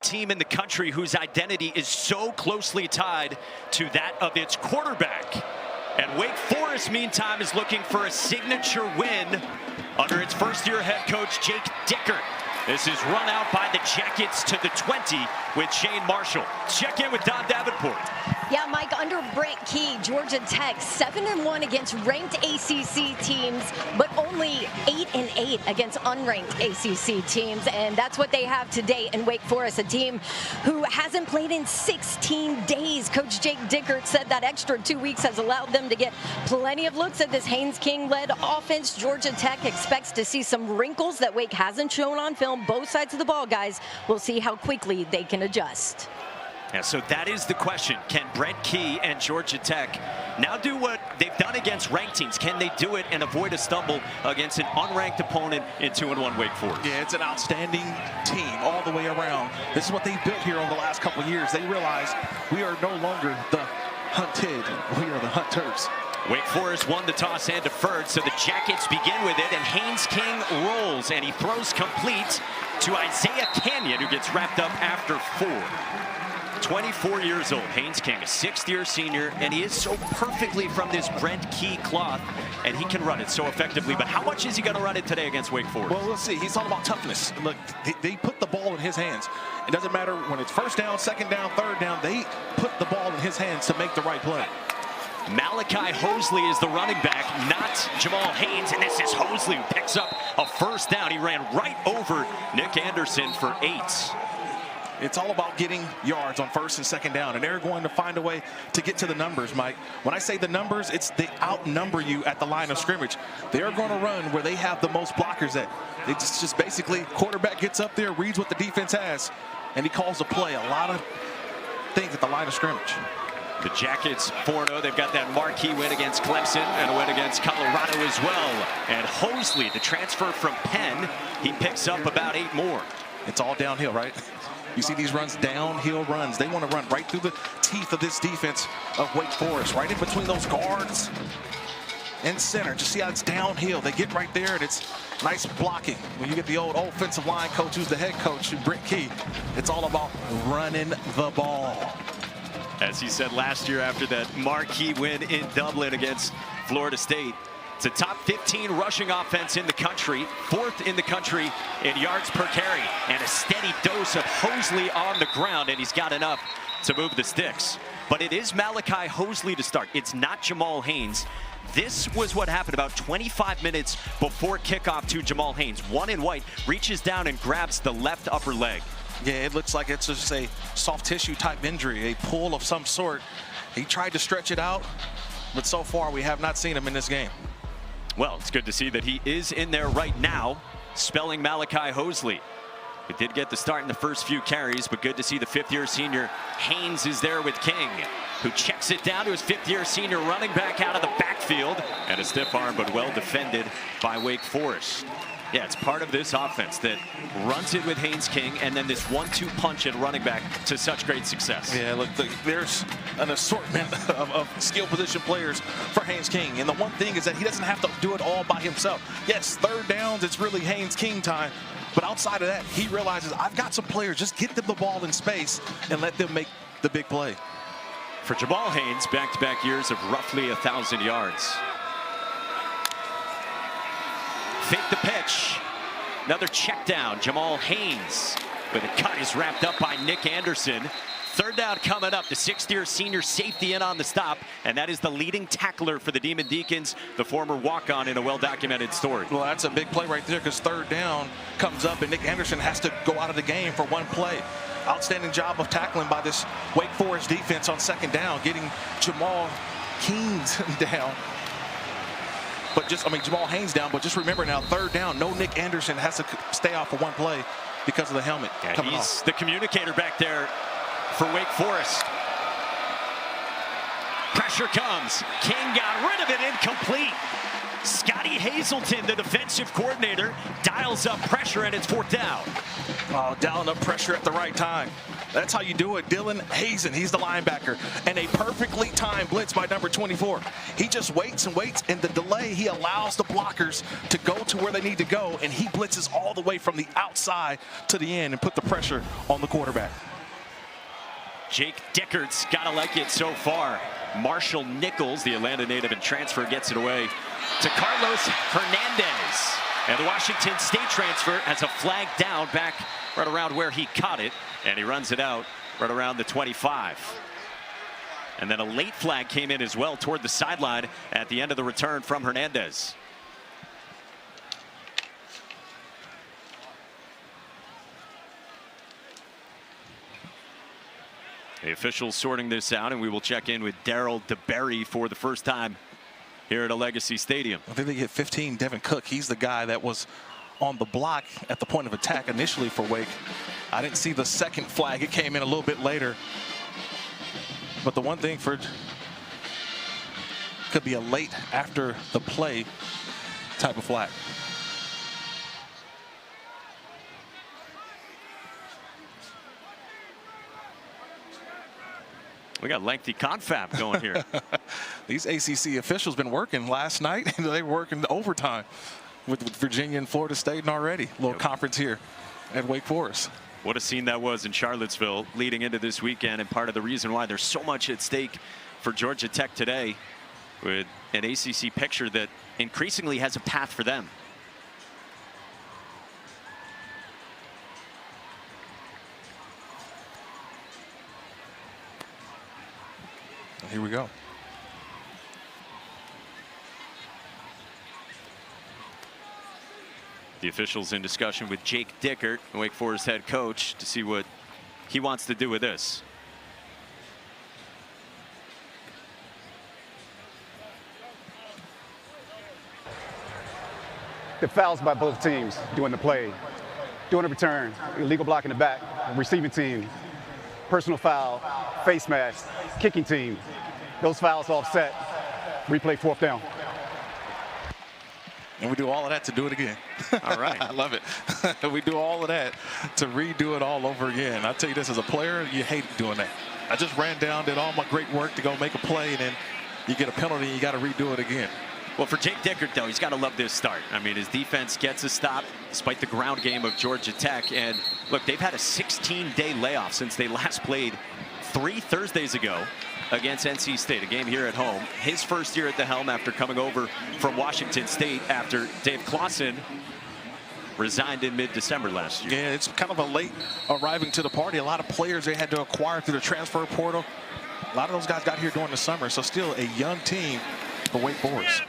team in the country whose identity is so closely tied to that of its quarterback. And Wake Forest, meantime, is looking for a signature win under its first-year head coach, Jake Dickert. This is run out by the Jackets to the 20 with Shane Marshall. Check in with Don Davenport. Yeah, Mike, under Brent Key, Georgia Tech 7-1 against ranked ACC teams, but only 8-8 against unranked ACC teams, and that's what they have today in Wake Forest, a team who hasn't played in 16 days. Coach Jake Dickert said that extra 2 weeks has allowed them to get plenty of looks at this Haynes King-led offense. Georgia Tech expects to see some wrinkles that Wake hasn't shown on film. Both sides of the ball, guys. We'll see how quickly they can adjust. Yeah, so that is the question. Can Brent Key and Georgia Tech now do what they've done against ranked teams? Can they do it and avoid a stumble against an unranked opponent in 2-1 Wake Forest? Yeah, it's an outstanding team all the way around. This is what they've built here over the last couple of years. They realize we are no longer the hunted, we are the hunters. Wake Forest won the toss and deferred, so the Jackets begin with it, and Haynes King rolls, and he throws complete to Isaiah Canyon, who gets wrapped up after 4. 24 years old, Haynes King, a 6th-year senior, and he is so perfectly from this Brent Key cloth, and he can run it so effectively. But how much is he going to run it today against Wake Forest? Well, let's see. He's all about toughness. Look, they put the ball in his hands. It doesn't matter when it's first down, second down, third down. They put the ball in his hands to make the right play. Malachi Hosley is the running back, not Jamal Haynes, and this is Hosley who picks up a first down. He ran right over Nick Anderson for 8. It's all about getting yards on first and second down, and they're going to find a way to get to the numbers, Mike. When I say the numbers, it's they outnumber you at the line of scrimmage. They're going to run where they have the most blockers at. It's just basically quarterback gets up there, reads what the defense has, and he calls a play. A lot of things at the line of scrimmage. The Jackets 4-0. They've got that marquee win against Clemson and a win against Colorado as well. And Hosley, the transfer from Penn, he picks up about 8 more. It's all downhill, right? You see these runs, downhill runs. They want to run right through the teeth of this defense of Wake Forest, right in between those guards and center. Just see how it's downhill. They get right there, and it's nice blocking. When you get the old offensive line coach who's the head coach, Brent Key, it's all about running the ball. As he said last year after that marquee win in Dublin against Florida State, it's a top 15 rushing offense in the country, 4th in the country in yards per carry, and a steady dose of Hosley on the ground, and he's got enough to move the sticks. But it is Malachi Hosley to start. It's not Jamal Haynes. This was what happened about 25 minutes before kickoff to Jamal Haynes. One in white reaches down and grabs the left upper leg. Yeah, it looks like it's just a soft tissue type injury, a pull of some sort. He tried to stretch it out, but so far we have not seen him in this game. Well, it's good to see that he is in there right now, spelling Malachi Hosley. He did get the start in the first few carries, but good to see the 5th-year senior Haynes is there with King, who checks it down to his 5th-year senior running back out of the backfield, and a stiff arm, but well defended by Wake Forest. Yeah, it's part of this offense that runs it with Haynes King and then this 1-2 punch at running back to such great success. Yeah, look, there's an assortment of skill position players for Haynes King. And the one thing is that he doesn't have to do it all by himself. Yes, third downs, it's really Haynes King time. But outside of that, he realizes I've got some players, just get them the ball in space and let them make the big play. For Jamal Haynes, back-to-back years of roughly 1,000 yards. Fake the pitch. Another check down. Jamal Haynes with a cut is wrapped up by Nick Anderson. Third down coming up. The 6th-year senior safety in on the stop, and that is the leading tackler for the Demon Deacons, the former walk-on in a well-documented story. Well, that's a big play right there because third down comes up and Nick Anderson has to go out of the game for one play. Outstanding job of tackling by this Wake Forest defense on second down, getting Jamal Haynes down. But Jamal Haynes down, but just remember now, third down, no Nick Anderson has to stay off for one play because of the helmet coming off. He's the communicator back there for Wake Forest. Pressure comes. King got rid of it, incomplete. Scotty Hazelton, the defensive coordinator, dials up pressure, and it's 4th down. Oh, dialing up pressure at the right time. That's how you do it. Dylan Hazen, he's the linebacker. And a perfectly timed blitz by number 24. He just waits and waits. In the delay, he allows the blockers to go to where they need to go. And he blitzes all the way from the outside to the end and put the pressure on the quarterback. Jake Dickert's got to like it so far. Marshall Nichols, the Atlanta native and transfer, gets it away to Carlos Hernandez. And the Washington State transfer has a flag down back right around where he caught it. And he runs it out right around the 25. And then a late flag came in as well toward the sideline at the end of the return from Hernandez. The officials sorting this out, and we will check in with Daryl DeBerry for the first time here at a Legacy Stadium. I think they get 15. Devin Cook, he's the guy that was on the block at the point of attack initially for Wake. I didn't see the second flag. It came in a little bit later. But the one thing for could be a late after the play type of flag. We got lengthy confab going here. These ACC officials been working last night. They were working overtime with Virginia and Florida State and already. Little conference here at Wake Forest. What a scene that was in Charlottesville leading into this weekend, and part of the reason why there's so much at stake for Georgia Tech today, with an ACC picture that increasingly has a path for them. Here we go. The officials in discussion with Jake Dickert, Wake Forest head coach, to see what he wants to do with this. The fouls by both teams during the play, during the return, illegal block in the back, receiving team, personal foul, face mask, kicking team. Those fouls offset, replay fourth down. And we do all of that to do it again. All right. I love it. We do all of that to redo it all over again. I tell you this, as a player, you hate doing that. I just ran down, did all my great work to go make a play, and then you get a penalty and you got to redo it again. Well, for Jake Dickert, though, he's got to love this start. I mean, his defense gets a stop despite the ground game of Georgia Tech. And look, they've had a 16-day layoff since they last played 3 Thursdays ago against NC State, a game here at home. His first year at the helm after coming over from Washington State after Dave Clawson resigned in mid-December last year. Yeah, it's kind of a late arriving to the party. A lot of players they had to acquire through the transfer portal. A lot of those guys got here during the summer, so still a young team for Wake Forest.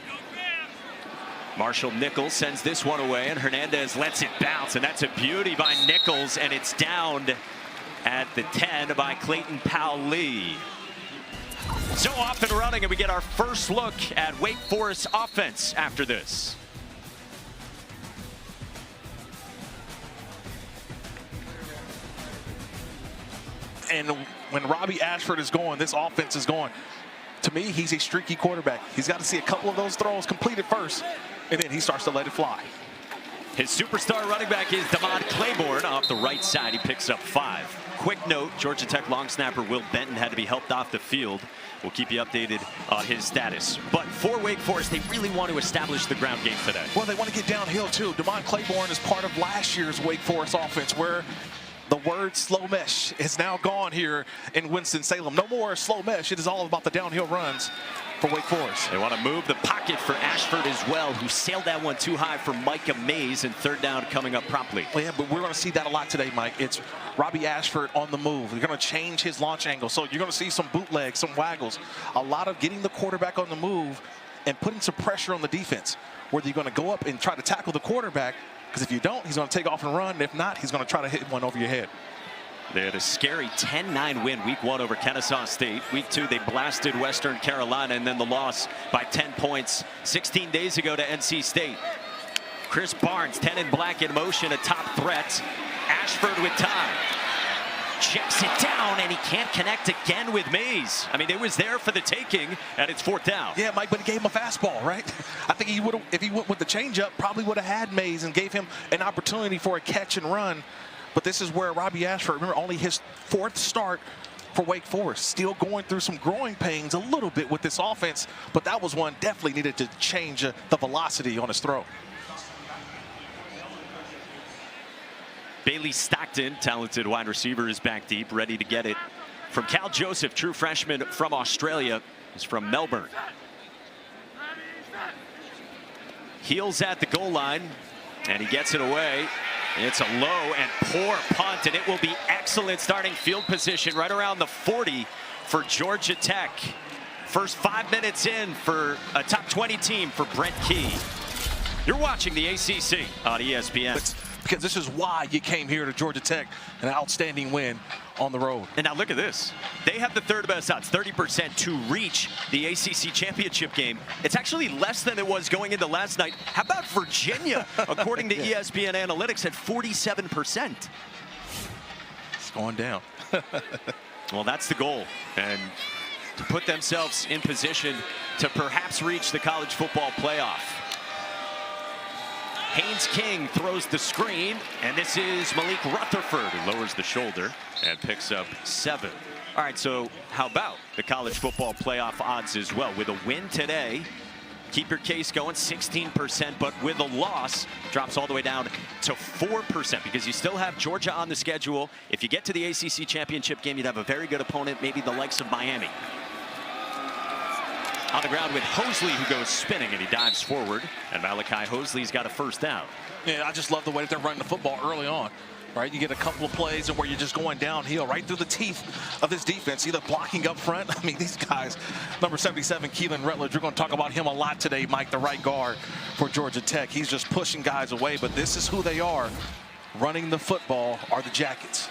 Marshall Nichols sends this one away, and Hernandez lets it bounce, and that's a beauty by Nichols, and it's downed at the 10 by Clayton Powell-Lee. So off and running, and we get our first look at Wake Forest offense after this. And when Robbie Ashford is going, this offense is going. To me, he's a streaky quarterback. He's got to see a couple of those throws completed first, and then he starts to let it fly. His superstar running back is Damon Claiborne off the right side. He picks up 5. Quick note, Georgia Tech long snapper Will Benton had to be helped off the field. We'll keep you updated on his status. But for Wake Forest, they really want to establish the ground game today. Well, they want to get downhill, too. Damon Claiborne is part of last year's Wake Forest offense, where the word slow mesh is now gone here in Winston-Salem. No more slow mesh. It is all about the downhill runs for Wake Forest. They want to move the pocket for Ashford as well, who sailed that one too high for Micah Mays, and third down coming up promptly. Well, yeah, but we're going to see that a lot today, Mike. It's Robbie Ashford on the move. They're going to change his launch angle. So you're going to see some bootlegs, some waggles, a lot of getting the quarterback on the move and putting some pressure on the defense, whether you're going to go up and try to tackle the quarterback, because if you don't, he's going to take off and run. And if not, he's going to try to hit one over your head. They had a scary 10-9 win week 1 over Kennesaw State. Week 2, they blasted Western Carolina, and then the loss by 10 points 16 days ago to NC State. Chris Barnes, 10 in black in motion, a top threat. Ashford with time. Checks it down, and he can't connect again with Mays. I mean, it was there for the taking, and it's 4th down. Yeah, Mike, but he gave him a fastball, right? I think he would have, if he went with the changeup, probably would have had Mays and gave him an opportunity for a catch and run. But this is where Robbie Ashford, remember, only his 4th start for Wake Forest, still going through some growing pains a little bit with this offense, but that was one definitely needed to change the velocity on his throw. Bailey Stockton, talented wide receiver, is back deep, ready to get it from Cal Joseph, true freshman from Australia. He's from Melbourne. Heels at the goal line, and he gets it away. It's a low and poor punt, and it will be excellent starting field position right around the 40 for Georgia Tech. First 5 minutes in for a top 20 team for Brent Key. You're watching the ACC on ESPN. Because this is why you came here to Georgia Tech, an outstanding win on the road. And now look at this. They have the 3rd best odds, 30% to reach the ACC championship game. It's actually less than it was going into last night. How about Virginia, according to ESPN Analytics, at 47%? It's going down. Well, that's the goal. And to put themselves in position to perhaps reach the college football playoff. Haynes King throws the screen, and this is Malik Rutherford, who lowers the shoulder and picks up 7. All right, so how about the college football playoff odds as well? With a win today, keep your case going, 16%, but with a loss, drops all the way down to 4% because you still have Georgia on the schedule. If you get to the ACC championship game, you'd have a very good opponent, maybe the likes of Miami. On the ground with Hosley, who goes spinning, and he dives forward. And Malachi Hosley's got a first down. Yeah, I just love the way that they're running the football early on. Right, you get a couple of plays and where you're just going downhill right through the teeth of this defense, either blocking up front. I mean, these guys, number 77, Keelan Rutledge, we're going to talk about him a lot today, Mike, the right guard for Georgia Tech. He's just pushing guys away, but this is who they are. Running the football are the Jackets.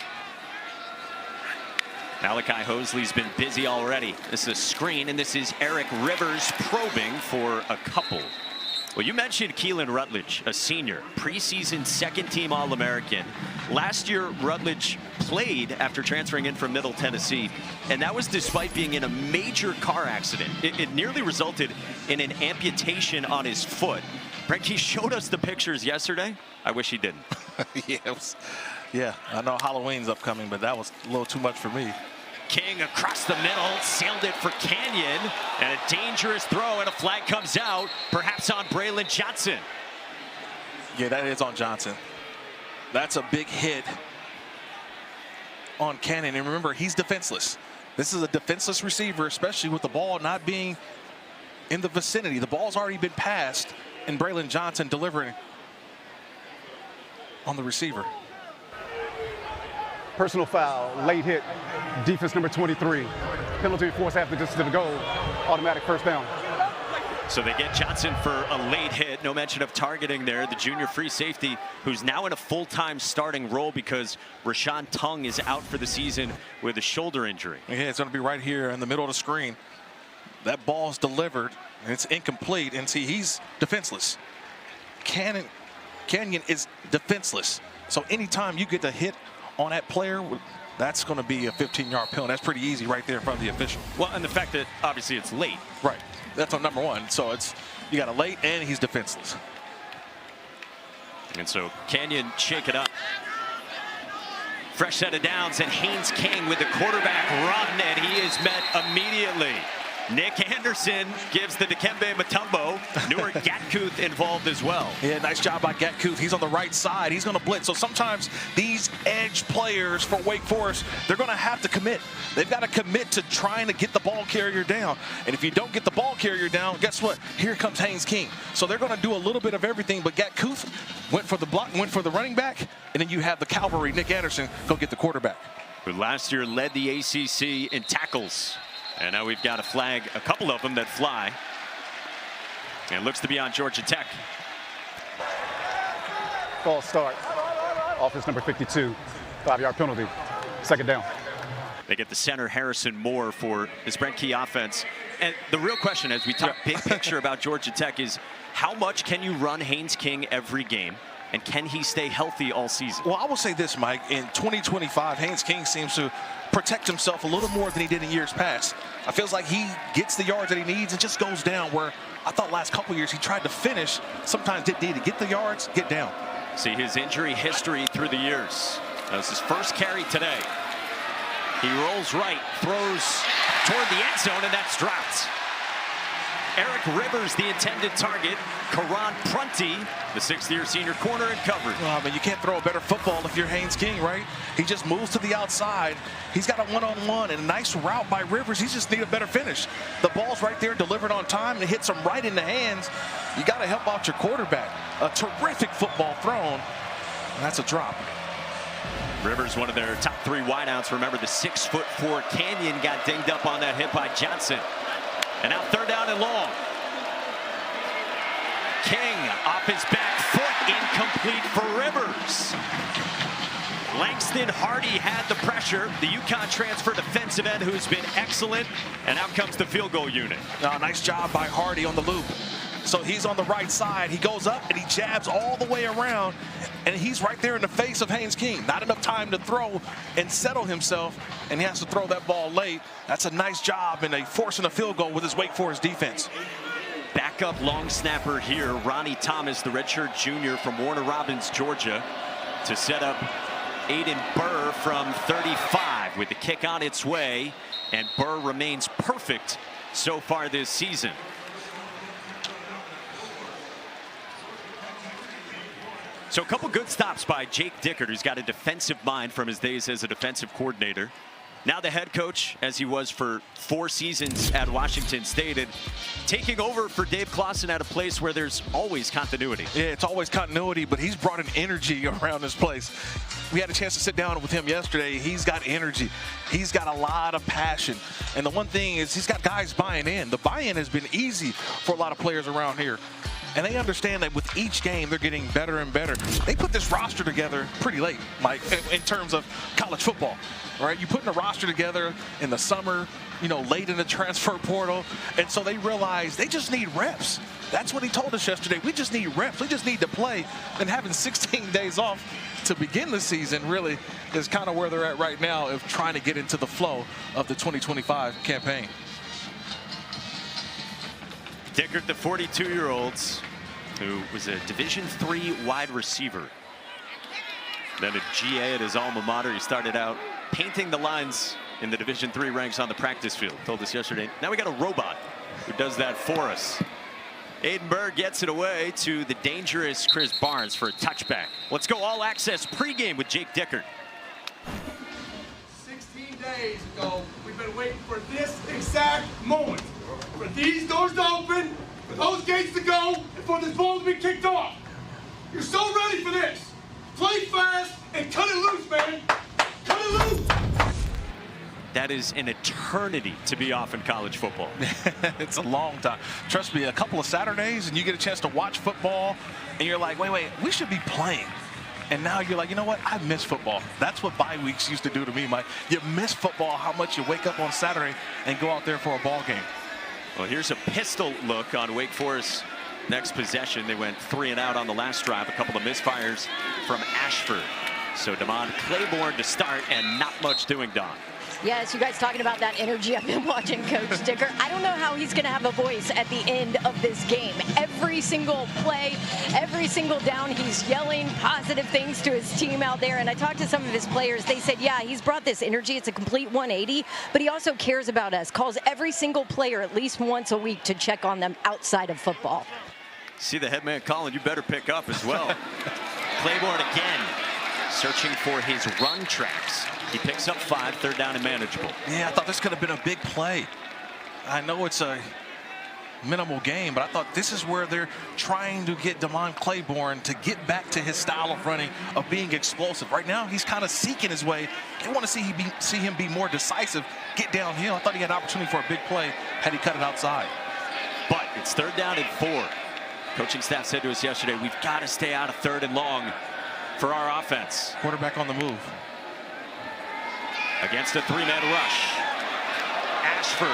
Malachi Hosley's been busy already. This is a screen, and this is Eric Rivers probing for a couple. Well, you mentioned Keelan Rutledge, a senior, preseason second-team All-American. Last year, Rutledge played after transferring in from Middle Tennessee, and that was despite being in a major car accident. It nearly resulted in an amputation on his foot. Brent, he showed us the pictures yesterday. I wish he didn't. Yeah, I know Halloween's upcoming, but that was a little too much for me. King across the middle, sailed it for Canyon, and a dangerous throw, and a flag comes out, perhaps on Braylon Johnson. Yeah, that is on Johnson. That's a big hit on Canyon, and remember, he's defenseless. This is a defenseless receiver, especially with the ball not being in the vicinity. The ball's already been passed, and Braylon Johnson delivering on the receiver. Personal foul, late hit, defense number 23. Penalty enforced after distance to the goal, automatic first down. So they get Johnson for a late hit. No mention of targeting there. The junior free safety, who's now in a full-time starting role because Rashawn Tung is out for the season with a shoulder injury. Yeah, it's going to be right here in the middle of the screen. That ball's delivered, and it's incomplete. And see, he's defenseless. Canyon is defenseless. So anytime you get the hit on that player, that's going to be a 15-yard penalty. That's pretty easy right there in front of the official. Well, and the fact that obviously it's late. Right. That's on number 1. So it's, you got a late and he's defenseless. And so Canyon shake it up. Fresh set of downs, and Haynes King with the quarterback run, and he is met immediately. Nick Anderson gives the Dikembe Mutombo. Newer Gatkuth involved as well. Yeah, nice job by Gatkuth. He's on the right side. He's going to blitz. So sometimes these edge players for Wake Forest, they're going to have to commit. They've got to commit to trying to get the ball carrier down. And if you don't get the ball carrier down, guess what? Here comes Haynes King. So they're going to do a little bit of everything, but Gatkuth went for the block, went for the running back, and then you have the cavalry, Nick Anderson, go get the quarterback. Who last year led the ACC in tackles. And now we've got a flag, a couple of them that fly. And looks to be on Georgia Tech. False start. Offense number 52. 5-yard penalty. Second down. They get the center, Harrison Moore, for this Brent Key offense. And the real question as we talk big picture about Georgia Tech is how much can you run Haynes King every game? And can he stay healthy all season? Well, I will say this, Mike. In 2025, Haynes King seems to protect himself a little more than he did in years past. I feels like he gets the yards that he needs and just goes down, where I thought last couple years he tried to finish. Sometimes didn't need to get the yards, get down. See his injury history through the years. That was his first carry today. He rolls right, throws toward the end zone, and that's dropped. Eric Rivers, the intended target. Karan Prunty, the sixth-year senior corner, in coverage. Well, but you can't throw a better football if you're Haynes King, right? He just moves to the outside. He's got a one-on-one and a nice route by Rivers. He just needs a better finish. The ball's right there, delivered on time, and it hits him right in the hands. You got to help out your quarterback. A terrific football thrown, and that's a drop. Rivers, one of their top 3 wideouts. Remember, the 6'4" Canyon got dinged up on that hit by Johnson. And now 3rd down and long. King off his back foot, incomplete for Rivers. Langston Hardy had the pressure. The UConn transfer defensive end who's been excellent. And out comes the field goal unit. Nice job by Hardy on the loop. So he's on the right side. He goes up and he jabs all the way around. And he's right there in the face of Haynes King. Not enough time to throw and settle himself. And he has to throw that ball late. That's a nice job in forcing a field goal with his Wake Forest defense. Backup long snapper here, Ronnie Thomas, the redshirt junior from Warner Robins, Georgia, to set up Aiden Burr from 35 with the kick on its way. And Burr remains perfect so far this season. So a couple good stops by Jake Dickert, who's got a defensive mind from his days as a defensive coordinator. Now the head coach, as he was for 4 seasons at Washington State, and taking over for Dave Clawson at a place where there's always continuity. Yeah, it's always continuity, but he's brought an energy around this place. We had a chance to sit down with him yesterday. He's got energy. He's got a lot of passion. And the one thing is he's got guys buying in. The buy-in has been easy for a lot of players around here. And they understand that with each game, they're getting better and better. They put this roster together pretty late, Mike, in terms of college football, right? You putting a roster together in the summer, late in the transfer portal. And so they realize they just need reps. That's what he told us yesterday. We just need reps. We just need to play. And having 16 days off to begin the season really is kind of where they're at right now of trying to get into the flow of the 2025 campaign. Dickert, the 42-year-old, who was a Division III wide receiver. Then a GA at his alma mater. He started out painting the lines in the Division III ranks on the practice field. Told us yesterday. Now we got a robot who does that for us. Aiden Burr gets it away to the dangerous Chris Barnes for a touchback. Let's go all access pregame with Jake Dickert. 16 days ago, we've been waiting for this exact moment. For these doors to open, for those gates to go, and for this ball to be kicked off. You're so ready for this. Play fast and cut it loose, man. Cut it loose. That is an eternity to be off in college football. It's a long time. Trust me, a couple of Saturdays and you get a chance to watch football and you're like, wait, we should be playing. And now you're like, you know what? I miss football. That's what bye weeks used to do to me, Mike. You miss football, how much you wake up on Saturday and go out there for a ball game. Well, here's a pistol look on Wake Forest's next possession. They went 3 and out on the last drive. A couple of misfires from Ashford. So Damon Claiborne to start, and not much doing, Don. Yes, you guys talking about that energy. I've been watching Coach Dickert. I don't know how he's going to have a voice at the end of this game. Every single play, every single down, he's yelling positive things to his team out there. And I talked to some of his players. They said, yeah, he's brought this energy. It's a complete 180, but he also cares about us, calls every single player at least once a week to check on them outside of football. See the head man calling, you better pick up as well. Claiborne again, searching for his run tracks. He picks up 5, 3rd down and manageable. Yeah, I thought this could have been a big play. I know it's a minimal game, but I thought this is where they're trying to get Damon Claiborne to get back to his style of running, of being explosive. Right now, he's kind of seeking his way. They want to see him be more decisive, get downhill. I thought he had an opportunity for a big play had he cut it outside. But it's 3rd down and 4. Coaching staff said to us yesterday, we've got to stay out of 3rd and long for our offense. Quarterback on the move. Against a 3-man rush. Ashford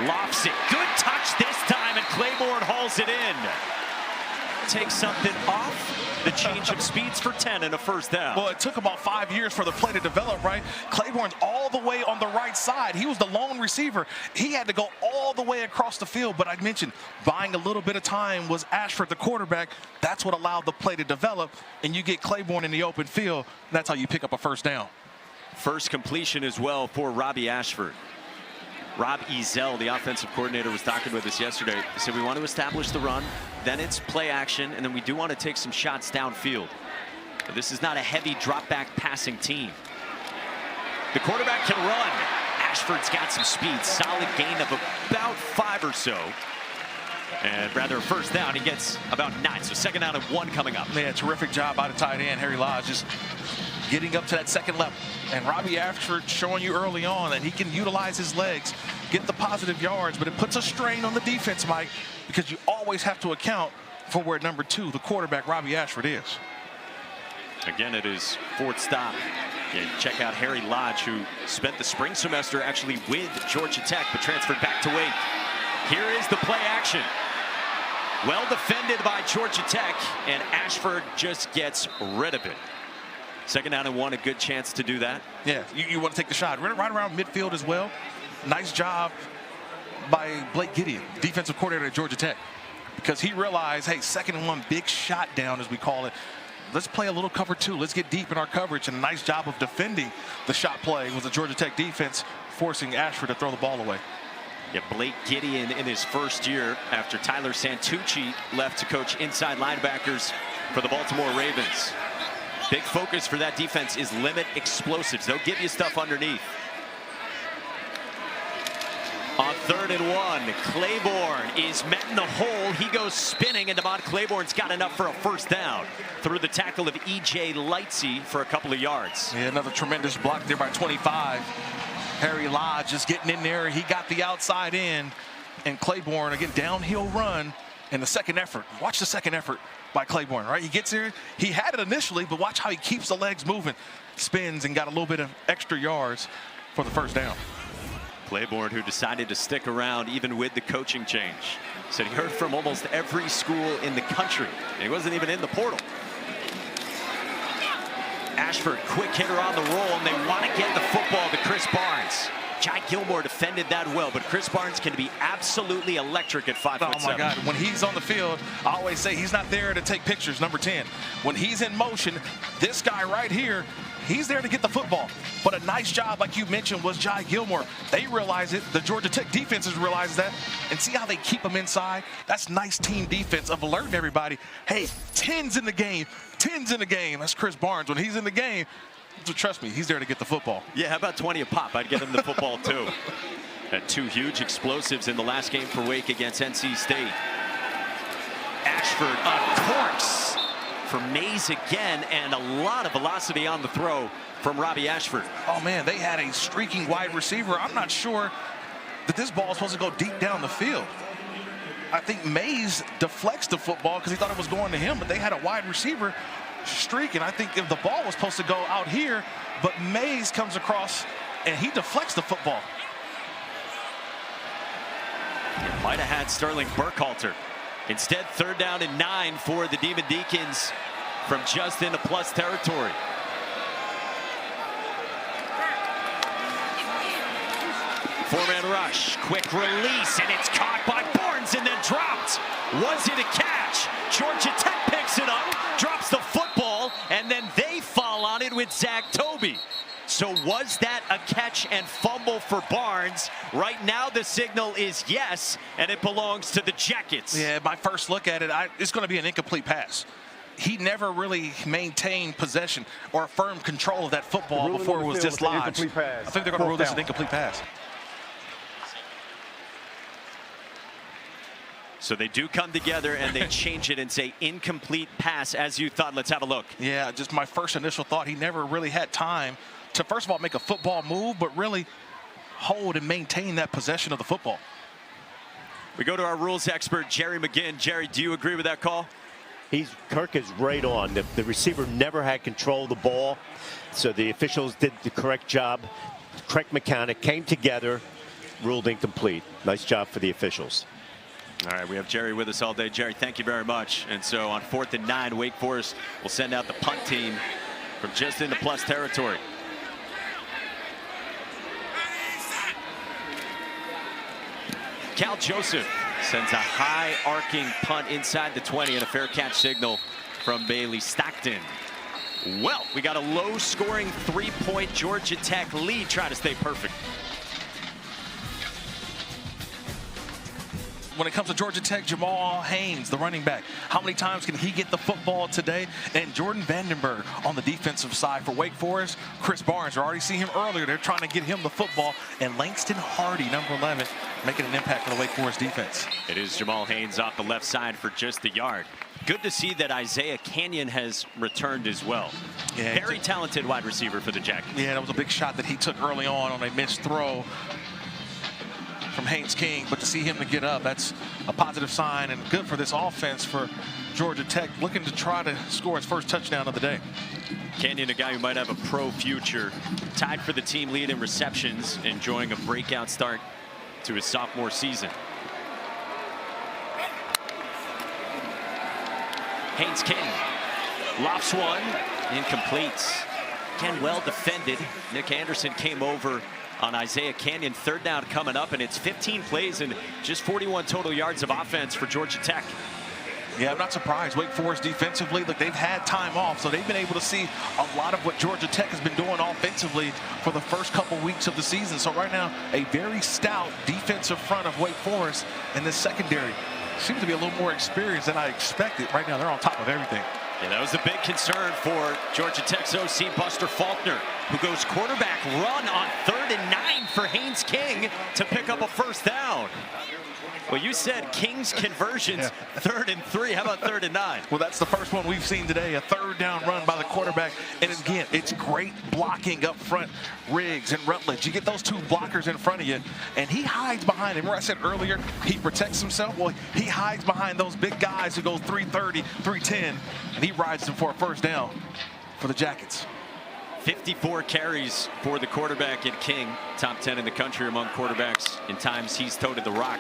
lofts it. Good touch this time, and Claiborne hauls it in. take something off. The change of speeds for 10 and a first down. Well, it took about 5 years for the play to develop, right? Claiborne's all the way on the right side. He was the lone receiver. He had to go all the way across the field. But I mentioned buying a little bit of time was Ashford, the quarterback. That's what allowed the play to develop. And you get Claiborne in the open field. That's how you pick up a first down. First completion as well for Robbie Ashford. Rob Ezel, the offensive coordinator, was talking with us yesterday. He said we want to establish the run, then it's play action, and then we do want to take some shots downfield. But this is not a heavy drop back passing team. The quarterback can run. Ashford's got some speed, solid gain of about 5 or so. And rather a first down, he gets about 9. So second down and 1 coming up. Yeah, terrific job out of tight end Harry Lodge, just getting up to that second level. And Robbie Ashford showing you early on that he can utilize his legs, get the positive yards, but it puts a strain on the defense, Mike, because you always have to account for where number 2, the quarterback, Robbie Ashford, is. Again, it is fourth stop. And check out Harry Lodge, who spent the spring semester actually with Georgia Tech, but transferred back to Wake. Here is the play action. Well defended by Georgia Tech, and Ashford just gets rid of it. Second down and 1, a good chance to do that. Yeah, you want to take the shot. Right around midfield as well. Nice job by Blake Gideon, defensive coordinator at Georgia Tech, because he realized, hey, second and 1, big shot down, as we call it. Let's play a little cover 2. Let's get deep in our coverage. And a nice job of defending the shot play with the Georgia Tech defense, forcing Ashford to throw the ball away. Yeah, Blake Gideon in his first year after Tyler Santucci left to coach inside linebackers for the Baltimore Ravens. Big focus for that defense is limit explosives. They'll give you stuff underneath. On 3rd and 1, Claiborne is met in the hole. He goes spinning, and Devon Claiborne's got enough for a first down through the tackle of E.J. Lightsey for a couple of yards. Yeah, another tremendous block there by 25. Harry Lodge just getting in there. He got the outside in, and Claiborne, again, downhill run in the second effort. Watch the second effort by Claiborne, right? He gets here. He had it initially, but watch how he keeps the legs moving, spins, and got a little bit of extra yards for the first down. Claiborne, who decided to stick around even with the coaching change, said he heard from almost every school in the country, and he wasn't even in the portal. Ashford, quick hitter on the roll, and they want to get the football to Chris Barnes. Jai Gilmore defended that well, but Chris Barnes can be absolutely electric at 5'7". Oh my God, when he's on the field, I always say he's not there to take pictures, number 10. When he's in motion, this guy right here, he's there to get the football. But a nice job, like you mentioned, was Jai Gilmore. They realize it. The Georgia Tech defenses realize that. And see how they keep him inside? That's nice team defense of alerting everybody. Hey, 10's in the game. 10's in the game. That's Chris Barnes. When he's in the game, so trust me, he's there to get the football. Yeah, how about 20 a pop? I'd get him the football too. Had 2 huge explosives in the last game for Wake against NC State. Ashford uncorks for Mays again, and a lot of velocity on the throw from Robbie Ashford. Oh man, they had a streaking wide receiver. I'm not sure that this ball is supposed to go deep down the field. I think Mays deflects the football because he thought it was going to him, but they had a wide receiver streaking. I think if the ball was supposed to go out here, but Mays comes across and he deflects the football. Might have had Sterling Burkhalter. Instead, 3rd down and 9 for the Demon Deacons from just into plus territory. Four-man rush, quick release, and it's caught by Barnes and then dropped. Was it a catch? Georgia Tech picks it up, drops the football, and then they fall on it with Zach Tobey. So was that a catch and fumble for Barnes? Right now the signal is yes, and it belongs to the Jackets. Yeah, my first look at it, it's going to be an incomplete pass. He never really maintained possession or firm control of that football before it was dislodged. I think they're going to rule this an incomplete pass. So they do come together and they change it and say incomplete pass as you thought. Let's have a look. Yeah, just my first initial thought, he never really had time to, first of all, make a football move, but really hold and maintain that possession of the football. We go to our rules expert, Jerry McGinn. Jerry, do you agree with that call? Kirk is right on. The receiver never had control of the ball, so the officials did the correct job. The correct mechanic came together, ruled incomplete. Nice job for the officials. All right, we have Jerry with us all day. Jerry, thank you very much. And so on 4th and 9, Wake Forest will send out the punt team from just into plus territory. Cal Joseph sends a high arcing punt inside the 20 and a fair catch signal from Bailey Stockton. Well, we got a low scoring 3-point Georgia Tech lead. Try to stay perfect. When it comes to Georgia Tech, Jamal Haynes, the running back, how many times can he get the football today? And Jordan Vandenberg on the defensive side for Wake Forest. Chris Barnes, we already seen him earlier. They're trying to get him the football. And Langston Hardy, number 11, making an impact for the Wake Forest defense. It is Jamal Haynes off the left side for just a yard. Good to see that Isaiah Canyon has returned as well. Yeah, very talented wide receiver for the Jackets. Yeah, that was a big shot that he took early on a missed throw from Haynes King, but to see him to get up, that's a positive sign and good for this offense for Georgia Tech, looking to try to score his first touchdown of the day. Canyon, a guy who might have a pro future, tied for the team lead in receptions, enjoying a breakout start to his sophomore season. Haynes King lofts one, incomplete. Again, well defended. Nick Anderson came over on Isaiah Canyon. 3rd down coming up, and it's 15 plays and just 41 total yards of offense for Georgia Tech. Yeah, I'm not surprised. Wake Forest defensively, look, they've had time off, so they've been able to see a lot of what Georgia Tech has been doing offensively for the first couple weeks of the season. So right now, a very stout defensive front of Wake Forest, and this secondary seems to be a little more experienced than I expected. Right now, they're on top of everything. Yeah, that was the big concern for Georgia Tech's OC, Buster Faulkner, who goes quarterback run on 3rd and 9 for Haynes King to pick up a first down. Well, you said King's conversions, 3rd and 3. How about 3rd and 9? Well, that's the first one we've seen today, a 3rd down run by the quarterback. And again, it's great blocking up front. Riggs and Rutledge, you get those two blockers in front of you, and he hides behind him. Remember I said earlier, he protects himself? Well, he hides behind those big guys who go 330, 310, and he rides them for a first down for the Jackets. 54 carries for the quarterback in King, top 10 in the country among quarterbacks in times he's toted the rock.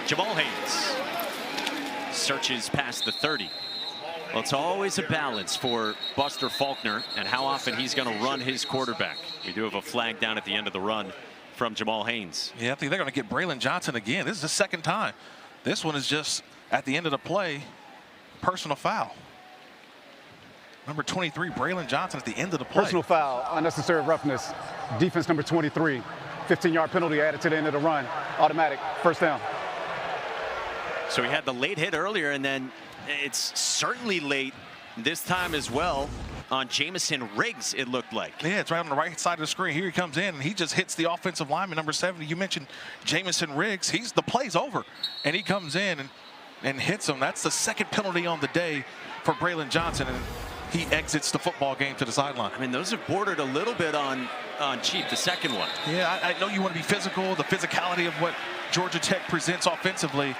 Jamal Haynes searches past the 30. Well, it's always a balance for Buster Faulkner and how often he's going to run his quarterback. We do have a flag down at the end of the run from Jamal Haynes. Yeah, I think they're going to get Braylon Johnson again. This is the 2nd time. This one is just at the end of the play, personal foul. Number 23, Braylon Johnson at the end of the play. Personal foul, unnecessary roughness. Defense number 23. 15-yard penalty added to the end of the run. Automatic, first down. So we had the late hit earlier, and then it's certainly late this time as well on Jamison Riggs, it looked like. Yeah, it's right on the right side of the screen. Here he comes in, and he just hits the offensive lineman, number 70. You mentioned Jamison Riggs. The play's over, and he comes in and hits him. That's the 2nd penalty on the day for Braylon Johnson, and he exits the football game to the sideline. I mean, those have bordered a little bit on cheap, the 2nd one. Yeah, I know you want to be physical, the physicality of what Georgia Tech presents offensively,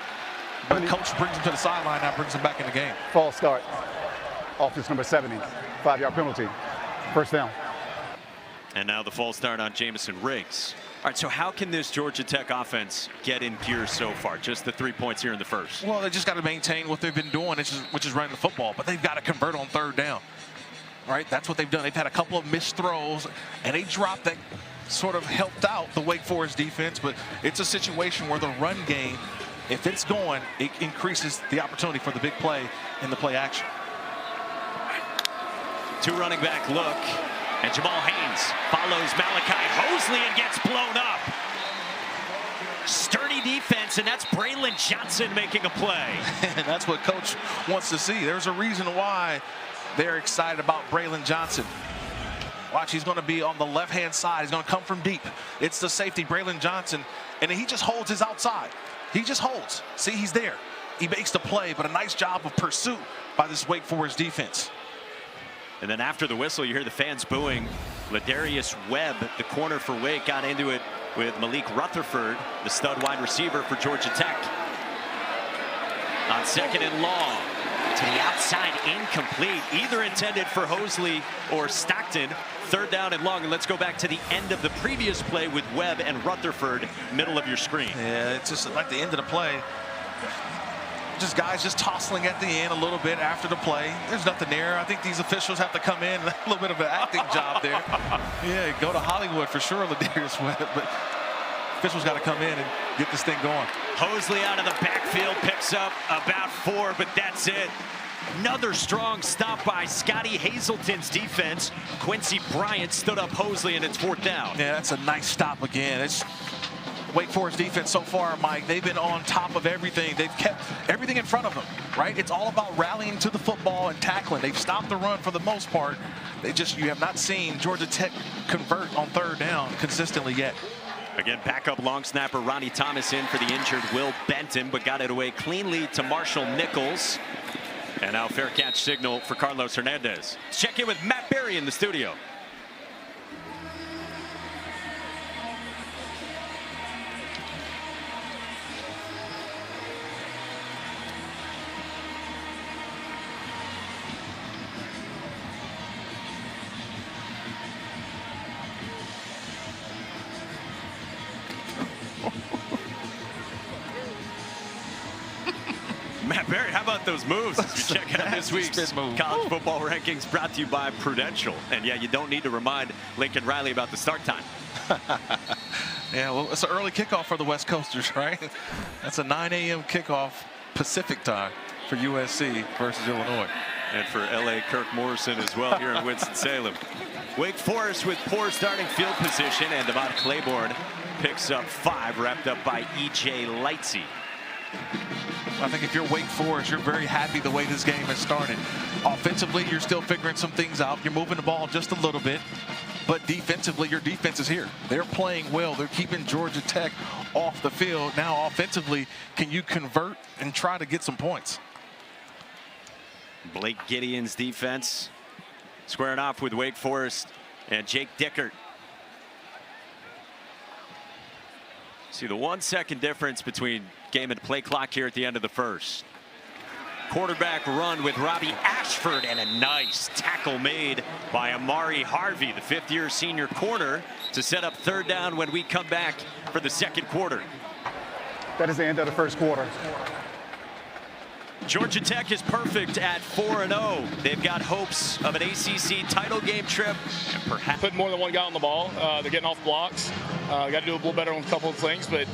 but coach brings him to the sideline, now brings him back in the game. False start. Offense number 70. 5-yard penalty. First down. And now the false start on Jamison Riggs. All right, so how can this Georgia Tech offense get in gear so far? Just the 3 points here in the first. Well, they just got to maintain what they've been doing, which is running the football, but they've got to convert on 3rd down. Right? That's what they've done. They've had a couple of missed throws, and a drop that sort of helped out the Wake Forest defense, but it's a situation where the run game, if it's going, it increases the opportunity for the big play in the play action. 2 running back look, and Jamal Haynes follows Malachi Hosley and gets blown up. Sturdy defense, and that's Braylon Johnson making a play. And that's what coach wants to see. There's a reason why they're excited about Braylon Johnson. Watch, he's going to be on the left-hand side. He's going to come from deep. It's the safety, Braylon Johnson, and he just holds his outside. He just holds. See, he's there. He makes the play, but a nice job of pursuit by this Wake Forest defense. And then after the whistle, you hear the fans booing. Ladarius Webb, the corner for Wake, got into it with Malik Rutherford, the stud wide receiver for Georgia Tech. On 2nd and long, to the outside, incomplete. Either intended for Hosley or Stockton. Stockton. Third down and long, and let's go back to the end of the previous play with Webb and Rutherford, middle of your screen. Yeah, it's just like the end of the play. Just guys just tossing at the end a little bit after the play. There's nothing there. I think these officials have to come in, a little bit of an acting job there. Yeah, go to Hollywood for sure, Ladarius Webb, but officials got to come in and get this thing going. Hosley out of the backfield, picks up about 4, but that's it. Another strong stop by Scotty Hazelton's defense. Quincy Bryant stood up Hosley, and it's 4th down. Yeah, that's a nice stop again. It's Wake Forest defense so far, Mike, they've been on top of everything. They've kept everything in front of them, right? It's all about rallying to the football and tackling. They've stopped the run for the most part. You have not seen Georgia Tech convert on 3rd down consistently yet. Again, backup long snapper Ronnie Thomas in for the injured Will Benton, but got it away cleanly to Marshall Nichols. And now fair catch signal for Carlos Hernandez. Let's check in with Matt Berry in the studio. Matt Berry, how about those moves as we check out this week's college football rankings brought to you by Prudential. And yeah, you don't need to remind Lincoln Riley about the start time. Yeah, well, it's an early kickoff for the West Coasters, right? That's a 9 a.m. kickoff Pacific time for USC versus Illinois. And for L.A. Kirk Morrison as well here in Winston-Salem. Wake Forest with poor starting field position, and Devon Claiborne picks up 5, wrapped up by E.J. Lightsey. I think if you're Wake Forest, you're very happy the way this game has started. Offensively, you're still figuring some things out. You're moving the ball just a little bit. But defensively, your defense is here. They're playing well. They're keeping Georgia Tech off the field. Now, offensively, can you convert and try to get some points? Blake Gideon's defense squaring off with Wake Forest and Jake Dickert. See the 1 second difference between game and play clock here at the end of the first. Quarterback run with Robbie Ashford, and a nice tackle made by Amari Harvey, the 5th-year senior corner, to set up 3rd down when we come back for the 2nd quarter. That is the end of the first quarter. Georgia Tech is perfect at 4-0. They've got hopes of an ACC title game trip and perhaps put more than one guy on the ball. They're getting off blocks. Got to do a little better on a couple of things, but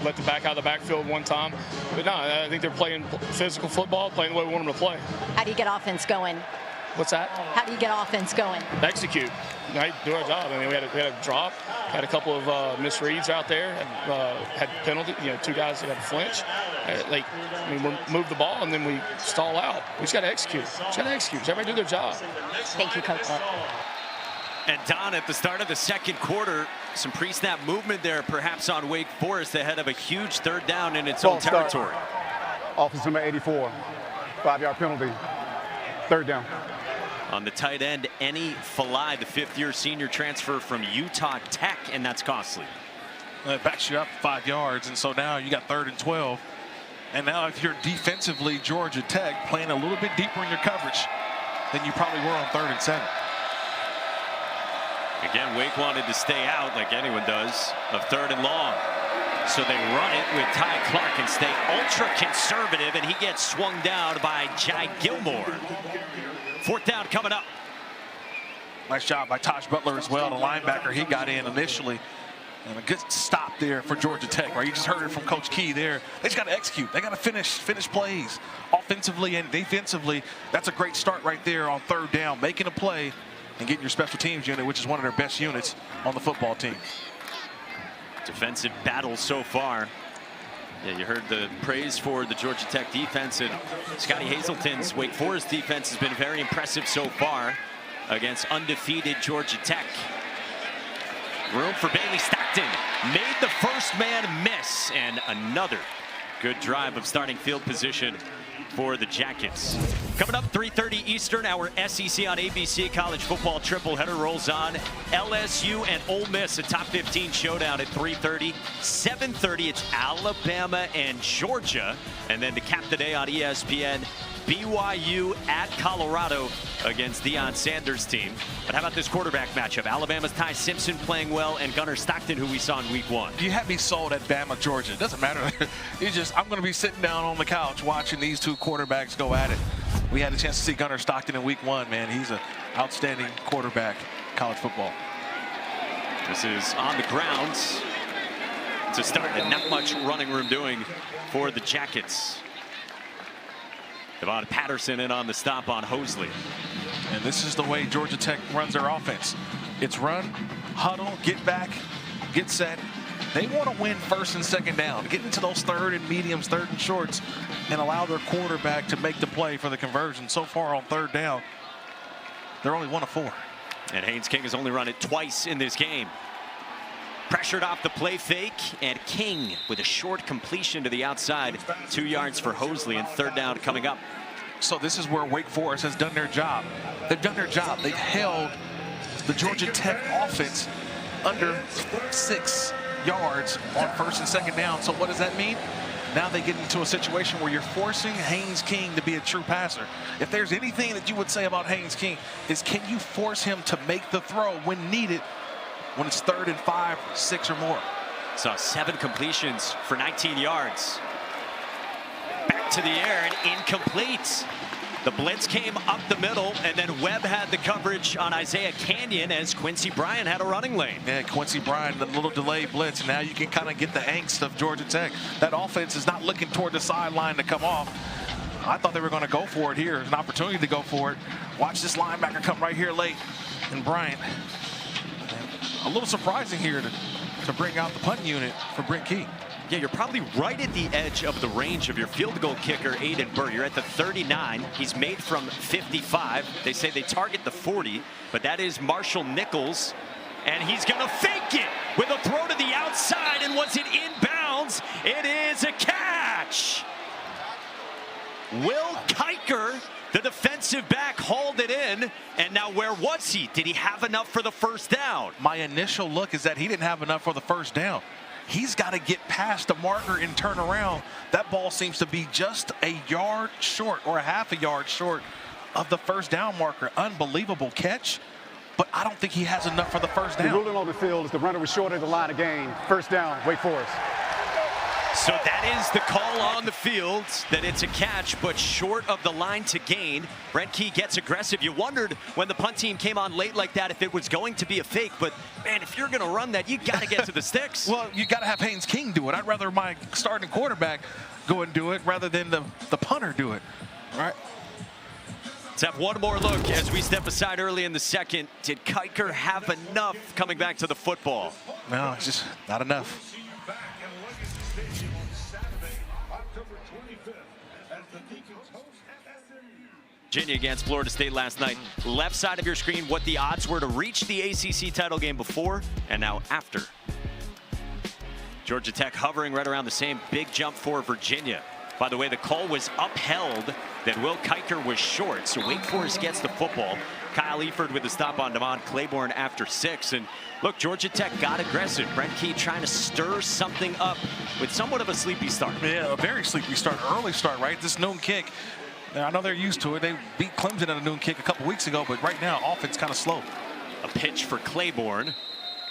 let the back out of the backfield one time. But no, I think they're playing physical football, playing the way we want them to play. How do you get offense going? What's that? How do you get offense going? Execute. Right? Do our job. I mean, we had a drop, had a couple of misreads out there, had penalty. 2 guys that had to flinch. We move the ball and then we stall out. We just got to execute. Everybody do their job. Thank you, Coach. And Don, at the start of the 2nd quarter, some pre-snap movement there, perhaps on Wake Forest ahead of a huge 3rd down in its own territory. Offense number 84, 5-yard penalty, 3rd down. On the tight end, Eni Falai, the 5th-year senior transfer from Utah Tech, and that's costly. It backs you up 5 yards, and so now you got 3rd and 12. And now if you're defensively Georgia Tech, playing a little bit deeper in your coverage than you probably were on 3rd and 7. Again, Wake wanted to stay out, like anyone does, of 3rd and long. So they run it with Ty Clark and stay ultra conservative, and he gets swung down by Jai Gilmore. 4th down coming up. Nice job by Taj Butler as well, the linebacker. He got in initially. And a good stop there for Georgia Tech, right? You just heard it from Coach Key there. They just got to execute. They got to finish plays offensively and defensively. That's a great start right there on 3rd down, making a play and getting your special teams unit, which is one of their best units on the football team. Defensive battle so far. Yeah, you heard the praise for the Georgia Tech defense, and Scotty Hazelton's Wake Forest defense has been very impressive so far against undefeated Georgia Tech. Room for Bailey Stockton. Made the first man miss, and another good drive of starting field position for the Jackets. Coming up, 3:30 Eastern, our SEC on ABC college football triple header rolls on. LSU and Ole Miss, a top 15 showdown at 3:30. 7:30, it's Alabama and Georgia. And then to cap the day on ESPN, BYU at Colorado against Deion Sanders' team. But how about this quarterback matchup? Alabama's Ty Simpson playing well, and Gunnar Stockton, who we saw in week 1. You had me sold at Bama, Georgia. It doesn't matter. I'm going to be sitting down on the couch watching these two quarterbacks go at it. We had a chance to see Gunnar Stockton in week 1, man. He's an outstanding quarterback, college football. This is on the ground to start, and not much running room doing for the Jackets. Devon Patterson in on the stop on Hosley. And this is the way Georgia Tech runs their offense. It's run, huddle, get back, get set. They want to win first and second down, get into those third and mediums, third and shorts, and allow their quarterback to make the play for the conversion. So far on third down, they're only 1 of 4. And Haynes King has only run it twice in this game. Pressured off the play fake, and King with a short completion to the outside. 2 yards for Hosley, and third down coming up. So this is where Wake Forest has done their job. They've done their job. They've held the Georgia Tech offense under 6 yards on first and second down. So what does that mean? Now they get into a situation where you're forcing Haynes King to be a true passer. If there's anything that you would say about Haynes King, is can you force him to make the throw when needed, when it's 3rd and 5, 6 or more? Saw 7 completions for 19 yards. Back to the air and incomplete. The blitz came up the middle, and then Webb had the coverage on Isaiah Canyon as Quincy Bryan had a running lane. Yeah, Quincy Bryan, the little delayed blitz. And now you can kind of get the angst of Georgia Tech. That offense is not looking toward the sideline to come off. I thought they were going to go for it here. There's an opportunity to go for it. Watch this linebacker come right here late. And Bryant, a little surprising here to bring out the punt unit for Brent Key. Yeah, you're probably right at the edge of the range of your field goal kicker, Aiden Burr. You're at the 39. He's made from 55. They say they target the 40, but that is Marshall Nichols. And he's going to fake it with a throw to the outside. And was it inbounds? It is a catch. Will Kiker, the defensive back, hauled it in. And now where was he? Did he have enough for the first down? My initial look is that he didn't have enough for the first down. He's got to get past the marker and turn around. That ball seems to be just a yard short or a half a yard short of the first down marker. Unbelievable catch, but I don't think he has enough for the first down. The ruling on the field is the runner was short of the line of gain. First down, Wake Forest. So that is the call on the field, that it's a catch, but short of the line to gain. Brent Key gets aggressive. You wondered when the punt team came on late like that if it was going to be a fake, but man, if you're going to run that, you got to get to the sticks. Well, you got to have Haynes King do it. I'd rather my starting quarterback go and do it rather than the punter do it. All right. Let's have one more look as we step aside early in the second. Did Kiker have enough coming back to the football? No, it's just not enough. Virginia against Florida State last night. Left side of your screen, what the odds were to reach the ACC title game before and now after. Georgia Tech hovering right around the same. Big jump for Virginia. By the way, the call was upheld that Will Kiker was short, so Wake Forest gets the football. Kyle Eford with the stop on Damon Claiborne after 6. And look, Georgia Tech got aggressive. Brent Key trying to stir something up with somewhat of a sleepy start. Yeah, a very sleepy start, early start, right? This noon kick. I know they're used to it. They beat Clemson at a noon kick a couple weeks ago, but right now, offense kind of slow. A pitch for Claiborne,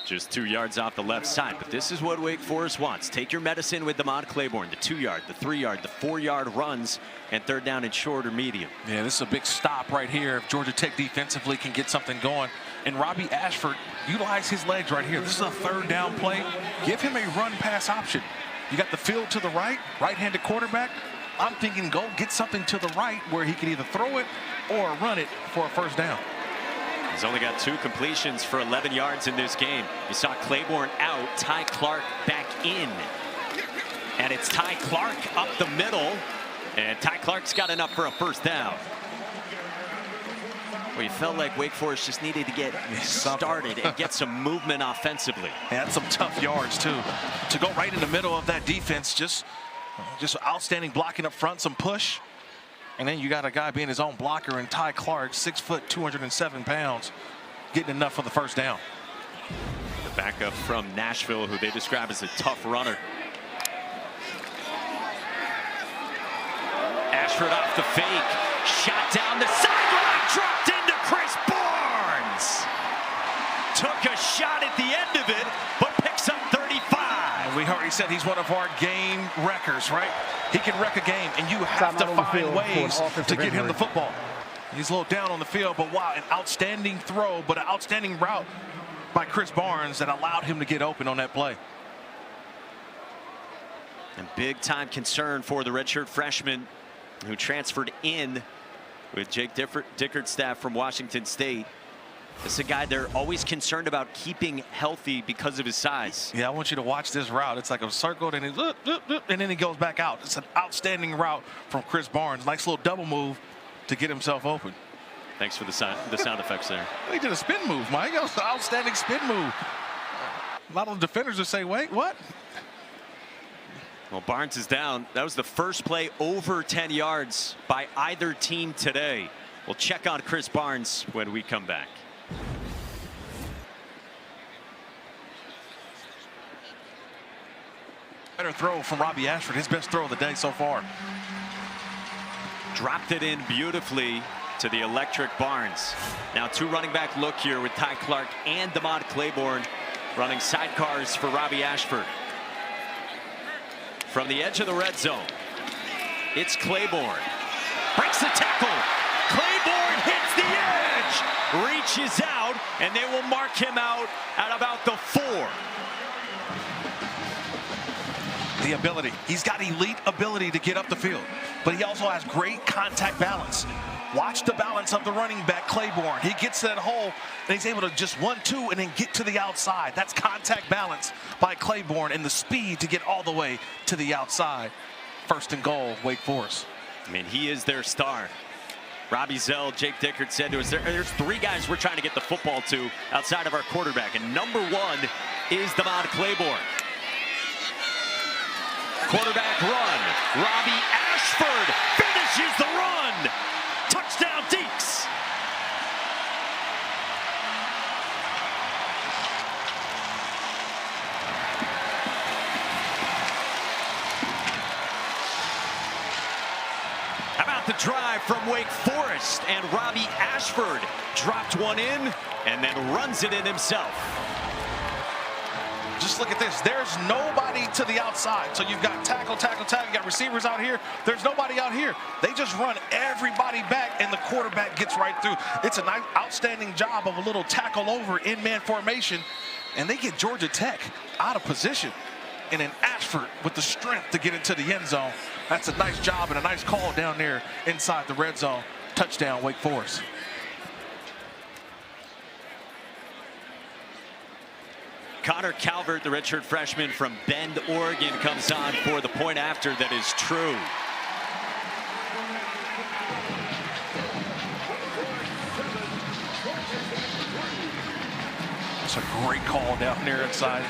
just 2 yards off the left side. But this is what Wake Forest wants. Take your medicine with Damon Claiborne. The 2-yard, the 3-yard, the 4-yard runs, and third down and short or medium. Yeah, this is a big stop right here if Georgia Tech defensively can get something going. And Robbie Ashford utilize his legs right here. This is a third down play. Give him a run-pass option. You got the field to the right, right-handed quarterback. I'm thinking go get something to the right where he can either throw it or run it for a first down. He's only got 2 completions for 11 yards in this game. You saw Claiborne out, Ty Clark back in. And it's Ty Clark up the middle. And Ty Clark's got enough for a first down. Well, you felt like Wake Forest just needed to get started and get some movement offensively. And some tough yards, too. To go right in the middle of that defense, just outstanding blocking up front, some push. And then you got a guy being his own blocker in Ty Clark, 6 foot, 207 pounds, getting enough for the first down. The backup from Nashville, who they describe as a tough runner. Ashford off the fake. Shot down the sideline, dropped into Chris Barnes. Took a shot at the end of it, but picks up 35. We already said he's one of our game wreckers, right? He can wreck a game, and you have to find ways to get him the football. He's a little down on the field, but wow, an outstanding throw, but an outstanding route by Chris Barnes that allowed him to get open on that play. And big time concern for the redshirt freshman who transferred in with Jake Dickert's staff from Washington State. This is a guy they're always concerned about keeping healthy because of his size. Yeah, I want you to watch this route. It's like a circle, and then he goes back out. It's an outstanding route from Chris Barnes. Nice little double move to get himself open. Thanks for the sound effects there. He did a spin move, Mike. That was an outstanding spin move. A lot of defenders would say, wait, what? Well, Barnes is down. That was the first play over 10 yards by either team today. We'll check on Chris Barnes when we come back. Better throw from Robbie Ashford, his best throw of the day so far. Dropped it in beautifully to the electric Barnes. Now two running back look here with Ty Clark and Damon Claiborne running sidecars for Robbie Ashford. From the edge of the red zone, it's Claiborne. Breaks the tackle. Claiborne hits the edge. Reaches out, and they will mark him out at about the 4. The ability. He's got elite ability to get up the field, but he also has great contact balance. Watch the balance of the running back, Claiborne. He gets to that hole, and he's able to just 1-2 and then get to the outside. That's contact balance by Claiborne and the speed to get all the way to the outside. First and goal, Wake Forest. I mean, he is their star. Robbie Zell, Jake Dickert said to us, there's 3 guys we're trying to get the football to outside of our quarterback, and number 1 is Damon Claiborne. Quarterback run. Robbie Ashford finishes the run. Touchdown, Deeks. How about the drive from Wake Forest? And Robbie Ashford dropped one in and then runs it in himself. Just look at this. There's nobody to the outside. So you've got tackle. You got receivers out here. There's nobody out here. They just run everybody back, and the quarterback gets right through. It's a nice, outstanding job of a little tackle over in man formation, and they get Georgia Tech out of position. And then Ashford with the strength to get into the end zone. That's a nice job and a nice call down there inside the red zone. Touchdown, Wake Forest. Connor Calvert, the redshirt freshman from Bend, Oregon, comes on for the point after that is true. It's a great call down there inside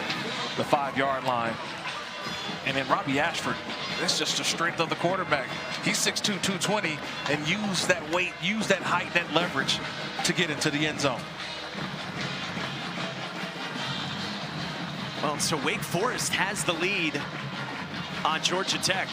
the 5-yard line. And then Robbie Ashford, that's just the strength of the quarterback. He's 6'2", 220, and use that weight, use that height, that leverage to get into the end zone. Well, so Wake Forest has the lead on Georgia Tech.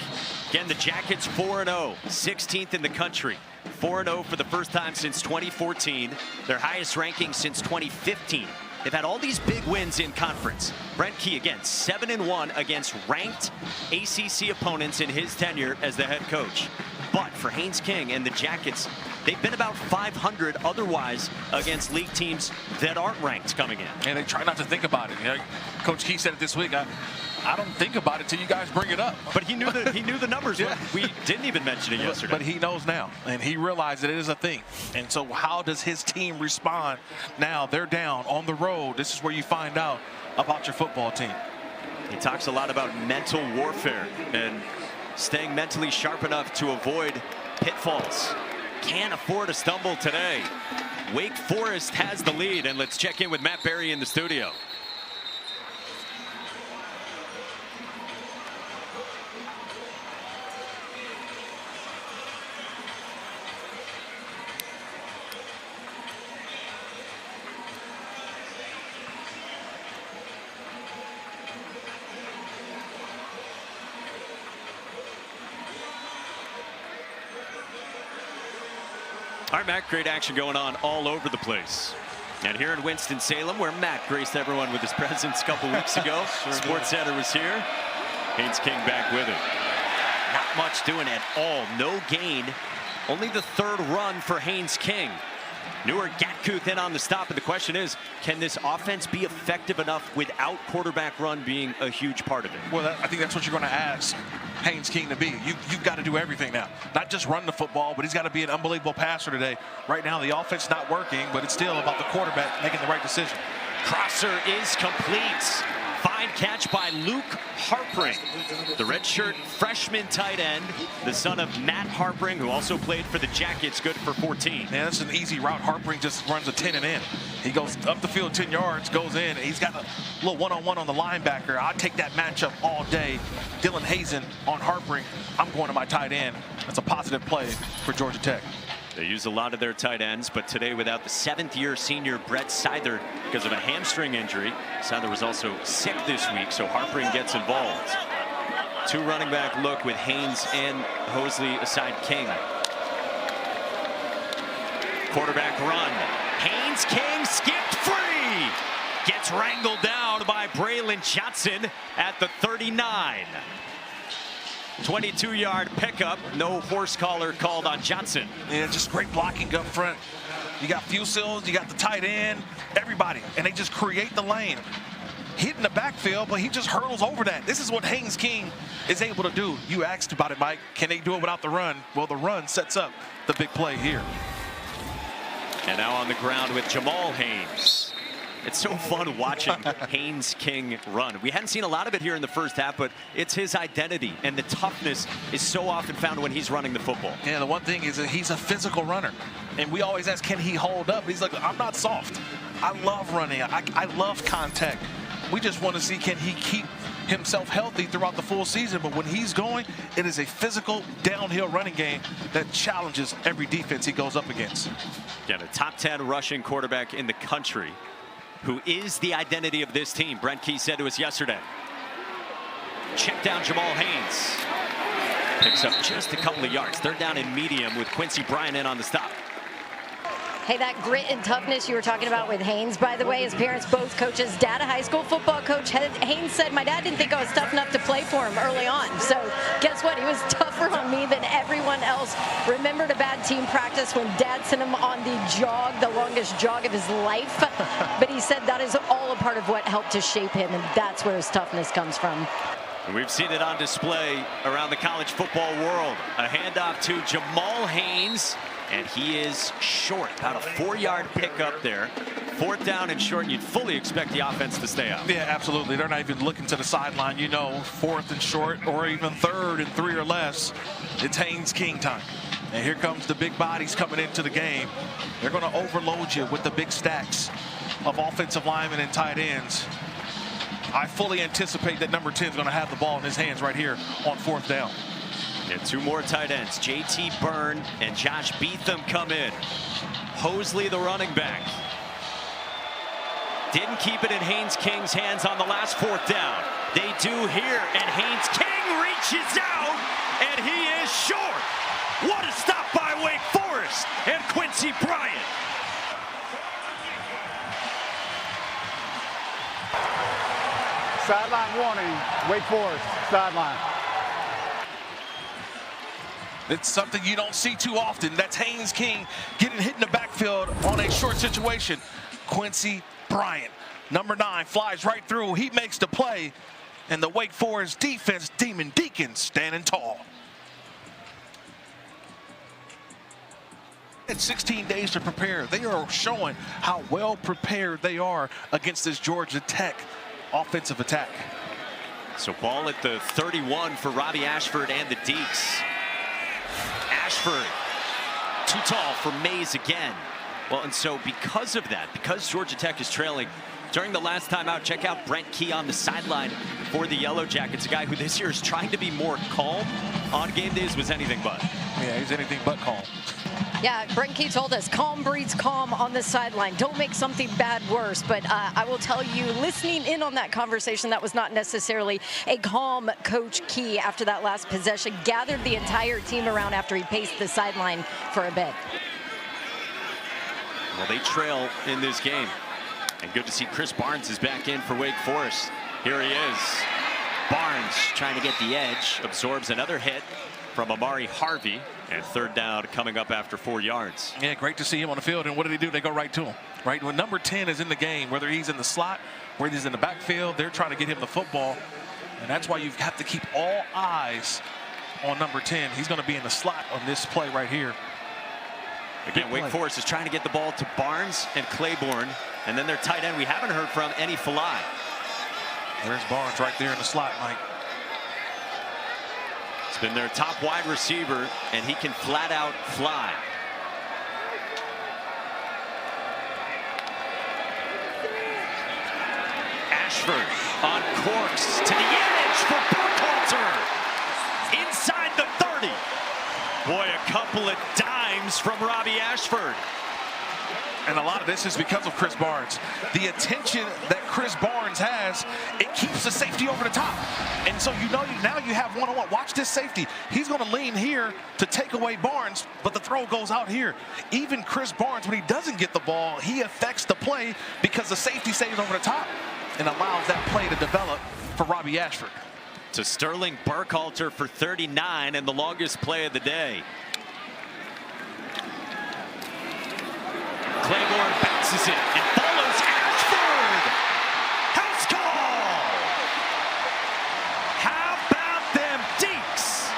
Again, the Jackets 4-0, 16th in the country. 4-0 for the first time since 2014, their highest ranking since 2015. They've had all these big wins in conference. Brent Key, again, 7-1 against ranked ACC opponents in his tenure as the head coach. But for Haynes King and the Jackets, they've been about 500 otherwise against league teams that aren't ranked coming in. And they try not to think about it. You know, Coach Key said it this week. I don't think about it till you guys bring it up. But he knew the numbers. Yeah. We didn't even mention it yesterday. But he knows now, and he realized that it is a thing. And so how does his team respond now? They're down on the road. This is where you find out about your football team. He talks a lot about mental warfare and staying mentally sharp enough to avoid pitfalls. Can't afford a stumble today. Wake Forest has the lead, and let's check in with Matt Berry in the studio. All right, Matt, great action going on all over the place. And here in Winston-Salem, where Matt graced everyone with his presence a couple weeks ago, Sports Center was here. Haynes King back with him. Not much doing at all. No gain. Only the third run for Haynes King. Newer Gatkuth in on the stop, and the question is, can this offense be effective enough without quarterback run being a huge part of it? Well, I think that's what you're going to ask Haynes King to be. You've got to do everything now. Not just run the football, but he's got to be an unbelievable passer today. Right now, the offense not working, but it's still about the quarterback making the right decision. Crosser is complete. Fine catch by Luke Harpring, the redshirt freshman tight end, the son of Matt Harpring, who also played for the Jackets, good for 14. Man, that's an easy route. Harpring just runs a 10 and in. He goes up the field 10 yards, goes in. He's got a little one-on-one on the linebacker. I'll take that matchup all day. Dylan Hazen on Harpring. I'm going to my tight end. That's a positive play for Georgia Tech. They use a lot of their tight ends, but today without the 7th-year senior Brett Seither because of a hamstring injury. Seither was also sick this week, so Harpring gets involved. Two running back look with Haynes and Hosley aside King. Quarterback run. Haynes King skipped free. Gets wrangled down by Braylon Johnson at the 39. 22-yard pickup. No horse collar called on Johnson. Yeah, just great blocking up front. You got Fusils, you got the tight end, everybody, and they just create the lane. Hitting the backfield, but he just hurdles over that. This is what Haynes King is able to do. You asked about it, Mike. Can they do it without the run? Well, the run sets up the big play here. And now on the ground with Jamal Haynes. It's so fun watching Haynes King run. We hadn't seen a lot of it here in the first half, but it's his identity, and the toughness is so often found when he's running the football. Yeah, the one thing is that he's a physical runner, and we always ask, can he hold up? He's like, I'm not soft. I love running. I love contact. We just want to see, can he keep himself healthy throughout the full season? But when he's going, it is a physical downhill running game that challenges every defense he goes up against. Yeah, the top 10 rushing quarterback in the country, who is the identity of this team. Brent Key said to us yesterday. Check down Jamal Haynes. Picks up just a couple of yards. Third down and medium with Quincy Bryant in on the stop. Hey, that grit and toughness you were talking about with Haynes, by the way, his parents both coaches. Dad, a high school football coach. Haynes said, my dad didn't think I was tough enough to play for him early on. So guess what? He was tougher on me than everyone else. Remembered a bad team practice when Dad sent him on the jog, the longest jog of his life. But he said that is all a part of what helped to shape him, and that's where his toughness comes from. And we've seen it on display around the college football world. A handoff to Jamal Haynes. And he is short, about a 4-yard pickup there. Fourth down and short, and you'd fully expect the offense to stay out. Yeah, absolutely. They're not even looking to the sideline. You know, fourth and short, or even third and 3 or less, it's Haynes King time. And here comes the big bodies coming into the game. They're going to overload you with the big stacks of offensive linemen and tight ends. I fully anticipate that number 10 is going to have the ball in his hands right here on fourth down. And two more tight ends, J.T. Byrne and Josh Beetham come in. Hosley, the running back. Didn't keep it in Haynes King's hands on the last fourth down. They do here, and Haynes King reaches out, and he is short. What a stop by Wake Forest and Quincy Bryant. Sideline warning, Wake Forest, sideline. It's something you don't see too often. That's Haynes King getting hit in the backfield on a short situation. Quincy Bryant, number 9, flies right through. He makes the play, and the Wake Forest defense, Demon Deacons, standing tall. It's 16 days to prepare. They are showing how well prepared they are against this Georgia Tech offensive attack. So ball at the 31 for Robbie Ashford and the Deeks. Ashford, too tall for Mays again. Well, and so because of that, because Georgia Tech is trailing, during the last time out, check out Brent Key on the sideline for the Yellow Jackets, a guy who this year is trying to be more calm. On game days was anything but. Yeah, he's anything but calm. Yeah, Brent Key told us, calm breeds calm on the sideline. Don't make something bad worse. But I will tell you, listening in on that conversation, that was not necessarily a calm Coach Key after that last possession. Gathered the entire team around after he paced the sideline for a bit. Well, they trail in this game. And good to see Chris Barnes is back in for Wake Forest. Here he is. Barnes trying to get the edge, absorbs another hit from Amari Harvey, and third down coming up after 4 yards. Yeah, great to see him on the field. And what do? They go right to him. Right when number 10 is in the game, whether he's in the slot, whether he's in the backfield, they're trying to get him the football. And that's why you have to keep all eyes on number 10. He's going to be in the slot on this play right here. Again, Wake Forest is trying to get the ball to Barnes and Claiborne, and then their tight end we haven't heard from, Eddie Falai. There's Barnes right there in the slot, Mike. It's been their top wide receiver, and he can flat out fly. Ashford on corks to the edge for Burkhalter. Inside the 30. Boy, a couple of dimes from Robbie Ashford. And a lot of this is because of Chris Barnes. The attention that Chris Barnes has, it keeps the safety over the top. And so now you have one-on-one. Watch this safety. He's going to lean here to take away Barnes, but the throw goes out here. Even Chris Barnes, when he doesn't get the ball, he affects the play because the safety stays over the top and allows that play to develop for Robbie Ashford. To Sterling Burkhalter for 39 and the longest play of the day. Claiborne bounces it and follows Ashford. House call. How about them Deeks?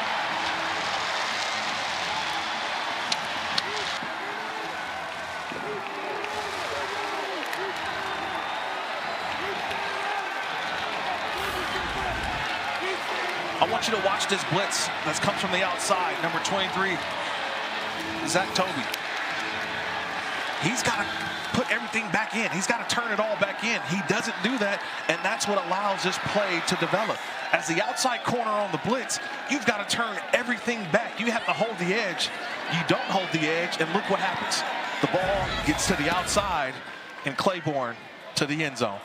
I want you to watch this blitz that comes from the outside. Number 23, Zach Toby. He's got to put everything back in. He's got to turn it all back in. He doesn't do that, and that's what allows this play to develop. As the outside corner on the blitz, you've got to turn everything back. You have to hold the edge. You don't hold the edge, and look what happens. The ball gets to the outside, and Claiborne to the end zone.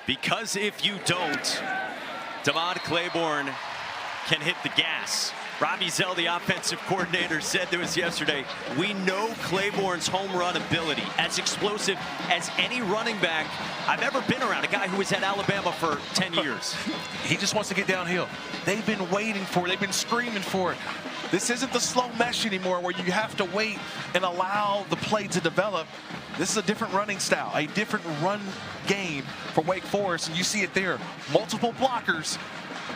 Because if you don't, Damon Claiborne can hit the gas. Robbie Zell, the offensive coordinator, said to us yesterday, we know Claiborne's home run ability, as explosive as any running back I've ever been around, a guy who was at Alabama for 10 years. He just wants to get downhill. They've been waiting for it. They've been screaming for it. This isn't the slow mesh anymore where you have to wait and allow the play to develop. This is a different running style, a different run game for Wake Forest, and you see it there. Multiple blockers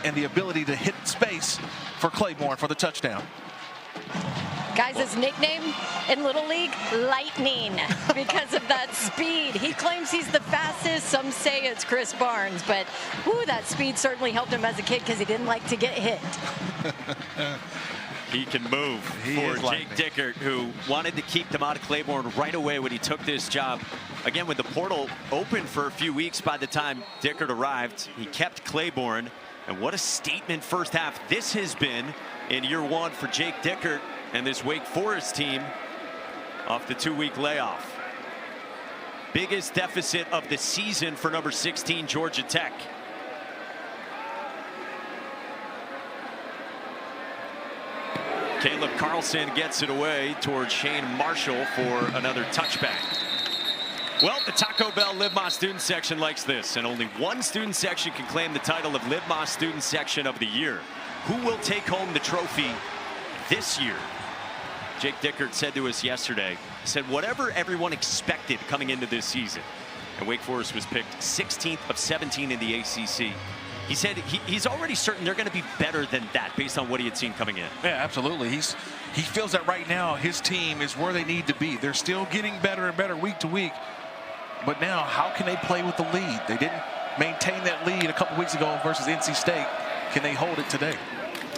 and the ability to hit space for Claiborne for the touchdown. Guys, his nickname in Little League, Lightning, because of that speed. He claims he's the fastest. Some say it's Chris Barnes, but whoo, that speed certainly helped him as a kid because he didn't like to get hit. He can move for Jake Dickert, who wanted to keep Damon Claiborne right away when he took this job. Again, with the portal open for a few weeks by the time Dickert arrived, he kept Claiborne. And what a statement first half this has been in year one for Jake Dickert and this Wake Forest team off the 2-week layoff. Biggest deficit of the season for number 16, Georgia Tech. Caleb Carlson gets it away towards Shane Marshall for another touchback. Well, the Taco Bell Live Más student section likes this, and only one student section can claim the title of Live Más student section of the year. Who will take home the trophy this year? Jake Dickert said to us yesterday, he said whatever everyone expected coming into this season, and Wake Forest was picked 16th of 17 in the ACC. He said he's already certain they're going to be better than that based on what he had seen coming in. Yeah, absolutely. He feels that right now his team is where they need to be. They're still getting better and better week to week. But now, how can they play with the lead? They didn't maintain that lead a couple weeks ago versus NC State. Can they hold it today?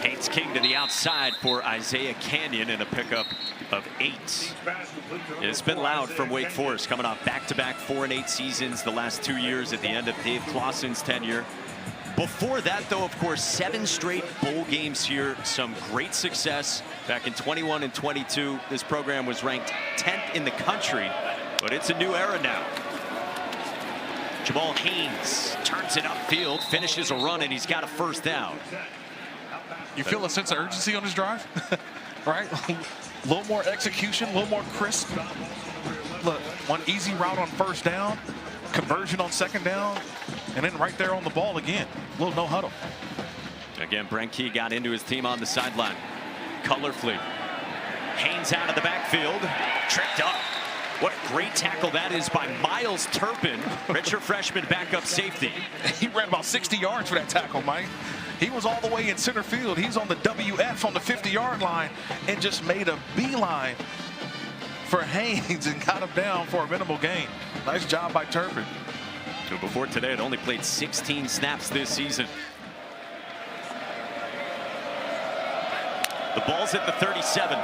Haynes King to the outside for Isaiah Canyon in a pickup of 8. It's been loud from Wake Forest, coming off back-to-back 4-8 seasons the last 2 years at the end of Dave Clawson's tenure. Before that, though, of course, 7 straight bowl games here. Some great success back in 21 and 22. This program was ranked 10th in the country, but it's a new era now. Jamal Haynes turns it upfield, finishes a run, and he's got a first down. You feel a sense of urgency on this drive, right? A little more execution, a little more crisp. look, one easy route on first down, conversion on second down, and then right there on the ball again. A little no huddle. Again, Brent Key got into his team on the sideline. Colorfully. Haynes out of the backfield. Tripped up. What a great tackle that is by Miles Turpin, redshirt freshman backup safety. He ran about 60 yards for that tackle, Mike. He was all the way in center field. He's on the WF on the 50-yard line and just made a beeline for Haynes and got him down for a minimal gain. Nice job by Turpin. So before today, it only played 16 snaps this season. The ball's at the 37.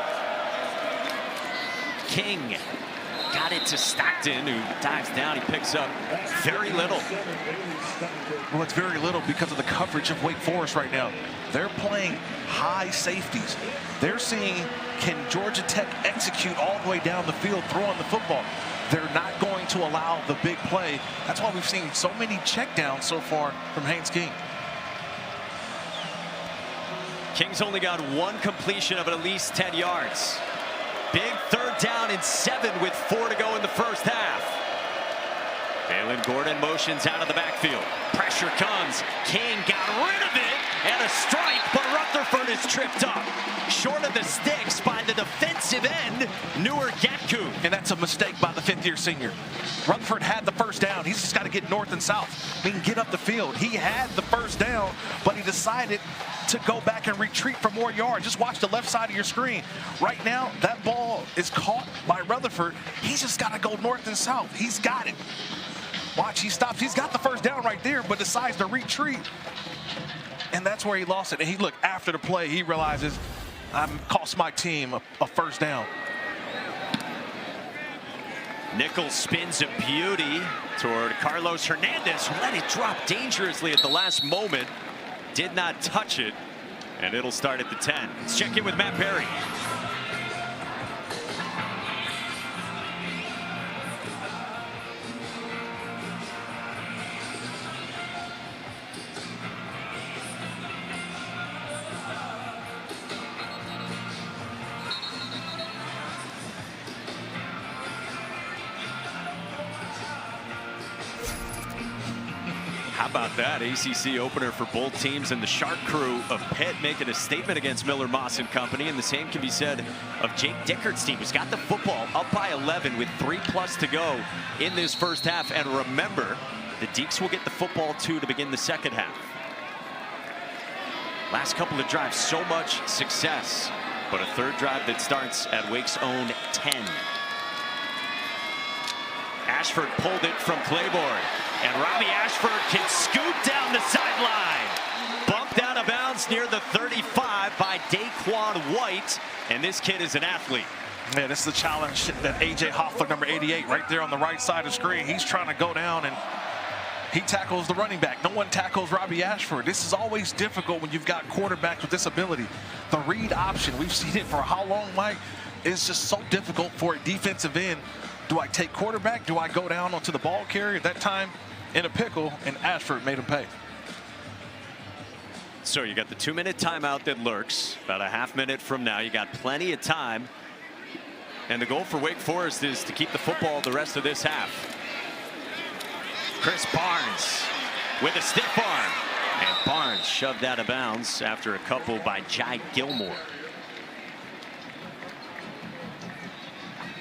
King got it to Stockton, who dives down. He picks up very little. Well, it's very little because of the coverage of Wake Forest right now. They're playing high safeties. They're seeing, can Georgia Tech execute all the way down the field throwing the football? They're not going to allow the big play. That's why we've seen so many checkdowns so far from Haynes King. King's only got one completion of at least 10 yards. Big third down and 7 with 4 to go in the first half. Jalen Gordon motions out of the backfield. Pressure comes. King got rid of it and a strike, but Rutherford is tripped up. Short of the sticks by the defensive end, Newer Gatku. And that's a mistake by the fifth-year senior. Rutherford had the first down. He's just got to get north and south. He can get up the field. He had the first down, but he decided to go back and retreat for more yards. Just watch the left side of your screen. Right now, that ball is caught by Rutherford. He's just got to go north and south. He's got it. Watch, he stops. He's got the first down right there, but decides to retreat. And that's where he lost it. And he looked after the play. He realizes, cost my team a first down. Nichols spins a beauty toward Carlos Hernandez, who let it drop dangerously at the last moment. Did not touch it, and it'll start at the 10. Let's check in with Matt Perry. How about that ACC opener for both teams, and the Shark crew of Pitt making a statement against Miller Moss and company, and the same can be said of Jake Dickert's team, who's got the football up by 11 with 3+ to go in this first half. And remember, the Deacs will get the football too to begin the second half. Last couple of drives, so much success, but a third drive that starts at Wake's own 10. Ashford pulled it from Claiborne, and Robbie Ashford can scoop down the sideline. Bumped out of bounds near the 35 by Daquan White, and this kid is an athlete. Yeah, this is the challenge that A.J. Hoffler, number 88, right there on the right side of the screen. He's trying to go down, and he tackles the running back. No one tackles Robbie Ashford. This is always difficult when you've got quarterbacks with this ability. The read option, we've seen it for how long, Mike? It's just so difficult for a defensive end. Do I take quarterback? Do I go down onto the ball carrier? At that time, in a pickle, and Ashford made him pay. So you got the 2-minute timeout that lurks about a half minute from now. You got plenty of time, and the goal for Wake Forest is to keep the football the rest of this half. Chris Barnes with a stiff arm, and Barnes shoved out of bounds after a couple by Jai Gilmore.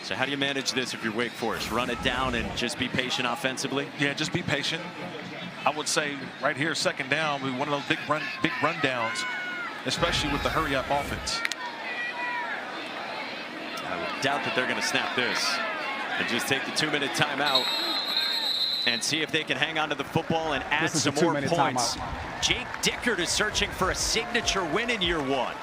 So how do you manage this if you're Wake Forest? Run it down and just be patient offensively? Yeah, just be patient. I would say right here, second down, one of those big run downs, especially with the hurry-up offense. I would doubt that they're going to snap this and just take the 2-minute timeout and see if they can hang on to the football and add some more points. Jake Dickert is searching for a signature win in year 1.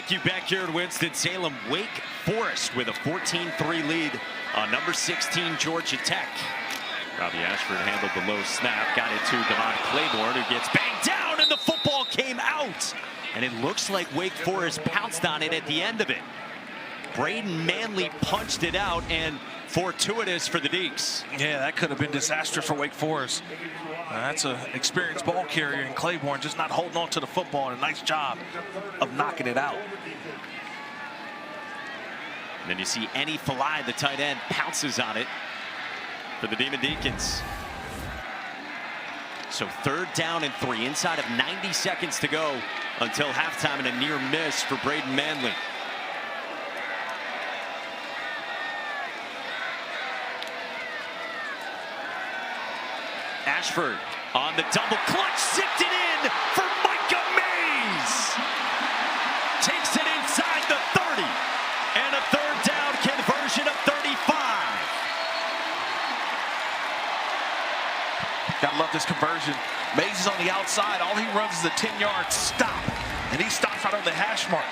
Thank you. Back here in Winston-Salem, Wake Forest with a 14-3 lead on number 16 Georgia Tech. Robbie Ashford handled the low snap, got it to Devon Claiborne, who gets banged down, and the football came out. And it looks like Wake Forest pounced on it at the end of it. Braden Manley punched it out, and fortuitous for the Deacs. Yeah, that could have been disastrous for Wake Forest. That's an experienced ball carrier in Claiborne, just not holding on to the football, and a nice job of knocking it out. And then you see Enny Falai, the tight end, pounces on it for the Demon Deacons. So 3rd down and 3, inside of 90 seconds to go until halftime, and a near miss for Braden Manley. Ashford on the double clutch, zipped it in for Micah Mays. Takes it inside the 30, and a 3rd down conversion of 35. Gotta love this conversion. Mays is on the outside. All he runs is a 10-yard stop, and he stops right on the hash mark.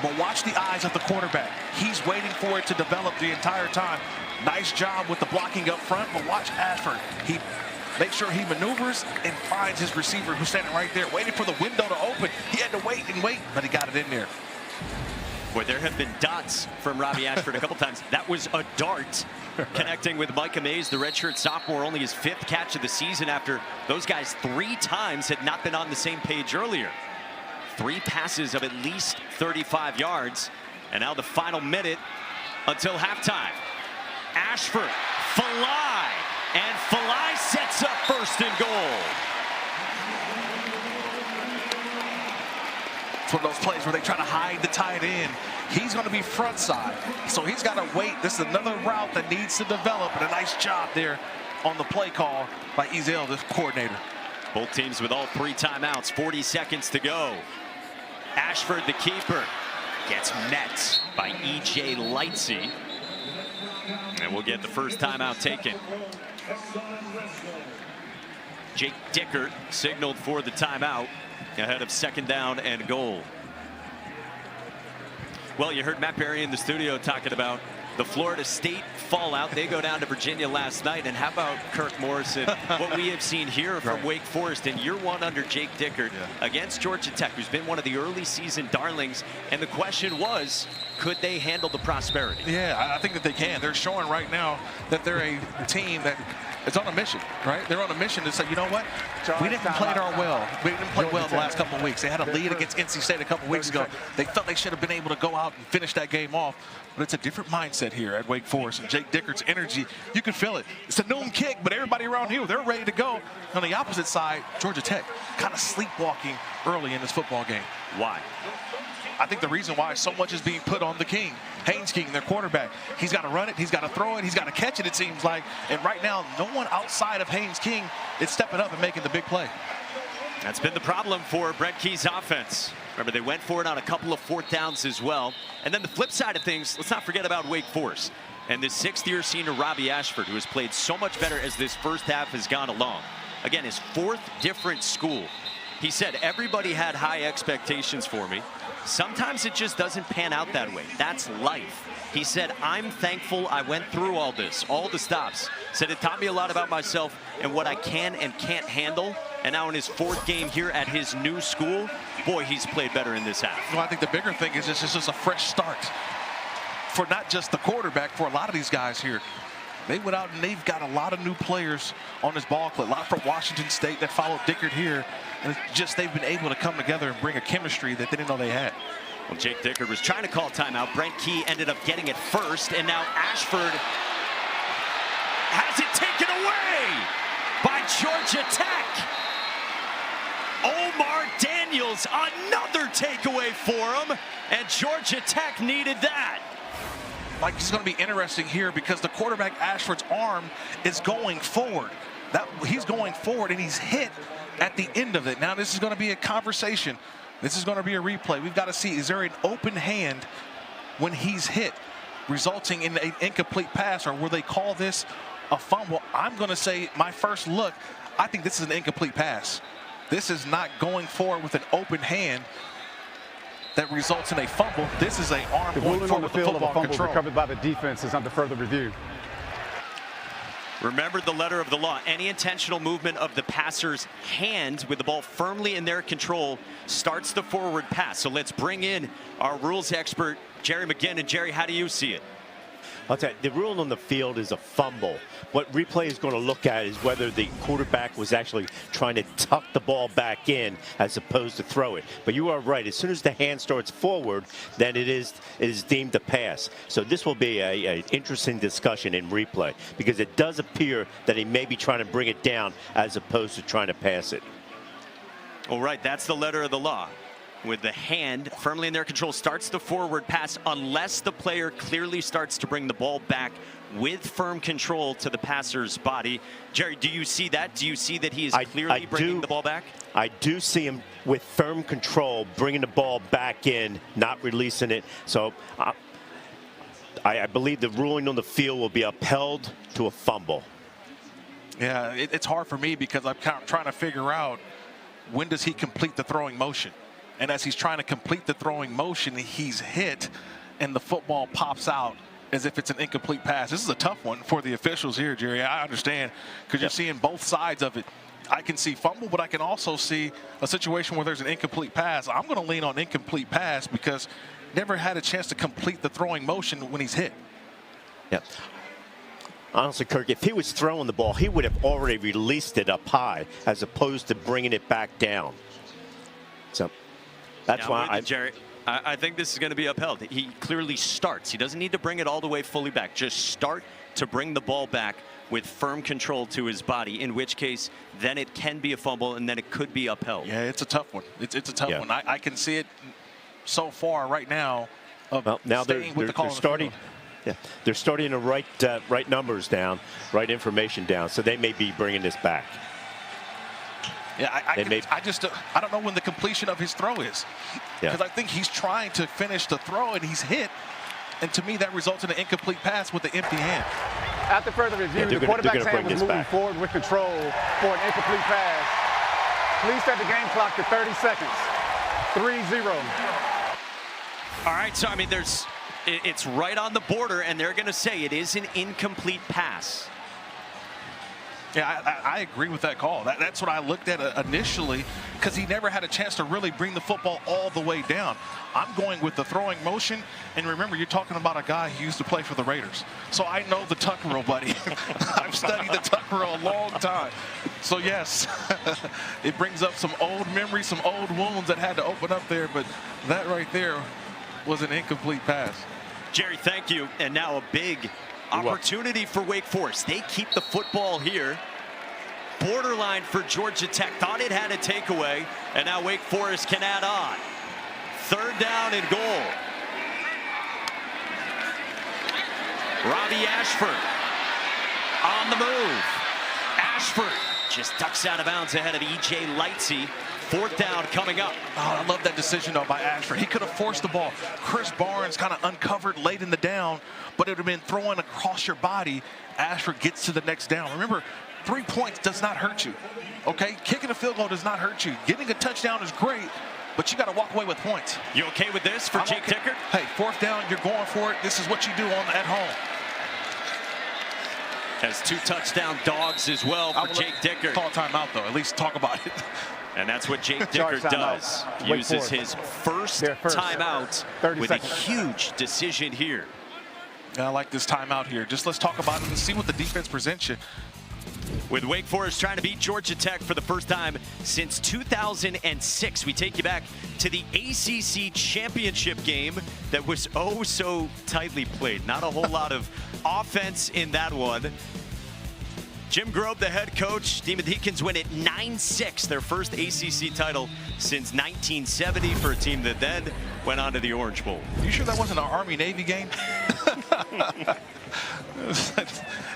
But watch the eyes of the quarterback. He's waiting for it to develop the entire time. Nice job with the blocking up front, but watch Ashford. He makes sure he maneuvers and finds his receiver who's standing right there, waiting for the window to open. He had to wait and wait, but he got it in there. Boy, there have been dots from Robbie Ashford a couple times. That was a dart connecting with Micah Mays, the redshirt sophomore, only his 5th catch of the season after those guys 3 times had not been on the same page earlier. 3 passes of at least 35 yards. And now the final minute until halftime. Ashford, Falai, and Falai sets up 1st and goal. It's one of those plays where they try to hide the tight end. He's going to be front side, so he's got to wait. This is another route that needs to develop, and a nice job there on the play call by Ezel, the coordinator. Both teams with all 3 timeouts, 40 seconds to go. Ashford, the keeper, gets met by E.J. Lightsey. And we'll get the first timeout taken. Jake Dickert signaled for the timeout ahead of 2nd down and goal. Well, you heard Matt Berry in the studio talking about the Florida State fallout. They go down to Virginia last night. And how about Kirk Morrison, what we have seen here from Wake Forest in year 1 under Jake Dickert against Georgia Tech, who's been one of the early season darlings. And the question was, could they handle the prosperity? Yeah, I think that they can. They're showing right now that they're a team that is on a mission, right? They're on a mission to say, you know what? We didn't play well. We didn't play well the last couple of weeks. They had a lead against NC State a couple of weeks ago. They felt they should have been able to go out and finish that game off. But it's a different mindset here at Wake Forest. And Jake Dickert's energy, you can feel it. It's a noon kick, but everybody around here, they're ready to go. On the opposite side, Georgia Tech kind of sleepwalking early in this football game. Why? I think the reason why so much is being put on the King, Haynes King, their quarterback. He's got to run it, he's got to throw it, he's got to catch it, it seems like. And right now, no one outside of Haynes King is stepping up and making the big play. That's been the problem for Brent Key's offense. Remember, they went for it on a couple of 4th downs as well. And then the flip side of things, let's not forget about Wake Forest and this 6th-year senior Robbie Ashford, who has played so much better as this first half has gone along. Again, his 4th different school. He said, everybody had high expectations for me. Sometimes it just doesn't pan out that way. That's life. He said, I'm thankful I went through all this, all the stops. Said it taught me a lot about myself and what I can and can't handle. And now in his 4th game here at his new school, boy, he's played better in this half. Well, I think the bigger thing is it's just a fresh start for not just the quarterback, for a lot of these guys here. They went out and they've got a lot of new players on this ball club. A lot from Washington State that followed Dickert here. And it's just they've been able to come together and bring a chemistry that they didn't know they had. Well, Jake Dickert was trying to call timeout. Brent Key ended up getting it first. And now Ashford has it taken away by Georgia Tech. Omar Daniels, another takeaway for him. And Georgia Tech needed that. Like, it's going to be interesting here because the quarterback Ashford's arm is going forward. He's going forward and he's hit at the end of it. Now this is going to be a conversation. This is going to be a replay. We've got to see, is there an open hand when he's hit, resulting in an incomplete pass, or will they call this a fumble? I'm going to say, my first look, I think this is an incomplete pass. This is not going forward with an open hand. that results in a fumble. This is an arm The going ruling on forward the with the field of a football fumble control. recovered by the defense is under further review. Remember the letter of the law. Any intentional movement of the passer's hand with the ball firmly in their control starts the forward pass. So let's bring in our rules expert, Jerry McGinn. And Jerry, how do you see it? I'll tell you, the rule on the field is a fumble. What replay is going to look at is whether the quarterback was actually trying to tuck the ball back in as opposed to throw it. But you are right. As soon as the hand starts forward, then it is deemed a pass. So this will be an interesting discussion in replay because it does appear that he may be trying to bring it down as opposed to trying to pass it. All right, that's the letter of the law. With the hand firmly in their control, starts the forward pass unless the player clearly starts to bring the ball back with firm control to the passer's body. Jerry, do you see that? Do you see that he is clearly bringing the ball back? I do see him with firm control, bringing the ball back in, not releasing it. So I believe the ruling on the field will be upheld to a fumble. Yeah, it's hard for me because I'm kind of trying to figure out when does he complete the throwing motion. And as he's trying to complete the throwing motion, he's hit, and the football pops out as if it's an incomplete pass. This is a tough one for the officials here, Jerry. I understand because you're seeing both sides of it. I can see fumble, but I can also see a situation where there's an incomplete pass. I'm going to lean on incomplete pass because never had a chance to complete the throwing motion when he's hit. Yeah. Honestly, Kirk, if he was throwing the ball, he would have already released it up high as opposed to bringing it back down. So that's why Jerry, I think this is going to be upheld. He clearly starts. He doesn't need to bring it all the way fully back. Just start to bring the ball back with firm control to his body, in which case then it can be a fumble and then it could be upheld. Yeah, it's a tough one. It's a tough one. I can see it so far right now. Well, now they're starting. Yeah, they're starting to write numbers down, write information down, so they may be bringing this back. Yeah, I don't know when the completion of his throw is. Because I think he's trying to finish the throw and he's hit. And to me, that results in an incomplete pass with the empty hand. After further review, the quarterback's hand was moving forward with control for an incomplete pass. Please set the game clock to 30 seconds. 3-0. All right, so I mean, it's right on the border, and they're going to say it is an incomplete pass. Yeah, I agree with that call. That's what I looked at initially because he never had a chance to really bring the football all the way down. I'm going with the throwing motion. And remember, you're talking about a guy who used to play for the Raiders. So I know the tuck rule, buddy. I've studied the tuck rule a long time. So, yes, it brings up some old memories, some old wounds that had to open up there. But that right there was an incomplete pass. Jerry, thank you. And now a big opportunity for Wake Forest. They keep the football here. Borderline for Georgia Tech. Thought it had a takeaway, and now Wake Forest can add on. 3rd down and goal. Robbie Ashford on the move. Ashford just ducks out of bounds ahead of E.J. Lightsey. 4th down coming up. Oh, I love that decision, though, by Ashford. He could have forced the ball. Chris Barnes kind of uncovered late in the down, but it would have been thrown across your body. Ashford gets to the next down. Remember, 3 points does not hurt you, okay? Kicking a field goal does not hurt you. Getting a touchdown is great, but you got to walk away with points. You okay with this for Jake Dickert? Hey, 4th down, you're going for it. This is what you do at home. Has 2 touchdown dogs as well for Jake Dickert. Call a timeout, though. At least talk about it. And that's what Jake Dickert does. Uses his first timeout with a huge decision here. Yeah, I like this timeout here. Just let's talk about it and see what the defense presents you. With Wake Forest trying to beat Georgia Tech for the first time since 2006, we take you back to the ACC championship game that was oh so tightly played. Not a whole lot of offense in that one. Jim Grobe, the head coach. Demon Deacons win it 9-6, their first ACC title since 1970 for a team that then went on to the Orange Bowl. You sure that wasn't an Army-Navy game?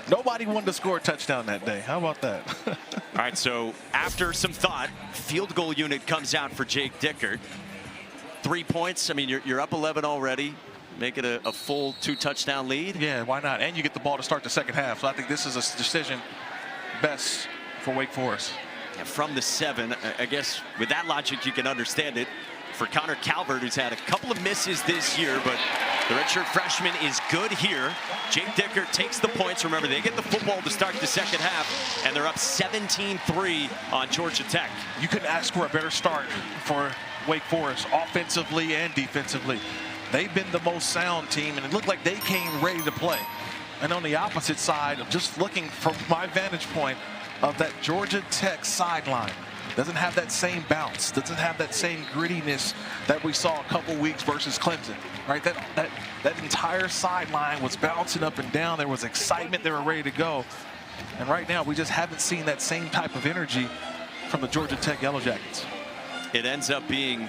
Nobody wanted to score a touchdown that day. How about that? All right, so after some thought, field goal unit comes out for Jake Dickert. 3 points. I mean, you're up 11 already. Make it a full 2-touchdown lead. Yeah, why not? And you get the ball to start the second half. So I think this is a decision best for Wake Forest. Yeah, from the 7, I guess with that logic, you can understand it. for Connor Calvert, who's had a couple of misses this year, but the redshirt freshman is good here. Jake Dicker takes the points. Remember, they get the football to start the second half, and they're up 17-3 on Georgia Tech. You couldn't ask for a better start for Wake Forest, offensively and defensively. They've been the most sound team, and it looked like they came ready to play. And on the opposite side, of just looking from my vantage point of that Georgia Tech sideline, doesn't have that same bounce, doesn't have that same grittiness that we saw a couple weeks versus Clemson, right? That entire sideline was bouncing up and down. There was excitement. They were ready to go. And right now, we just haven't seen that same type of energy from the Georgia Tech Yellow Jackets. It ends up being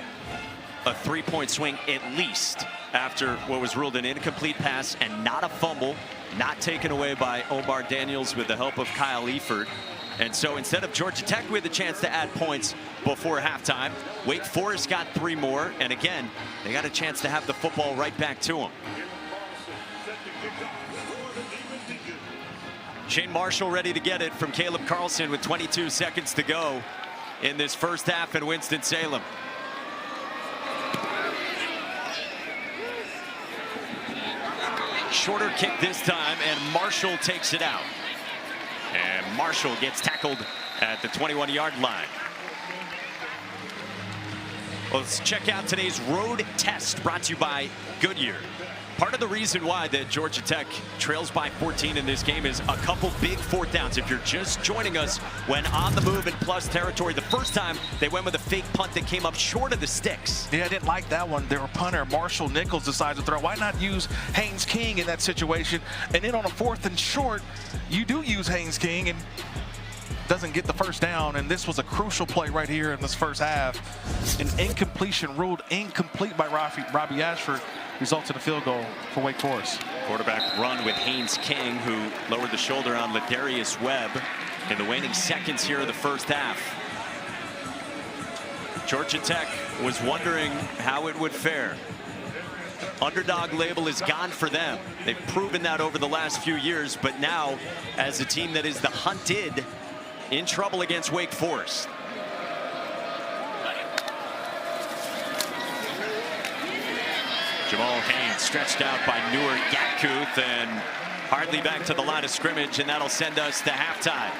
a 3-point swing at least after what was ruled an incomplete pass and not a fumble, not taken away by Omar Daniels with the help of Kyle Eford. And so instead of Georgia Tech with a chance to add points before halftime, Wake Forest got 3 more. And again, they got a chance to have the football right back to them. Shane Marshall ready to get it from Caleb Carlson with 22 seconds to go in this first half in Winston-Salem. Shorter kick this time, and Marshall takes it out. And Marshall gets tackled at the 21-yard line. Let's check out today's road test brought to you by Goodyear. Part of the reason why that Georgia Tech trails by 14 in this game is a couple big 4th downs. If you're just joining us, when on the move in plus territory, the first time they went with a fake punt that came up short of the sticks. Yeah, I didn't like that one. Their punter, Marshall Nichols, decides to throw. Why not use Haynes King in that situation? And then on a 4th and short, you do use Haynes King and doesn't get the first down. And this was a crucial play right here in this first half. An incompletion ruled incomplete by Robbie Ashford results in a field goal for Wake Forest. Quarterback run with Haynes King, who lowered the shoulder on Ladarius Webb in the waning seconds here of the first half. Georgia Tech was wondering how it would fare. Underdog label is gone for them. They've proven that over the last few years, but now as a team that is the hunted, in trouble against Wake Forest. Jamal Haynes stretched out by Newer Gatkuth and hardly back to the line of scrimmage, and that'll send us to halftime.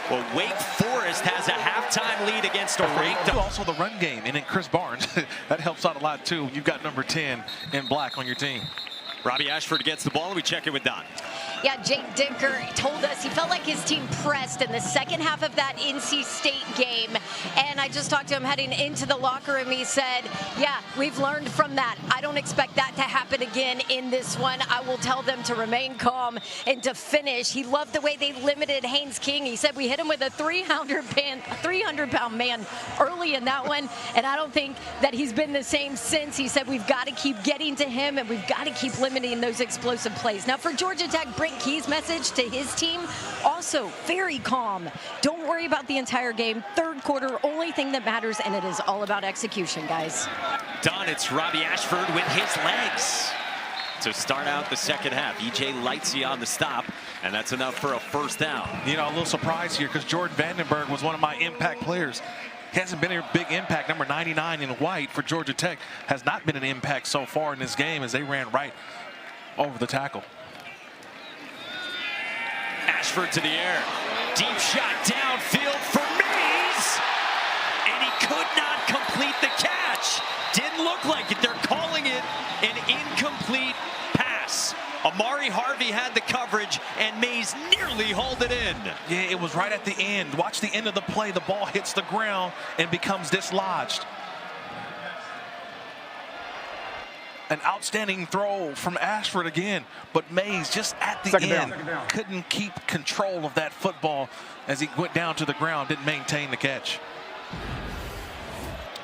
Well, Wake Forest has a halftime lead against a ranked. Also the run game, and then Chris Barnes. That helps out a lot too. You've got number 10 in black on your team. Robbie Ashford gets the ball, and we check in with Don. Yeah, Jake Dicker told us he felt like his team pressed in the second half of that NC State game. And I just talked to him heading into the locker room. He said, yeah, we've learned from that. I don't expect that to happen again in this one. I will tell them to remain calm and to finish. He loved the way they limited Haynes King. He said we hit him with a 300-pound man early in that one. And I don't think that he's been the same since. He said we've got to keep getting to him, and we've got to keep limiting those explosive plays. Now for Georgia Tech, Brent Key's message to his team, also very calm. Don't worry about the entire game. Third quarter, only thing that matters, and it is all about execution, guys. Don, it's Robbie Ashford with his legs to start out the second half. E.J. Lightsey on the stop, and that's enough for a first down. You know, a little surprise here because Jordan Vandenberg was one of my impact players. He hasn't been a big impact. Number 99 in white for Georgia Tech has not been an impact so far in this game as they ran right over the tackle. Ashford to the air. Deep shot downfield for Mays. And he could not complete the catch. Didn't look like it. They're calling it an incomplete pass. Amari Harvey had the coverage, and Mays nearly hauled it in. Yeah, it was right at the end. Watch the end of the play. The ball hits the ground and becomes dislodged. An outstanding throw from Ashford again, but Mays just at the end couldn't keep control of that football as he went down to the ground, didn't maintain the catch.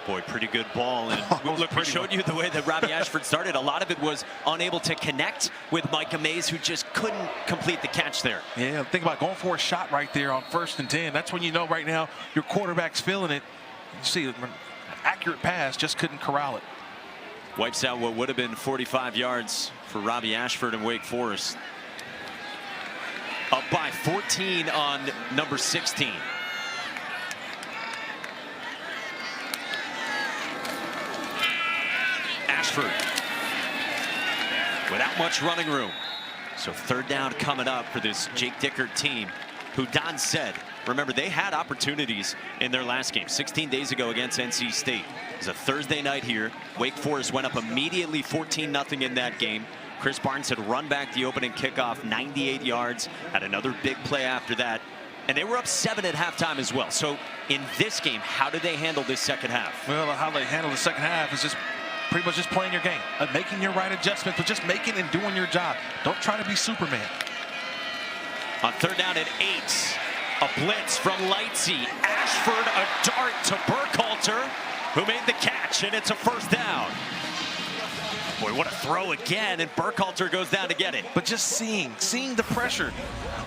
Boy, pretty good ball. And look, we showed you the way that Robbie Ashford started. A lot of it was unable to connect with Micah Mays, who just couldn't complete the catch there. Yeah, think about going for a shot right there on 1st and 10. That's when you know right now your quarterback's feeling it. You see an accurate pass, just couldn't corral it. Wipes out what would have been 45 yards for Robbie Ashford and Wake Forest. Up by 14 on number 16. Ashford without much running room. So third down coming up for this Jake Dickert team, who Don said, remember, they had opportunities in their last game 16 days ago against NC State. It was a Thursday night here. Wake Forest went up immediately 14-0 in that game. Chris Barnes had run back the opening kickoff 98 yards, had another big play after that. And they were up 7 at halftime as well. So in this game, how did they handle this second half? Well, how they handle the second half is just pretty much just playing your game, making your right adjustments, but just making and doing your job. Don't try to be Superman. On third down at 8, a blitz from Lightsey. Ashford, a dart to Burkhalter, who made the catch, and it's a first down. Boy, what a throw again, and Burkhalter goes down to get it. But just seeing the pressure.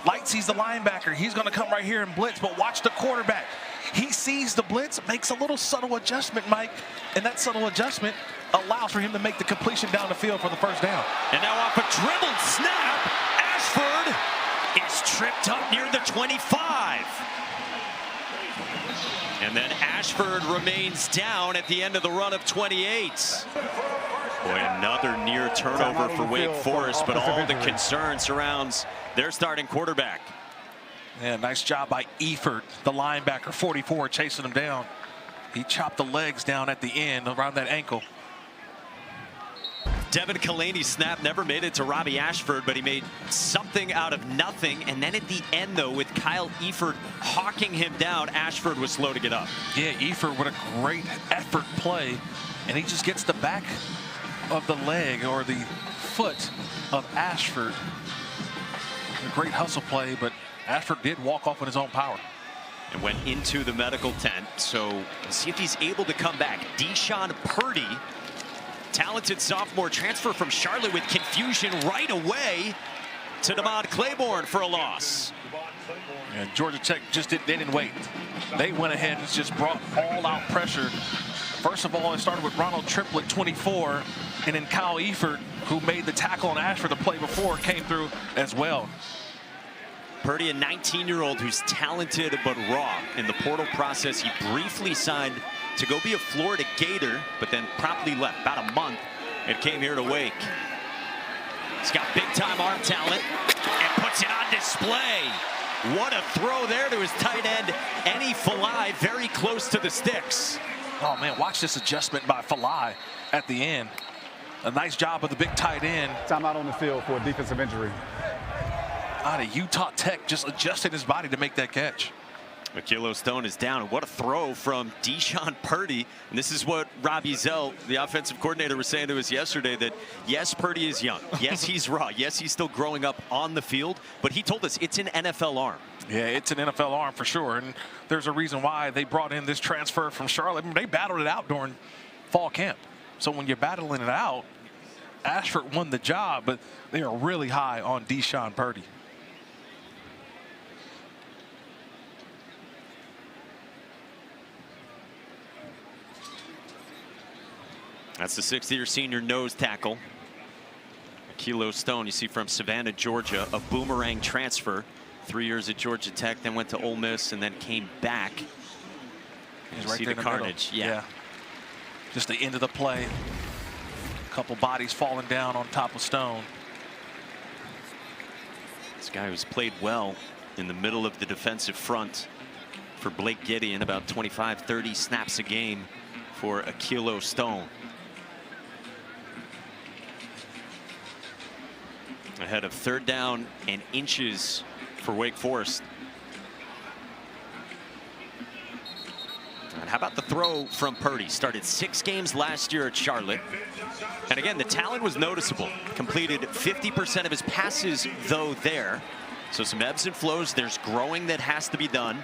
Lightsey's the linebacker. He's going to come right here and blitz, but watch the quarterback. He sees the blitz, makes a little subtle adjustment, Mike, and that subtle adjustment allows for him to make the completion down the field for the first down. And now off a dribbled snap, Ashford is tripped up near the 25. And then Ashford remains down at the end of the run of 28. Boy, another near turnover for Wake Forest, but all the concern surrounds their starting quarterback. Yeah, nice job by Eford, the linebacker, 44, chasing him down. He chopped the legs down at the end around that ankle. Devin Kalani's snap never made it to Robbie Ashford, but he made something out of nothing. And then at the end, though, with Kyle Eford hawking him down, Ashford was slow to get up. Yeah, Eford with a great effort play, and he just gets the back of the leg or the foot of Ashford. A great hustle play, but Ashford did walk off with his own power. And went into the medical tent, so we'll see if he's able to come back. Deshaun Purdy, talented sophomore, transfer from Charlotte with confusion right away to DeMond Claiborne for a loss. And Georgia Tech just didn't wait. They went ahead and just brought all-out pressure. First of all, it started with Ronald Triplett, 24, and then Kyle Eford, who made the tackle on Ashford the play before, came through as well. Purdy, a 19-year-old who's talented but raw. In the portal process, he briefly signed to go be a Florida Gator, but then promptly left about a month and came here to Wake. He's got big-time arm talent and puts it on display. What a throw there to his tight end, Enny Falai, very close to the sticks. Oh, man, watch this adjustment by Falai at the end. A nice job of the big tight end. Timeout on the field for a defensive injury. Out of Utah Tech, just adjusted his body to make that catch. Kilo Stone is down, and what a throw from Deshaun Purdy. And this is what Robbie Zell, the offensive coordinator, was saying to us yesterday, that yes, Purdy is young. Yes, he's raw. Yes, he's still growing up on the field, but he told us it's an NFL arm. Yeah, it's an NFL arm for sure, and there's a reason why they brought in this transfer from Charlotte. I mean, they battled it out during fall camp. So when you're battling it out, Ashford won the job, but they are really high on Deshaun Purdy. That's the 6th-year senior nose tackle. Kilo Stone, you see from Savannah, Georgia, a boomerang transfer. 3 years at Georgia Tech, then went to Ole Miss, and then came back. He's right see there the in the carnage. middle. Yeah. Just the end of the play. A couple bodies falling down on top of Stone. This guy who's played well in the middle of the defensive front for Blake Gideon, about 25-30 snaps a game for Kilo Stone. Ahead of third down and inches for Wake Forest. And how about the throw from Purdy? Started 6 games last year at Charlotte. And again, the talent was noticeable. Completed 50% of his passes, though, there. So some ebbs and flows. There's growing that has to be done.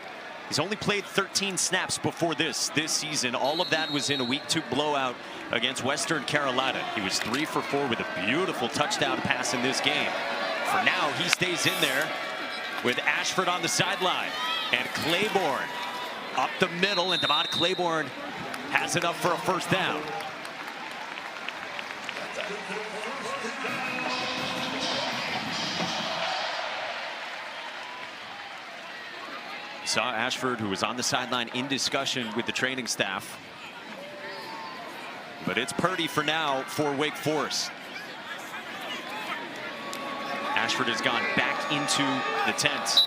He's only played 13 snaps before this season. All of that was in a Week 2 blowout against Western Carolina. He was 3 for 4 with a beautiful touchdown pass in this game. For now, he stays in there with Ashford on the sideline. And Claiborne up the middle, and DeMond Claiborne has enough for a first down. Saw Ashford, who was on the sideline in discussion with the training staff. But it's Purdy for now for Wake Forest. Ashford has gone back into the tent.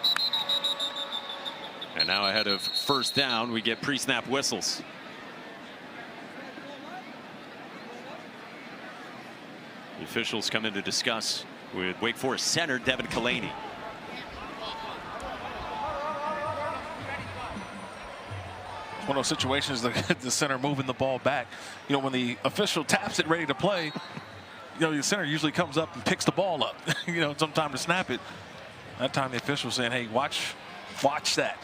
And now ahead of first down, we get pre-snap whistles. The officials come in to discuss with Wake Forest center Devin Kalani. It's one of those situations that the center moving the ball back. You know, when the official taps it ready to play, you know, the center usually comes up and picks the ball up. You know, sometime to snap it. That time the official saying, hey, watch that.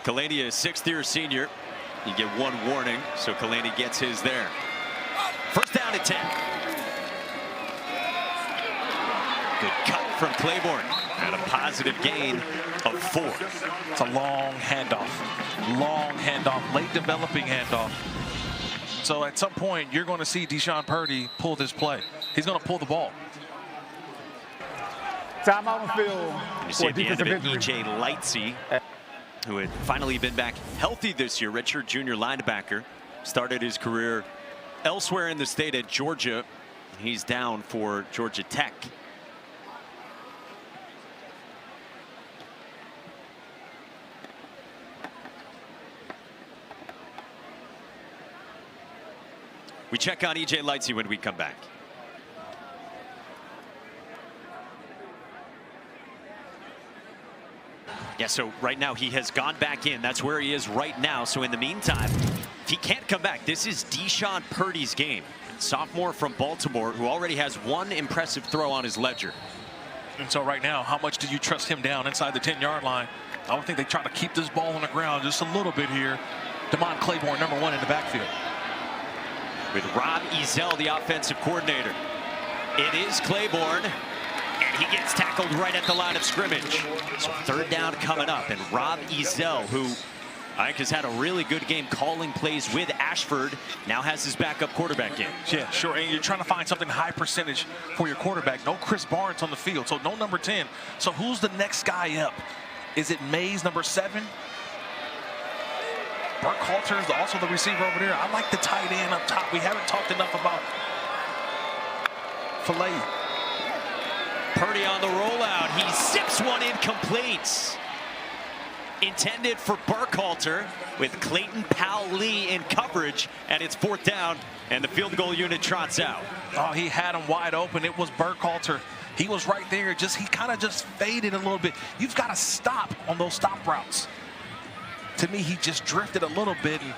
Kalani, a sixth-year senior. You get one warning, so Kalani gets his there. First down at 10. Good cut from Claiborne. And a positive gain of 4. It's a long handoff. Long handoff, late developing handoff. So at some point, you're going to see Deshaun Purdy pull this play. He's going to pull the ball. Timeout on field. You see at the end of it, E.J. Lightsey, who had finally been back healthy this year, redshirt junior linebacker, started his career elsewhere in the state at Georgia. He's down for Georgia Tech. We check on E.J. Lightsey when we come back. Yeah, so right now he has gone back in. That's where he is right now. So in the meantime, if he can't come back, this is Deshaun Purdy's game. Sophomore from Baltimore who already has one impressive throw on his ledger. And so right now, how much do you trust him down inside the 10-yard line? I would think they try to keep this ball on the ground just a little bit here. Damon Claiborne, number 1 in the backfield. With Rob Ezell, the offensive coordinator. It is Claiborne. And he gets tackled right at the line of scrimmage. So third down coming up. And Rob Ezell, who I think has had a really good game calling plays with Ashford, now has his backup quarterback in. Yeah, sure. And you're trying to find something high percentage for your quarterback. No Chris Barnes on the field, so no number 10. So who's the next guy up? Is it Mays, number 7? Burkhalter is also the receiver over there. I like the tight end up top. We haven't talked enough about Filet. Purdy on the rollout. He zips one incomplete. Intended for Burkhalter with Clayton Powell-Lee in coverage, and it's fourth down, and the field goal unit trots out. Oh, he had him wide open. It was Burkhalter. He was right there. He kind of just faded a little bit. You've got to stop on those stop routes. To me, he just drifted a little bit, and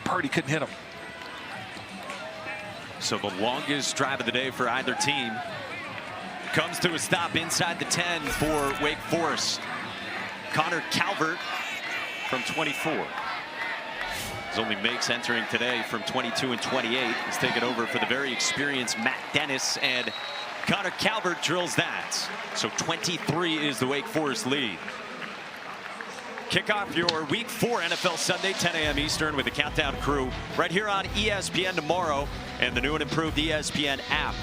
Purdy couldn't hit him. So the longest drive of the day for either team comes to a stop inside the 10 for Wake Forest. Connor Calvert from 24. Zolmi Makes entering today from 22 and 28. He's taken over for the very experienced Matt Dennis, and Connor Calvert drills that. So 23 is the Wake Forest lead. Kick off your Week 4 NFL Sunday, 10 a.m. Eastern with the Countdown crew right here on ESPN tomorrow and the new and improved ESPN app.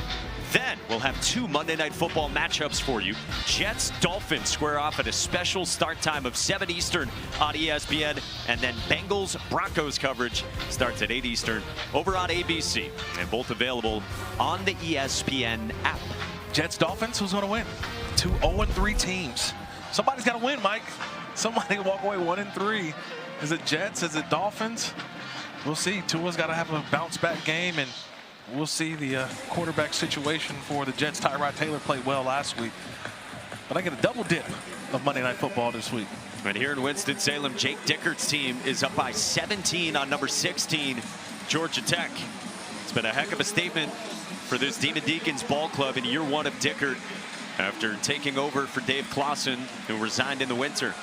Then we'll have 2 Monday Night Football matchups for you. Jets-Dolphins square off at a special start time of 7 Eastern on ESPN. And then Bengals-Broncos coverage starts at 8 Eastern over on ABC. And both available on the ESPN app. Jets-Dolphins, who's going to win? 2 0-3 teams. Somebody's got to win, Mike. Somebody walk away 1-3. Is it Jets? Is it Dolphins? We'll see. Tua's got to have a bounce-back game, and we'll see the quarterback situation for the Jets. Tyrod Taylor played well last week. But I get a double dip of Monday Night Football this week. And here in Winston-Salem, Jake Dickert's team is up by 17 on number 16, Georgia Tech. It's been a heck of a statement for this Demon Deacons ball club in year 1 of Dickert after taking over for Dave Clausen, who resigned in the winter.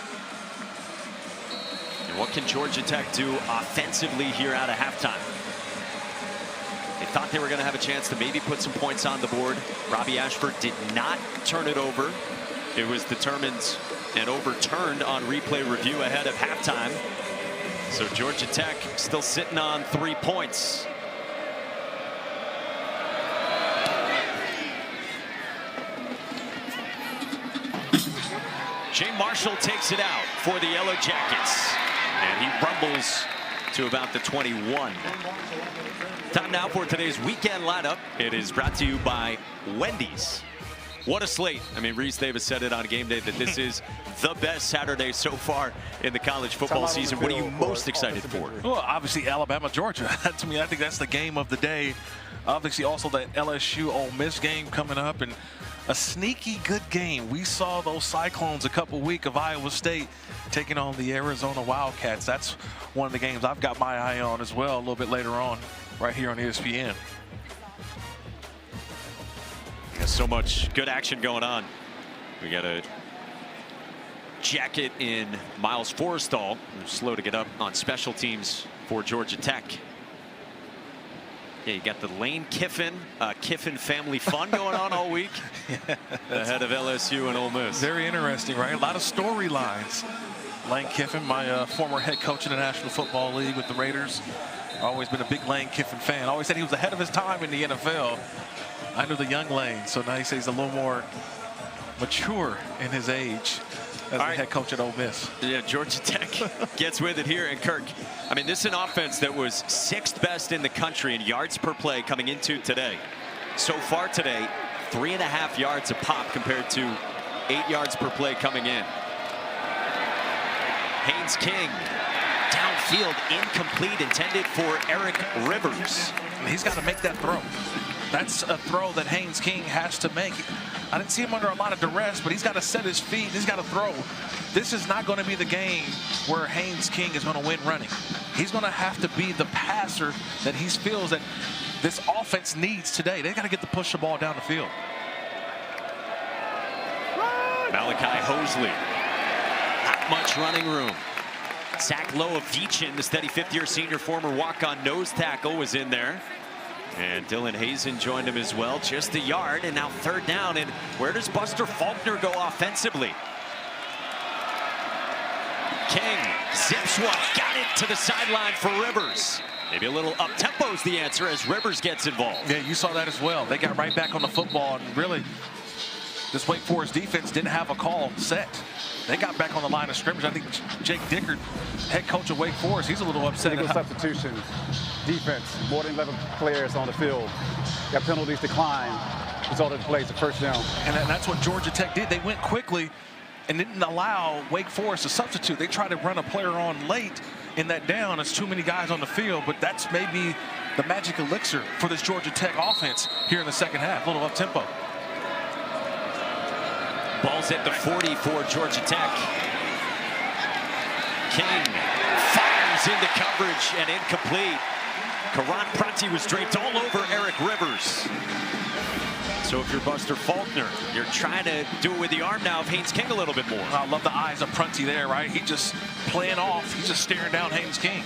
And what can Georgia Tech do offensively here out of halftime? They thought they were going to have a chance to maybe put some points on the board. Robbie Ashford did not turn it over. It was determined and overturned on replay review ahead of halftime. So Georgia Tech still sitting on 3 points. Jay Marshall takes it out for the Yellow Jackets. And he rumbles to about the 21. Time now for today's weekend lineup. It is brought to you by Wendy's. What a slate. I mean, Reese Davis said it on game day that this is the best Saturday so far in the college football season. What are you most excited for? Well, obviously Alabama, Georgia. To me, I think that's the game of the day. Obviously also that LSU Ole Miss game coming up, and a sneaky good game. We saw those Cyclones a couple weeks of Iowa State taking on the Arizona Wildcats. That's one of the games I've got my eye on as well a little bit later on right here on ESPN. So much good action going on. We got a jacket in Miles Forrestal, who's slow to get up on special teams for Georgia Tech. Yeah, you got the Lane Kiffin family fun going on all week. Ahead of LSU and Ole Miss. Very interesting, right? A lot of storylines. Lane Kiffin, my former head coach in the National Football League with the Raiders. Always been a big Lane Kiffin fan. Always said he was ahead of his time in the NFL. I knew the young Lane, so now he says he's a little more mature in his age as the head coach at Ole Miss. Yeah, Georgia Tech gets with it here. And Kirk, I mean, this is an offense that was 6th best in the country in yards per play coming into today. So far today, 3.5 yards a pop compared to 8 yards per play coming in. Haynes King, downfield, incomplete, intended for Eric Rivers. He's got to make that throw. That's a throw that Haynes King has to make. I didn't see him under a lot of duress, but he's got to set his feet. He's got to throw. This is not going to be the game where Haynes King is going to win running. He's going to have to be the passer that he feels that this offense needs today. They got to get the push the ball down the field. Malachi Hosley. Not much running room. Zach Lowe of Deacon, the steady 5th-year senior, former walk-on nose tackle, was in there. And Dylan Hazen joined him as well. Just a yard, and now 3rd down. And where does Buster Faulkner go offensively? King zips one, got it to the sideline for Rivers. Maybe a little up-tempo is the answer as Rivers gets involved. Yeah, you saw that as well. They got right back on the football, and really, this Wake Forest defense didn't have a call set. They got back on the line of scrimmage. I think Jake Dickert, head coach of Wake Forest, he's a little upset. Single substitution, defense, more than 11 players on the field. Got penalties decline, resulted in plays of 1st down. And that's what Georgia Tech did. They went quickly and didn't allow Wake Forest to substitute. They tried to run a player on late in that down. It's too many guys on the field, but that's maybe the magic elixir for this Georgia Tech offense here in the 2nd half. A little up-tempo. Ball's at the 40 for Georgia Tech. King fires into coverage and incomplete. Karan Prati was draped all over Eric Rivers. So if you're Buster Faulkner, you're trying to do it with the arm now of Haynes King a little bit more. I love the eyes of Prunty there, right? He just playing off. He's just staring down Haynes King.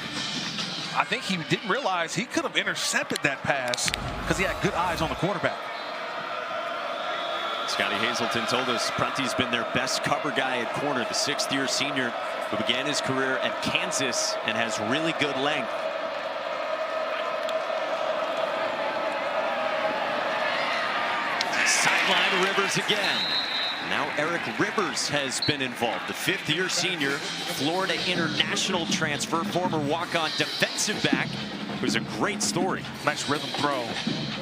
I think he didn't realize he could have intercepted that pass because he had good eyes on the quarterback. Scotty Hazelton told us Prunty's been their best cover guy at corner, the 6th-year senior who began his career at Kansas and has really good length. Sideline Rivers again. Now Eric Rivers has been involved. The 5th-year senior, Florida international transfer, former walk-on defensive back. It was a great story. Nice rhythm throw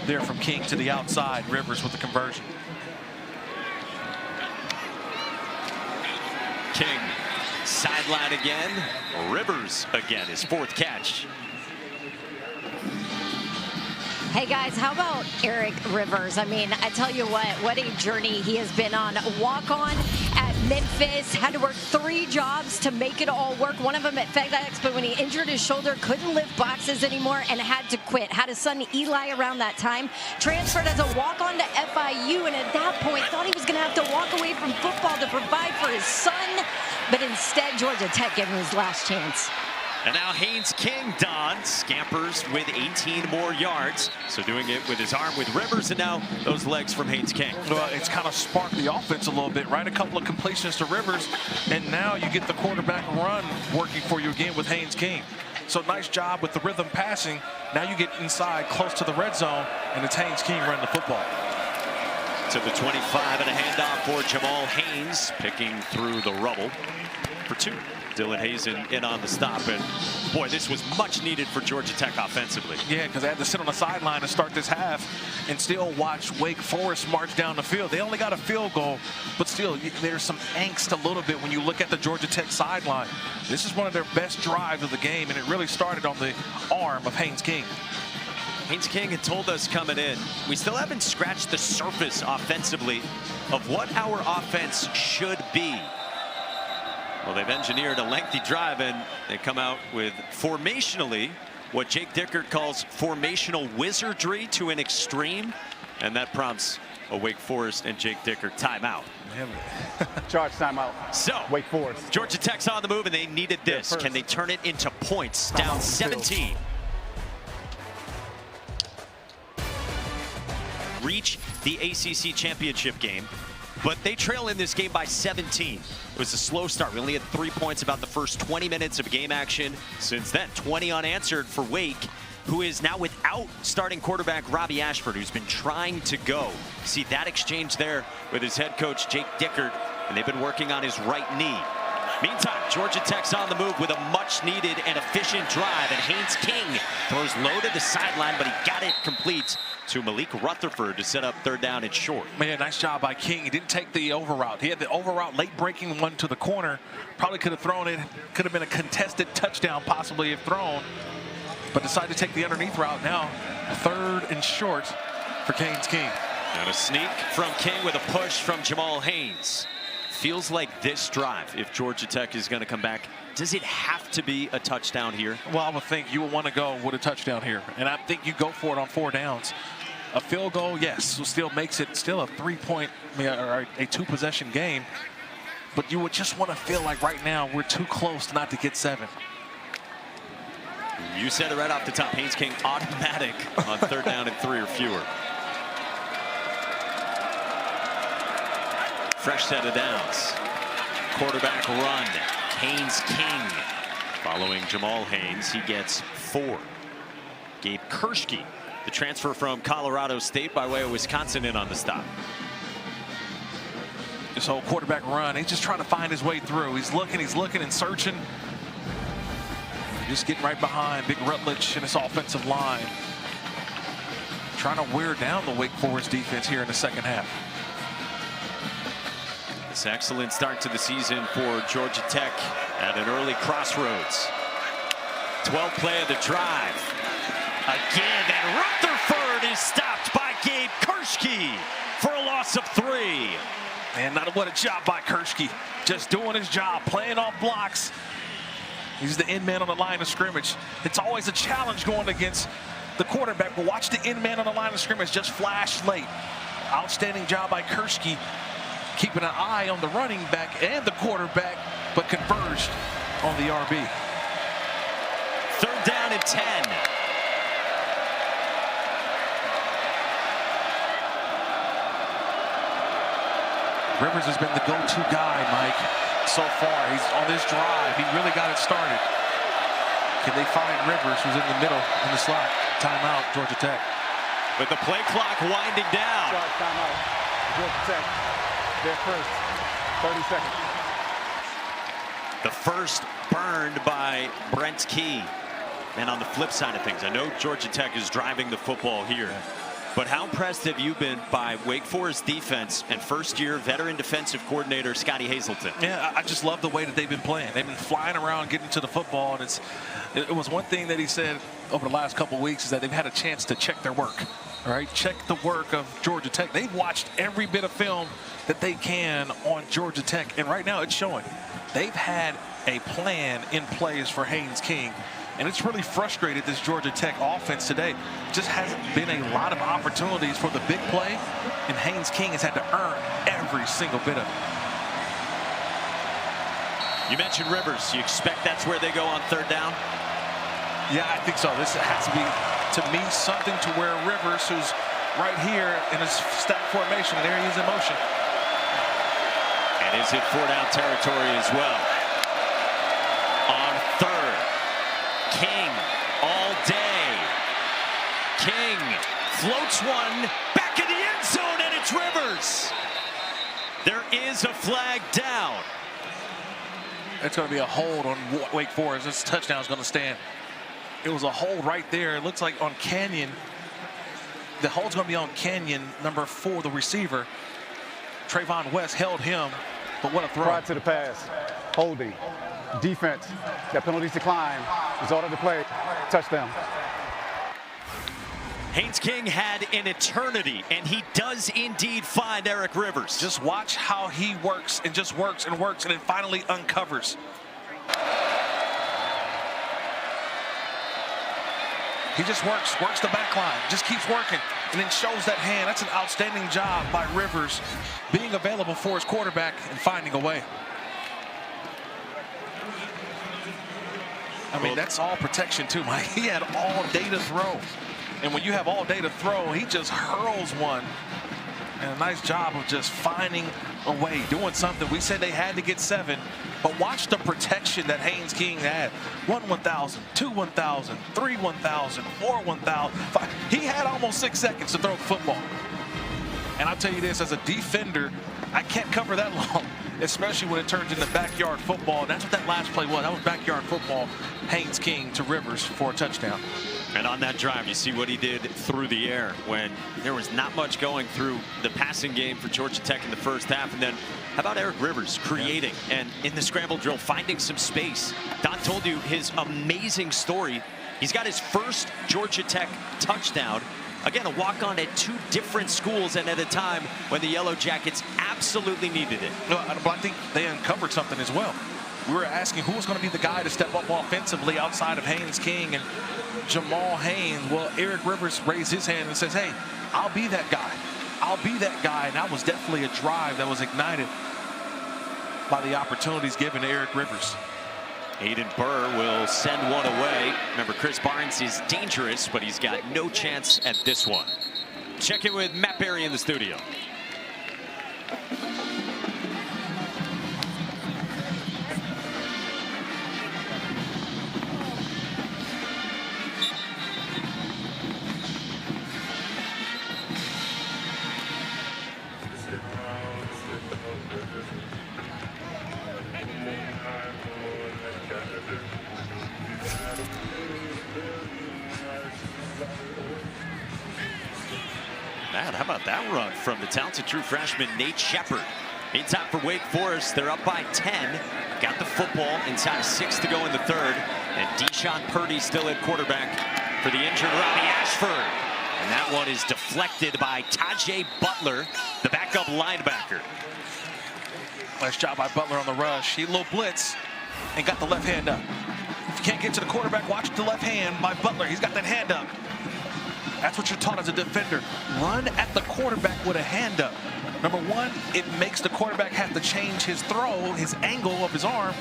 there from King to the outside. Rivers with the conversion. King, sideline again. Rivers again, his 4th catch. Hey guys, how about Eric Rivers? I mean, I tell you what a journey he has been on. Walk-on at Memphis, had to work 3 jobs to make it all work. One of them at FedEx, but when he injured his shoulder, couldn't lift boxes anymore and had to quit. Had his son Eli around that time. Transferred as a walk-on to FIU, and at that point thought he was going to have to walk away from football to provide for his son. But instead, Georgia Tech gave him his last chance. And now Haynes King, Don, scampers with 18 more yards. So doing it with his arm with Rivers, and now those legs from Haynes King. Well, it's kind of sparked the offense a little bit, right? A couple of completions to Rivers, and now you get the quarterback run working for you again with Haynes King. So nice job with the rhythm passing. Now you get inside close to the red zone, and it's Haynes King running the football. To the 25 and a handoff for Jamal Haynes, picking through the rubble for 2. Dylan Hazen in on the stop, and boy, this was much needed for Georgia Tech offensively. Yeah, because they had to sit on the sideline to start this half and still watch Wake Forest march down the field. They only got a field goal, but still, there's some angst a little bit when you look at the Georgia Tech sideline. This is one of their best drives of the game, and it really started on the arm of Haynes King. Haynes King had told us coming in, we still haven't scratched the surface offensively of what our offense should be. Well, they've engineered a lengthy drive, and they come out with formationally what Jake Dickert calls formational wizardry to an extreme, and that prompts a Wake Forest and Jake Dickert timeout. Charge timeout. So, Wake Forest. Georgia Tech's on the move, and they needed this. Can they turn it into points? Down 17. Reach the ACC championship game, but they trail in this game by 17. It was a slow start. We only had 3 points about the first 20 minutes of game action. Since then, 20 unanswered for Wake, who is now without starting quarterback Robbie Ashford, who's been trying to go. See that exchange there with his head coach Jake Dickert, and they've been working on his right knee. Meantime, Georgia Tech's on the move with a much-needed and efficient drive, and Haynes King throws low to the sideline, but he got it complete to Malik Rutherford to set up third down and short. Man, nice job by King. He didn't take the over route. He had the over route, late breaking one to the corner. Probably could have thrown it. Could have been a contested touchdown, possibly if thrown, but decided to take the underneath route. Now, third and short for Haynes King. And a sneak from King with a push from Jamal Haynes. Feels like this drive, if Georgia Tech is going to come back, does it have to be a touchdown here? Well, I would think you would want to go with a touchdown here, and I think you go for it on 4 downs. A field goal, yes, still makes it still a 3-point or a 2-possession game, but you would just want to feel like right now we're too close not to get 7. You said it right off the top. Haynes King automatic on third down and 3 or fewer. Fresh set of downs. Quarterback run. Haynes King. Following Jamal Haynes, he gets 4. Gabe Kershke, the transfer from Colorado State by way of Wisconsin, in on the stop. This whole quarterback run, he's just trying to find his way through. He's looking and searching. Just getting right behind Big Rutledge and his offensive line. Trying to wear down the Wake Forest defense here in the second half. This excellent start to the season for Georgia Tech at an early crossroads. 12th play of the drive. Again, and Rutherford is stopped by Gabe Kershke for a loss of 3. And what a job by Kershke. Just doing his job, playing off blocks. He's the end man on the line of scrimmage. It's always a challenge going against the quarterback, but watch the end man on the line of scrimmage just flash late. Outstanding job by Kershke, keeping an eye on the running back and the quarterback, but converged on the RB. Third down and 10. Rivers has been the go-to guy, Mike, so far. He's on this drive. He really got it started. Can they find Rivers, who's in the middle in the slot? Timeout, Georgia Tech. With the play clock winding down. Charge timeout. Georgia Tech. Their first. 30 seconds. The first burned by Brent Key. And on the flip side of things, I know Georgia Tech is driving the football here, but how impressed have you been by Wake Forest defense and first-year veteran defensive coordinator Scotty Hazelton? Yeah, I just love the way that they've been playing. They've been flying around, getting to the football, and it was one thing that he said over the last couple of weeks is that they've had a chance to check their work. All right, check the work of Georgia Tech. They've watched every bit of film that they can on Georgia Tech, and right now it's showing. They've had a plan in place for Haynes King, and it's really frustrated this Georgia Tech offense today. Just hasn't been a lot of opportunities for the big play, and Haynes King has had to earn every single bit of it. You mentioned Rivers. You expect that's where they go on third down? Yeah, I think so. This has to be, to me, something to where Rivers, who's right here in his stack formation, there he is in motion. And is it 4-down territory as well? On third, King all day. King floats one back in the end zone, and it's Rivers. There is a flag down. It's going to be a hold on Wake Forest. This touchdown is going to stand. It was a hold right there. It looks like on Canyon. The hold's going to be on Canyon, number 4, the receiver. Trayvon West held him, but what a throw. Prior to the pass, holding, defense, that penalties decline, result of the play, touchdown. Haynes King had an eternity, and he does indeed find Eric Rivers. Just watch how he works and just works and works and then finally uncovers. He just works the back line, just keeps working, and then shows that hand. That's an outstanding job by Rivers, being available for his quarterback and finding a way. I mean, that's all protection too, Mike. He had all day to throw. And when you have all day to throw, he just hurls one. And a nice job of just finding a way, doing something. We said they had to get 7, but watch the protection that Haynes King had. 1 1,000, 2 1,000, 3 1,000, 4 1,000. He had almost 6 seconds to throw the football. And I'll tell you this, as a defender, I can't cover that long, especially when it turns into backyard football. And that's what that last play was. That was backyard football. Haynes King to Rivers for a touchdown. And on that drive, you see what he did through the air when there was not much going through the passing game for Georgia Tech in the first half. And then how about Eric Rivers creating and in the scramble drill, finding some space. Don told you his amazing story. He's got his first Georgia Tech touchdown. Again, a walk-on at 2 different schools and at a time when the Yellow Jackets absolutely needed it. No, but I think they uncovered something as well. We were asking who was going to be the guy to step up offensively outside of Haynes King and Jamal Haynes. Well, Eric Rivers raised his hand and says, hey, I'll be that guy. I'll be that guy. And that was definitely a drive that was ignited by the opportunities given to Eric Rivers. Aiden Burr will send one away. Remember, Chris Barnes is dangerous, but he's got no chance at this one. Check in with Matt Berry in the studio. Man, how about that run from the talented true freshman Nate Shepard. Meantime, for Wake Forest, they're up by 10. Got the football inside of 6 to go in the third. And Deshaun Purdy still at quarterback for the injured Robbie Ashford. And that one is deflected by Tajay Butler, the backup linebacker. Nice job by Butler on the rush. He little blitz and got the left hand up. If you can't get to the quarterback, watch the left hand by Butler. He's got that hand up. That's what you're taught as a defender. Run at the quarterback with a hand up. Number one, it makes the quarterback have to change his throw, his angle of his arm.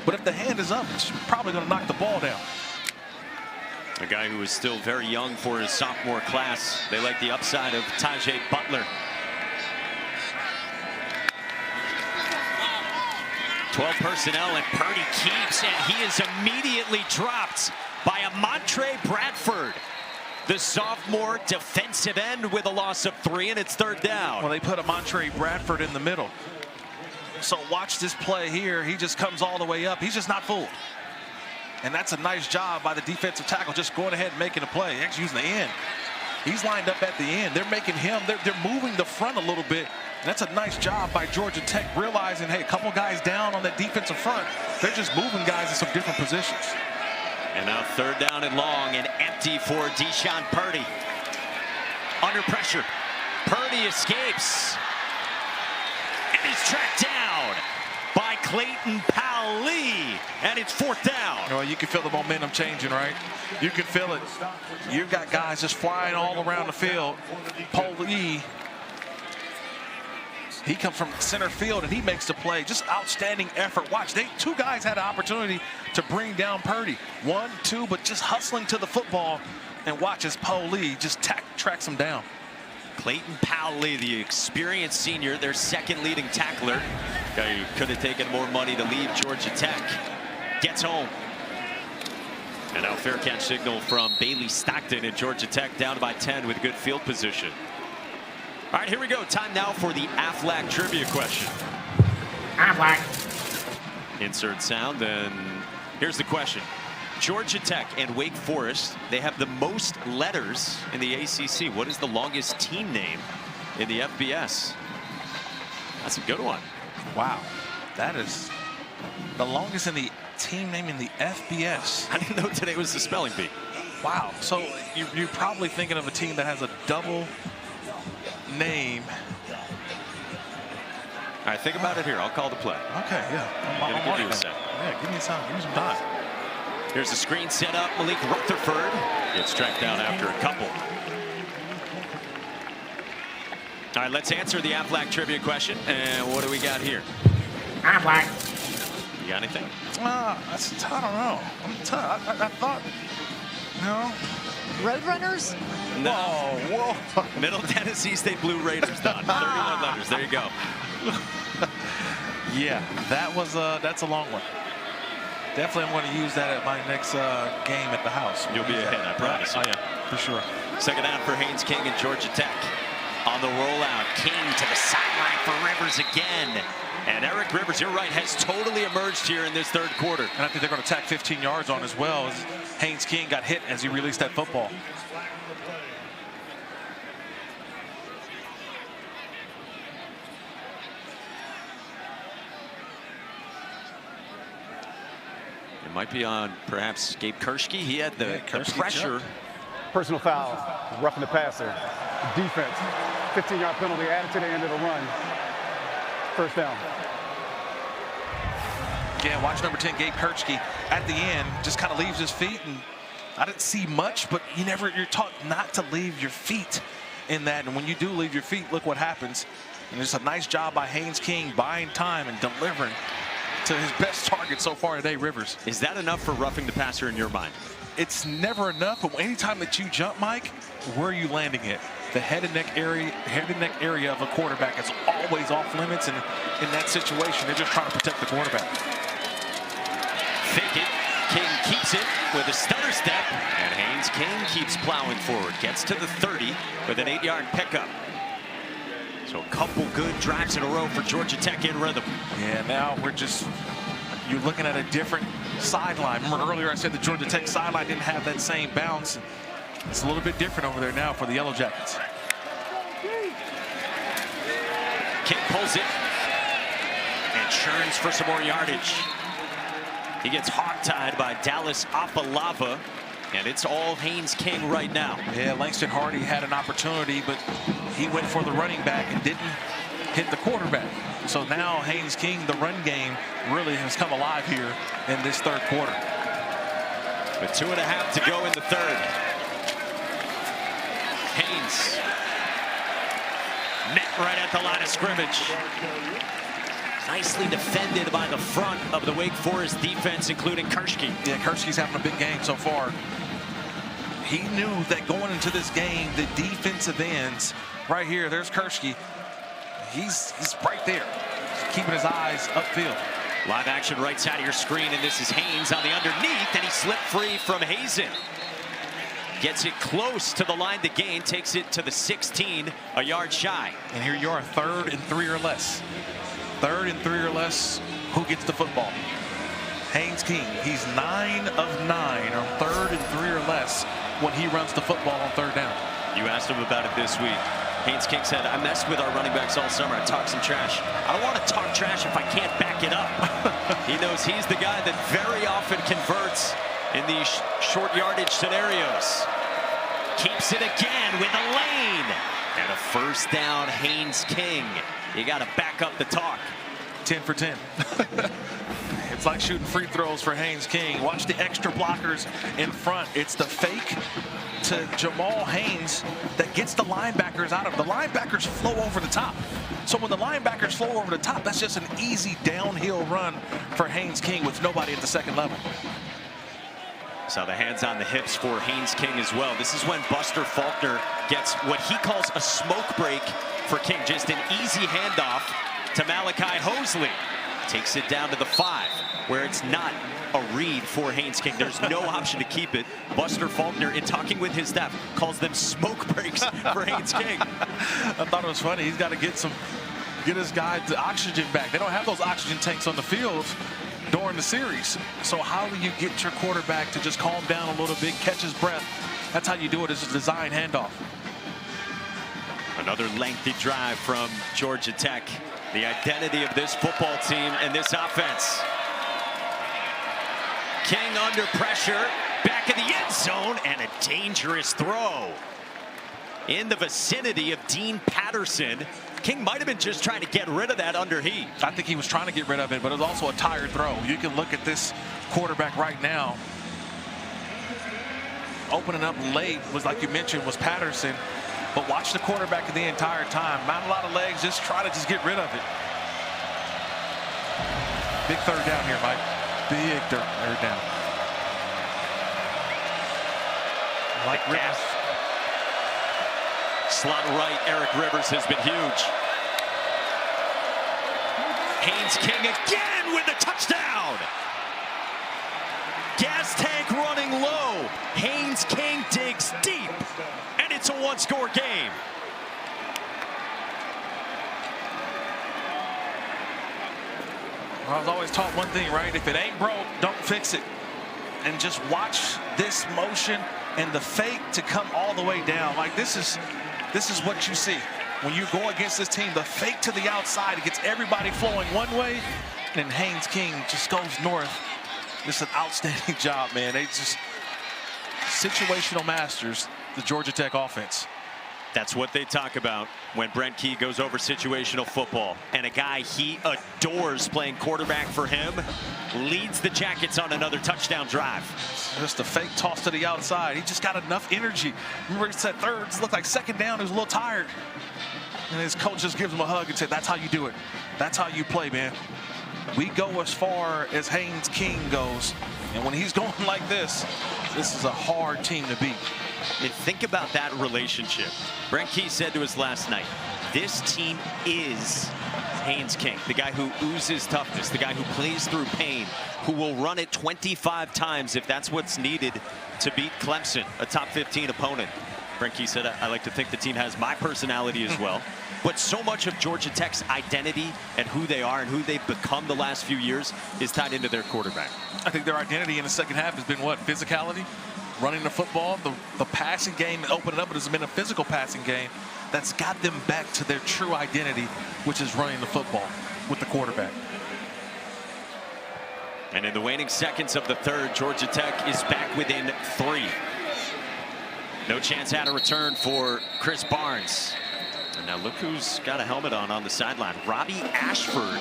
But if the hand is up, it's probably going to knock the ball down. A guy who is still very young for his sophomore class. They like the upside of Tajay Butler. 12 personnel, and Purdy keeps, and he is immediately dropped by a Montre Bradford. The sophomore defensive end with a loss of 3, and it's third down. Well, they put a Montre Bradford in the middle. So watch this play here. He just comes all the way up. He's just not fooled. And that's a nice job by the defensive tackle, just going ahead and making a play. Actually using the end. He's lined up at the end. They're making him, they're moving the front a little bit. And that's a nice job by Georgia Tech, realizing, hey, a couple guys down on that defensive front. They're just moving guys in some different positions. And now third down and long and empty for Deshaun Purdy. Under pressure. Purdy escapes. And is tracked down by Clayton Powell-Lee. And it's fourth down. Well, you can feel the momentum changing, right? You can feel it. You've got guys just flying all around the field. Powell-Lee, he comes from center field and he makes the play. Just outstanding effort. Watch, two guys had an opportunity to bring down Purdy. 1, 2, but just hustling to the football. And watch as Powell-Lee just tracks him down. Clayton Powell-Lee, the experienced senior, their second leading tackler. Guy who could have taken more money to leave Georgia Tech. Gets home. And now fair catch signal from Bailey Stockton at Georgia Tech, down by 10 with good field position. All right, here we go. Time now for the Aflac trivia question. Aflac. Insert sound. Then here's the question. Georgia Tech and Wake Forest, they have the most letters in the ACC. What is the longest team name in the FBS? That's a good one. Wow. That is the longest in the team name in the FBS. I didn't know today was the spelling bee. Wow. So you're probably thinking of a team that has a double name. All right, think about it here. I'll call the play. Okay, yeah. I'm gonna give you a sec. Yeah, give me some time. Here's the screen set up. Malik Rutherford gets tracked down after a couple. All right, let's answer the Aflac trivia question. And what do we got here? Aflac. You got anything? I don't know. I thought, no. Roadrunners? No. Whoa. Middle Tennessee State Blue Raiders, Don. 31 letters. There you go. Yeah, that's a long one. Definitely, I'm going to use that at my next game at the house. You'll be ahead, I promise you. Oh, yeah, for sure. Second out for Haynes King and Georgia Tech. On the rollout, King to the sideline for Rivers again. And Eric Rivers, you're right, has totally emerged here in this third quarter. And I think they're going to tack 15 yards on as well, as Haynes King got hit as he released that football. It might be on perhaps Gabe Kershke. He had the pressure. Personal foul, roughing the passer. Defense, 15-yard penalty added to the end of the run. First down. Again, watch number 10, Gabe Kershke, at the end, just kind of leaves his feet. And I didn't see much, but you're taught not to leave your feet in that. And when you do leave your feet, look what happens. And it's a nice job by Haynes King buying time and delivering to his best target so far today, Rivers. Is that enough for roughing the passer in your mind? It's never enough, but anytime that you jump, Mike, where are you landing it? The head and neck area of a quarterback is always off limits, and in that situation, they're just trying to protect the quarterback. Fake it. King keeps it with a stutter step, and Haynes King keeps plowing forward. Gets to the 30 with an 8-yard pickup. So a couple good drives in a row for Georgia Tech in rhythm. Yeah, now you're looking at a different sideline. Remember earlier I said the Georgia Tech sideline didn't have that same bounce. It's a little bit different over there now for the Yellow Jackets. King pulls it and churns for some more yardage. He gets hog-tied by Dallas Apalava, and it's all Haynes King right now. Yeah, Langston Hardy had an opportunity, but he went for the running back and didn't hit the quarterback. So now Haynes King, the run game, really has come alive here in this third quarter. With 2.5 to go in the third. Haynes met right at the line of scrimmage. Nicely defended by the front of the Wake Forest defense, including Kershke. Yeah, Kershke's having a big game so far. He knew that going into this game, the defensive ends, right here, there's Kershke. He's right there, keeping his eyes upfield. Live action right side of your screen, and this is Haynes on the underneath, and he slipped free from Hazen. Gets it close to the line to gain, takes it to the 16, a yard shy. And here you are, 3rd and 3 or less. 3rd and 3 or less, who gets the football? Haynes King, he's 9 of 9 on 3rd and 3 or less when he runs the football on 3rd down. You asked him about it this week. Haynes King said, I messed with our running backs all summer. I talked some trash. I don't want to talk trash if I can't back it up. He knows he's the guy that very often converts in these short yardage scenarios. Keeps it again with a lane. And a first down, Haynes King. You got to back up the talk. 10 for 10. It's like shooting free throws for Haynes King. Watch the extra blockers in front. It's the fake to Jamal Haynes that gets the linebackers out of. The linebackers flow over the top. So when the linebackers flow over the top, that's just an easy downhill run for Haynes King with nobody at the second level. So the hands on the hips for Haynes King as well. This is when Buster Faulkner gets what he calls a smoke break for King. Just an easy handoff to Malachi Hosley. Takes it down to the 5, where it's not a read for Haynes King. There's no option to keep it. Buster Faulkner, in talking with his staff, calls them smoke breaks for Haynes King. I thought it was funny. He's got to get some get his guy the oxygen back. They don't have those oxygen tanks on the field during the series. So how do you get your quarterback to just calm down a little bit, catch his breath? That's how you do it, is a design handoff. Another lengthy drive from Georgia Tech. The identity of this football team and this offense. King under pressure, back in the end zone, and a dangerous throw. In the vicinity of Dean Patterson. King might have been just trying to get rid of that under heat. I think he was trying to get rid of it, but it was also a tired throw. You can look at this quarterback right now. Opening up late was, like you mentioned, was Patterson. But watch the quarterback the entire time. Not a lot of legs, just try to just get rid of it. Big third down here, Mike. Big third down. Like gas. Slot right, Eric Rivers has been huge. Haynes King again with the touchdown. Gas tank running low. Haynes King digs deep, and it's a one-score game. I was always taught one thing, right? If it ain't broke, don't fix it. And just watch this motion and the fake to come all the way down. Like, this is what you see when you go against this team. The fake to the outside, it gets everybody flowing one way, and Haynes King just goes north. This is an outstanding job, man. They just situational masters, the Georgia Tech offense. That's what they talk about when Brent Key goes over situational football. And a guy he adores playing quarterback for him leads the Jackets on another touchdown drive. Just a fake toss to the outside. He just got enough energy. Remember, he said thirds looked like second down. He was a little tired. And his coach just gives him a hug and said, that's how you do it. That's how you play, man. We go as far as Haynes King goes. And when he's going like this is a hard team to beat. And think about that relationship. Brent Key said to us last night, this team is Haynes King, the guy who oozes toughness, the guy who plays through pain, who will run it 25 times if that's what's needed to beat Clemson, a top 15 opponent. Brent Key said, I like to think the team has my personality as well. But so much of Georgia Tech's identity and who they are and who they've become the last few years is tied into their quarterback. I think their identity in the second half has been what? Physicality? Running the football, the passing game, opening up, it has been a physical passing game that's got them back to their true identity, which is running the football with the quarterback. And in the waning seconds of the third, Georgia Tech is back within 3. No chance at a return for Chris Barnes. And now look who's got a helmet on the sideline. Robbie Ashford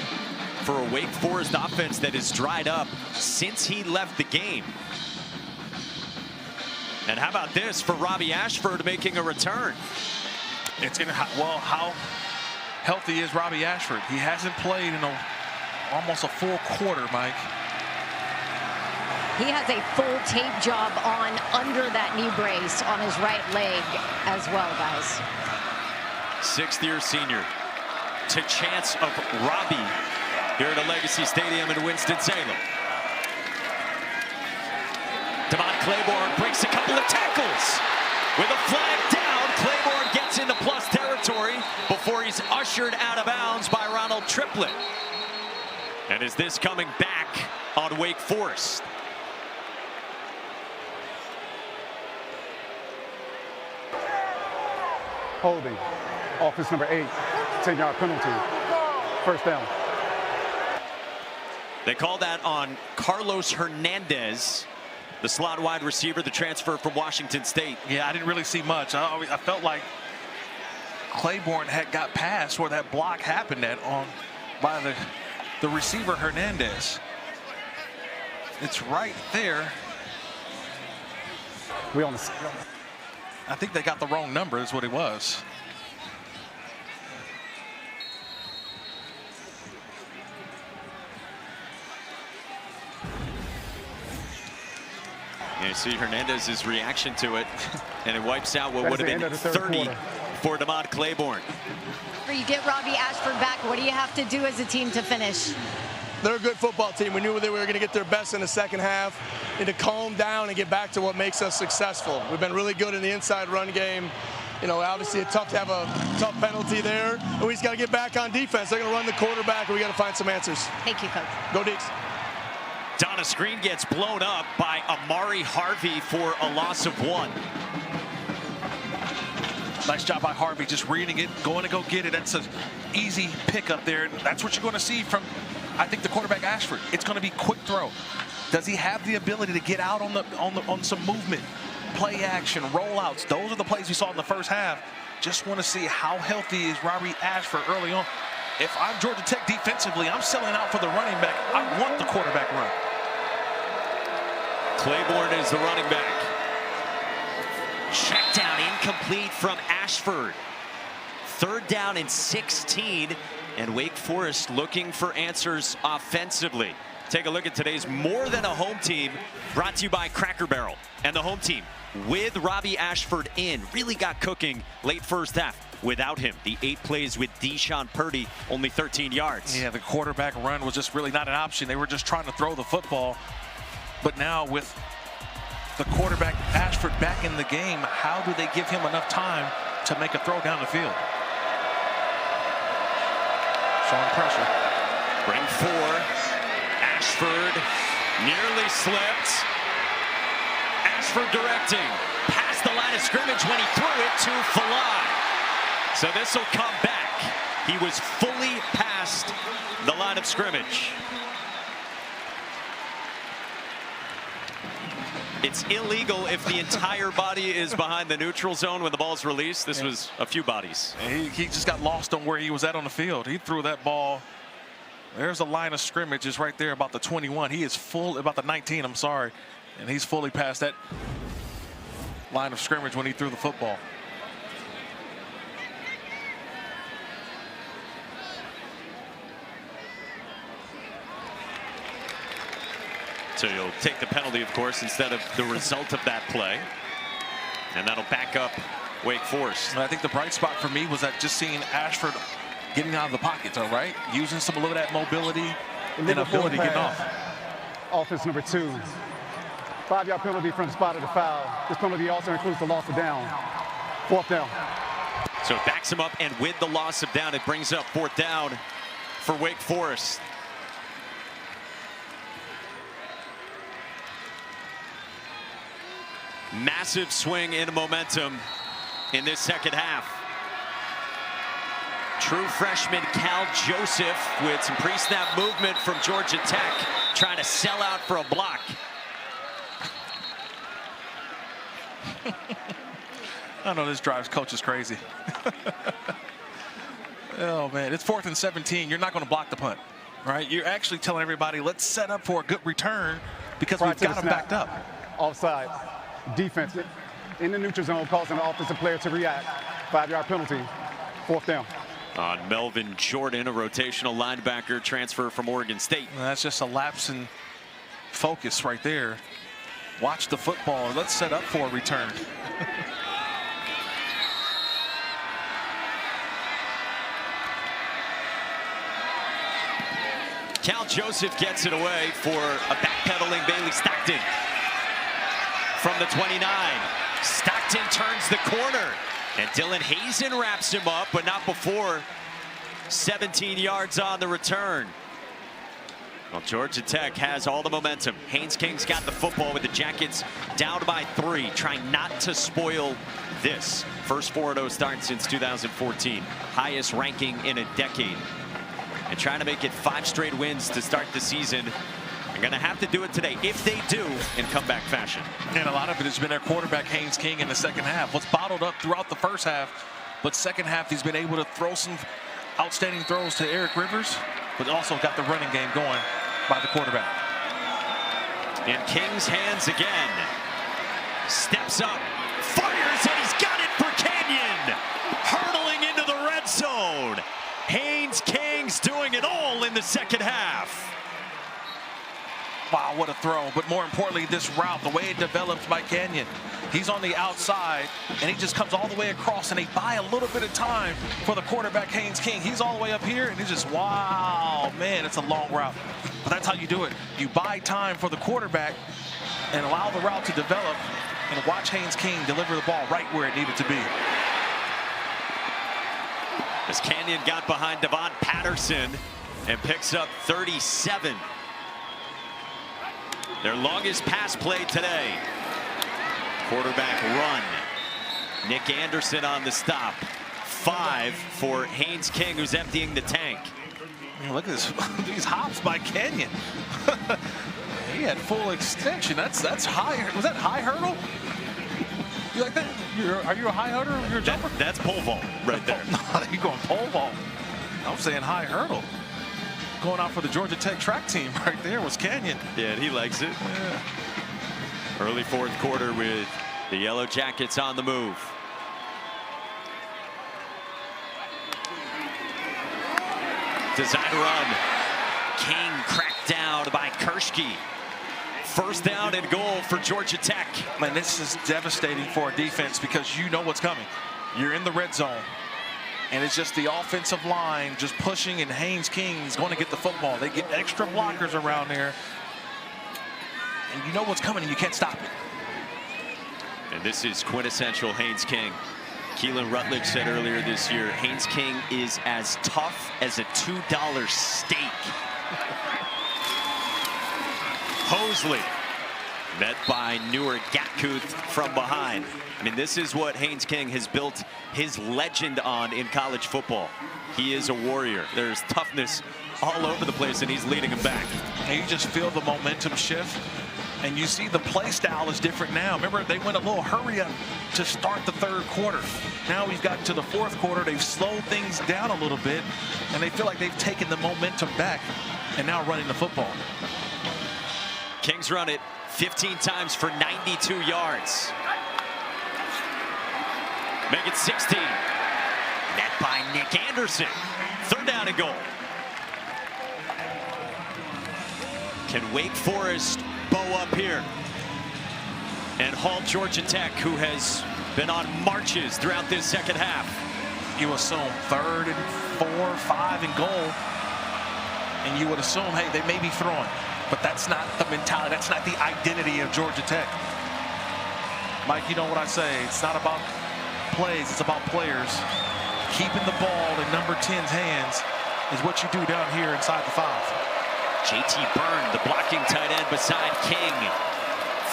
for a Wake Forest offense that has dried up since he left the game. And how about this for Robbie Ashford making a return? It's in, well, how healthy is Robbie Ashford? He hasn't played in almost a full quarter, Mike. He has a full tape job on under that knee brace on his right leg as well, guys. 6th-year senior to chance of Robbie here at a Legacy Stadium in Winston-Salem. Devon Claiborne breaks a couple of tackles. With a flag down, Claiborne gets into plus territory before he's ushered out of bounds by Ronald Triplett. And is this coming back on Wake Forest? Holding. Offense number 8. 10-yard penalty. First down. They call that on Carlos Hernandez, the slot wide receiver, the transfer from Washington State. Yeah, I didn't really see much. I felt like Claiborne had got past where that block happened by the receiver Hernandez. It's right there. I think they got the wrong number is what it was. You see Hernandez's reaction to it, and it wipes out what would have been 30 for Devon Claiborne. You get Robbie Ashford back. What do you have to do as a team to finish? They're a good football team. We knew they were going to get their best in the second half and to calm down and get back to what makes us successful. We've been really good in the inside run game. You know, obviously it's tough to have a tough penalty there. And we just got to get back on defense. They're going to run the quarterback, and we got to find some answers. Thank you, Coach. Go Deeks. Donna screen gets blown up by Amari Harvey for a loss of 1. Nice job by Harvey, just reading it, going to go get it. That's an easy pick up there. That's what you're going to see from, I think, the quarterback Ashford. It's going to be quick throw. Does he have the ability to get out on some movement, play action, rollouts? Those are the plays we saw in the first half. Just want to see how healthy is Robbie Ashford early on. If I'm Georgia Tech defensively, I'm selling out for the running back. I want the quarterback run. Claiborne is the running back. Check down incomplete from Ashford. 3rd down and 16, and Wake Forest looking for answers offensively. Take a look at today's More Than a Home Team, brought to you by Cracker Barrel. And the home team, with Robbie Ashford in, really got cooking late first half. Without him, the 8 plays with Deshaun Purdy, only 13 yards. Yeah, the quarterback run was just really not an option. They were just trying to throw the football. But now with the quarterback Ashford back in the game, how do they give him enough time to make a throw down the field? Showing pressure. Bring 4. Ashford nearly slipped. Ashford directing. Past the line of scrimmage when he threw it to Falai. So this will come back. He was fully past the line of scrimmage. It's illegal if the entire body is behind the neutral zone when the ball's released. This was a few bodies. He just got lost on where he was at on the field. He threw that ball. There's a line of scrimmage is right there about the 21. He is full, about the 19, I'm sorry. And he's fully past that line of scrimmage when he threw the football. So you'll take the penalty, of course, instead of the result of that play. And that'll back up Wake Forest. And I think the bright spot for me was that just seeing Ashford getting out of the pockets, all right? Using a little of that mobility and ability getting off. Offense number 2. 5-yard penalty from the spot of the foul. This penalty also includes the loss of down. 4th down. So it backs him up, and with the loss of down, it brings up 4th down for Wake Forest. Massive swing in momentum in this second half. True freshman Cal Joseph with some pre-snap movement from Georgia Tech, trying to sell out for a block. I know this drives coaches crazy. Oh, man, it's 4th and 17. You're not going to block the punt, right? You're actually telling everybody, let's set up for a good return because we've got them backed up. Offside. Defense in the neutral zone, causing the offensive player to react. 5-yard penalty. 4th down. On Melvin Jordan, a rotational linebacker transfer from Oregon State. Well, that's just a lapse in focus right there. Watch the football. Let's set up for a return. Cal Joseph gets it away for a backpedaling Bailey Stockton. From the 29, Stockton turns the corner, and Dylan Hazen wraps him up, but not before. 17 yards on the return. Well, Georgia Tech has all the momentum. Haynes King's got the football with the Jackets down by 3, trying not to spoil this. First 4-0 start since 2014, highest ranking in a decade. And trying to make it 5 straight wins to start the season. They're going to have to do it today, if they do, in comeback fashion. And a lot of it has been their quarterback, Haynes King, in the second half. What's bottled up throughout the first half, but second half he's been able to throw some outstanding throws to Eric Rivers, but also got the running game going by the quarterback. In King's hands again. Steps up, fires, and he's got it for Canyon. Hurtling into the red zone. Haynes King's doing it all in the second half. Wow, what a throw. But more importantly, this route, the way it developed by Canyon. He's on the outside, and he just comes all the way across, and they buy a little bit of time for the quarterback, Haynes King. He's all the way up here, and he's just, wow, man, it's a long route. But that's how you do it. You buy time for the quarterback and allow the route to develop, and watch Haynes King deliver the ball right where it needed to be. as Canyon got behind Devon Patterson and picks up 37. Their longest pass play today. Quarterback run. Nick Anderson on the stop. 5 for Haynes King, who's emptying the tank. Look at this, these hops by Canyon. He had full extension. That's high. Was that high hurdle? You like that? Are you a high hurdle? You're a jumper? That's pole vault right there. You going pole vault? I'm saying high hurdle. Going out for the Georgia Tech track team right there was Canyon. Yeah, he likes it. Yeah. Early fourth quarter with the Yellow Jackets on the move. Design run. King cracked down by Kershke. First down and goal for Georgia Tech. Man, this is devastating for a defense because you know what's coming. You're in the red zone. And it's just the offensive line just pushing, and Haynes King is going to get the football. They get extra blockers around there. And you know what's coming, and you can't stop it. And this is quintessential Haynes King. Keelan Rutledge said earlier this year, Haynes King is as tough as a $2 steak. Hosley met by Newer Gatkuth from behind. I mean, this is what Haynes King has built his legend on in college football. He is a warrior. There's toughness all over the place, and he's leading them back. And you just feel the momentum shift, and you see the play style is different now. Remember, they went a little hurry up to start the third quarter. Now we've gotten to the fourth quarter. They've slowed things down a little bit, and they feel like they've taken the momentum back and now running the football. Kings run it 15 times for 92 yards. Make it 16. Net by Nick Anderson. Third down and goal. Can Wake Forest bow up here and halt Georgia Tech, who has been on marches throughout this second half? You assume 3rd and 4, 5 and goal, and you would assume, hey, they may be throwing. But that's not the mentality. That's not the identity of Georgia Tech. Mike, you know what I say. It's not about plays. It's about players. Keeping the ball in number 10's hands is what you do down here inside the 5. JT Byrne, the blocking tight end beside King.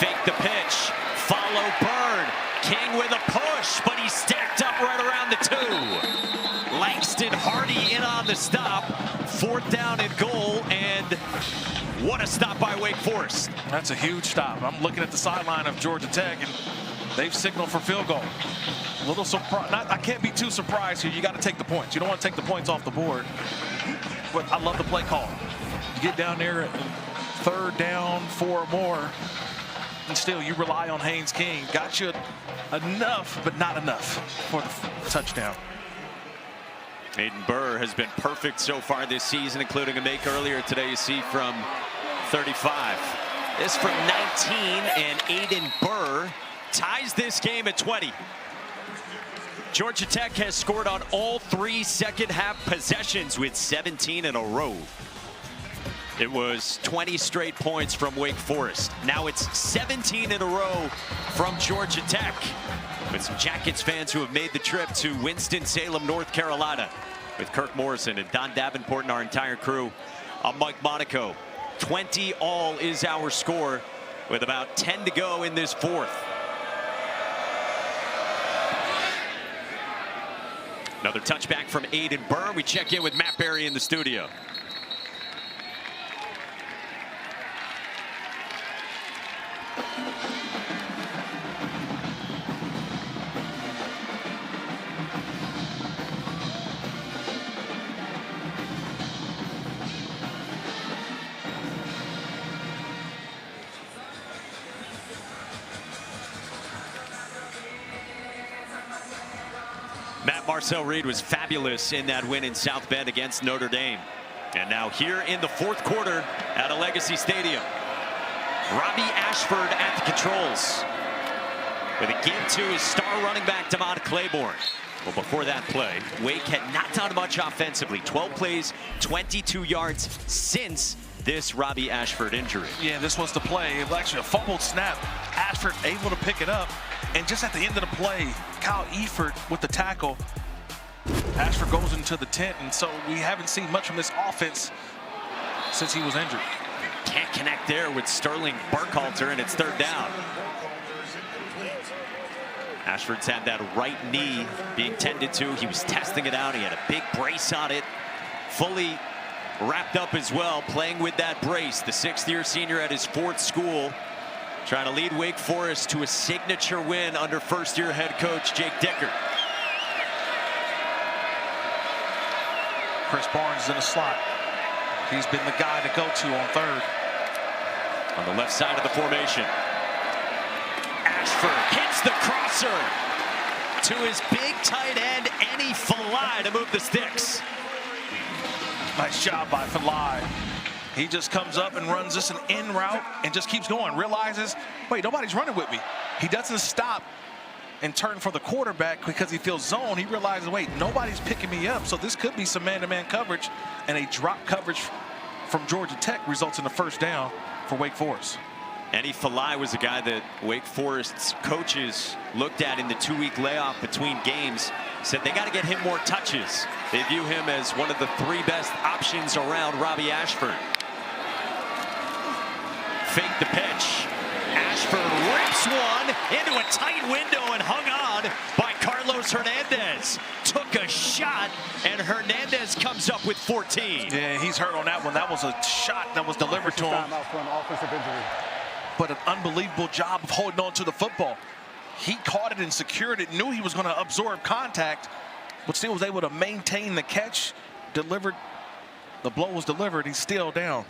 Fake the pitch. Follow Byrne. King with a push, but he's stacked up right around the 2. Langston Hardy in on the stop. 4th down and goal, and what a stop by Wake Forest. That's a huge stop. I'm looking at the sideline of Georgia Tech, and they've signaled for field goal. A little surprised. I can't be too surprised here. You got to take the points. You don't want to take the points off the board. But I love the play call. You get down there, 3rd down, 4 or more, and still you rely on Haynes King. Got you enough, but not enough for the touchdown. Aiden Burr has been perfect so far this season, including a make earlier today, you see, from 35. This from 19, and Aiden Burr ties this game at 20. Georgia Tech has scored on all 3 second half possessions with 17 in a row. It was 20 straight points from Wake Forest. Now it's 17 in a row from Georgia Tech, with some Jackets fans who have made the trip to Winston-Salem, North Carolina, with Kirk Morrison and Don Davenport and our entire crew. I'm Mike Monaco. 20 all is our score, with about 10 to go in this 4th. Another touchback from Aiden Burr. We check in with Matt Berry in the studio. Marcel Reed was fabulous in that win in South Bend against Notre Dame. And now here in the 4th quarter at a Legacy Stadium, Robbie Ashford at the controls, with a give to his star running back, Damon Claiborne. Well, before that play, Wake had not done much offensively. 12 plays, 22 yards since this Robbie Ashford injury. Yeah, this was the play. It was actually a fumbled snap. Ashford able to pick it up. And just at the end of the play, Kyle Eford with the tackle. Ashford goes into the tent, and so we haven't seen much from this offense since he was injured. Can't connect there with Sterling Burkhalter, and it's third down. Ashford's had that right knee being tended to. He was testing it out. He had a big brace on it, fully wrapped up as well, playing with that brace. The sixth-year senior at his fourth school, trying to lead Wake Forest to a signature win under first-year head coach Jake Dicker. Chris Barnes is in the slot. He's been the guy to go to on third. On the left side of the formation, Ashford hits the crosser to his big tight end, Enny Falai, to move the sticks. Nice job by Falai. He just comes up and runs this an in route and just keeps going. Realizes, wait, nobody's running with me. He doesn't stop and turn for the quarterback because he feels zoned. He realizes, wait, nobody's picking me up, so this could be some man-to-man coverage, and a drop coverage from Georgia Tech results in a first down for Wake Forest. Enny Falai was a guy that Wake Forest's coaches looked at in the 2-week layoff between games, said they got to get him more touches. They view him as one of the 3 best options around Robbie Ashford. Fake the pitch. Ashford rips one into a tight window and hung on by Carlos Hernandez. Took a shot, and Hernandez comes up with 14. Yeah, he's hurt on that one. That was a shot that was delivered to him. But an unbelievable job of holding on to the football. He caught it and secured it, knew he was going to absorb contact, but still was able to maintain the catch, delivered. The blow was delivered. He's still down.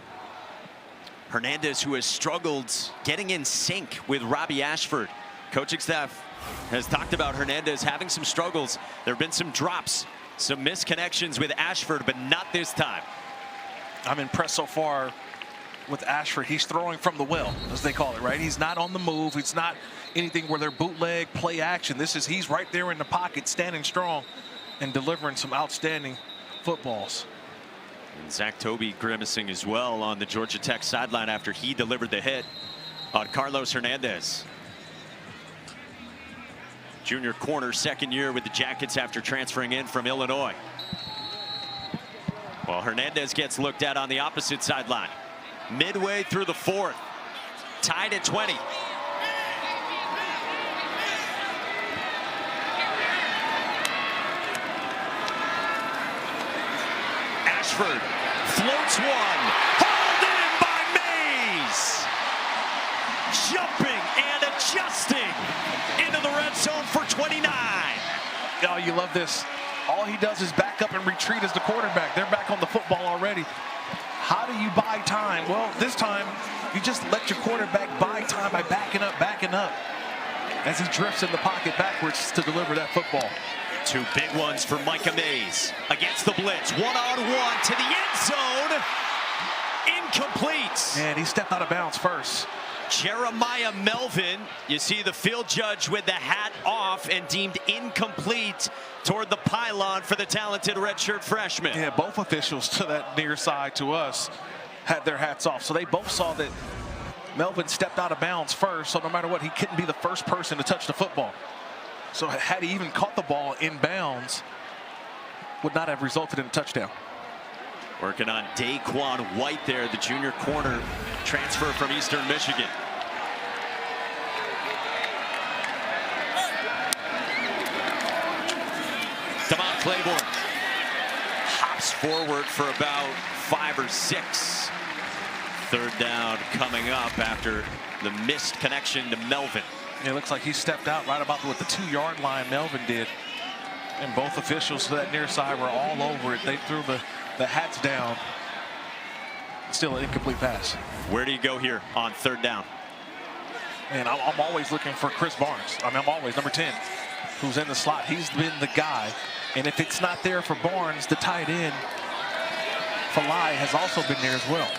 Hernandez, who has struggled getting in sync with Robbie Ashford. Coaching staff has talked about Hernandez having some struggles. There have been some drops, some misconnections with Ashford, but not this time. I'm impressed so far with Ashford. He's throwing from the well, as they call it, right? He's not on the move. It's not anything where they're bootleg, play action. He's right there in the pocket, standing strong and delivering some outstanding footballs. And Zach Tobey grimacing as well on the Georgia Tech sideline after he delivered the hit on Carlos Hernandez. Junior corner, second year with the Jackets after transferring in from Illinois. Well, Hernandez gets looked at on the opposite sideline. Midway through the fourth, tied at 20. Ashford floats one, hauled in by Mays. Jumping and adjusting into the red zone for 29. Oh, you love this. All he does is back up and retreat as the quarterback. They're back on the football already. How do you buy time? Well, this time, you just let your quarterback buy time by backing up as he drifts in the pocket backwards to deliver that football. 2 big ones for Micah Mays against the blitz. One-on-one to the end zone. Incomplete. And he stepped out of bounds first. Jeremiah Melvin, you see the field judge with the hat off and deemed incomplete toward the pylon for the talented redshirt freshman. Yeah, both officials to that near side to us had their hats off. So they both saw that Melvin stepped out of bounds first, so no matter what, he couldn't be the first person to touch the football. So had he even caught the ball in bounds, would not have resulted in a touchdown. Working on Daquan White there, the junior corner transfer from Eastern Michigan. Devon Claiborne hops forward for about 5 or 6. Third down coming up after the missed connection to Melvin. It looks like he stepped out right about what the 2-yard line Melvin did. And both officials to that near side were all over it. They threw the hats down. Still an incomplete pass. Where do you go here on third down? And I'm always looking for Chris Barnes. I'm always number 10, who's in the slot. He's been the guy. And if it's not there for Barnes, the tight end, Falai, has also been there as well.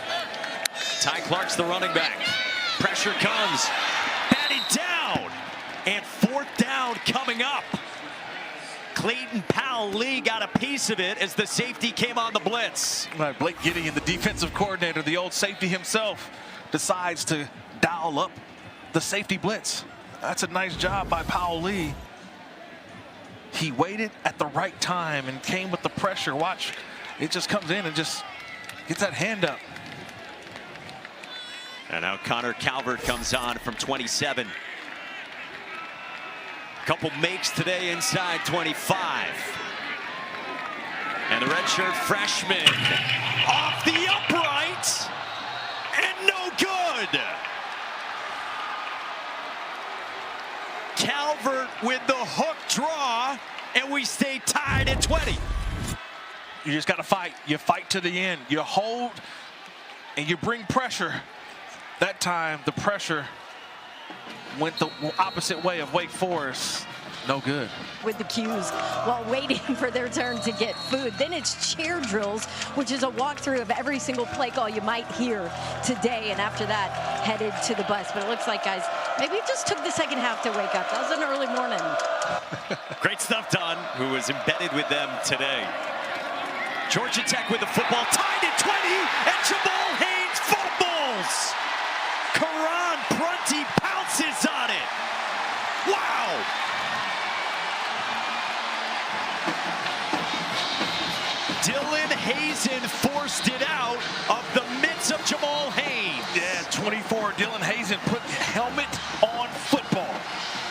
Ty Clark's the running back. Pressure comes. Batted down. And fourth down coming up. Clayton Powell-Lee got a piece of it as the safety came on the blitz. Blake Gideon, the defensive coordinator, the old safety himself, decides to dial up the safety blitz. That's a nice job by Powell-Lee. he waited at the right time and came with the pressure. Watch, it just comes in and just gets that hand up. And now Connor Calvert comes on from 27. Couple makes today inside 25. And the redshirt freshman off the upright and no good. Calvert with the hook draw, and we stay tied at 20. You just got to fight. You fight to the end. You hold and you bring pressure. That time, the pressure went the opposite way of Wake Forest. No good. With the cues while waiting for their turn to get food. Then it's chair drills, which is a walkthrough of every single play call you might hear today. And after that, headed to the bus. But it looks like, guys, maybe it just took the second half to wake up. That was an early morning. Great stuff, Don, who was embedded with them today. Georgia Tech with the football, tied at 20, and Jamal Haynes fumbles. Karan Prunty pounces on it. Wow. Dylan Hazen forced it out of the midst of Jamal Haynes. Yeah, 24, Dylan Hazen put the helmet on football.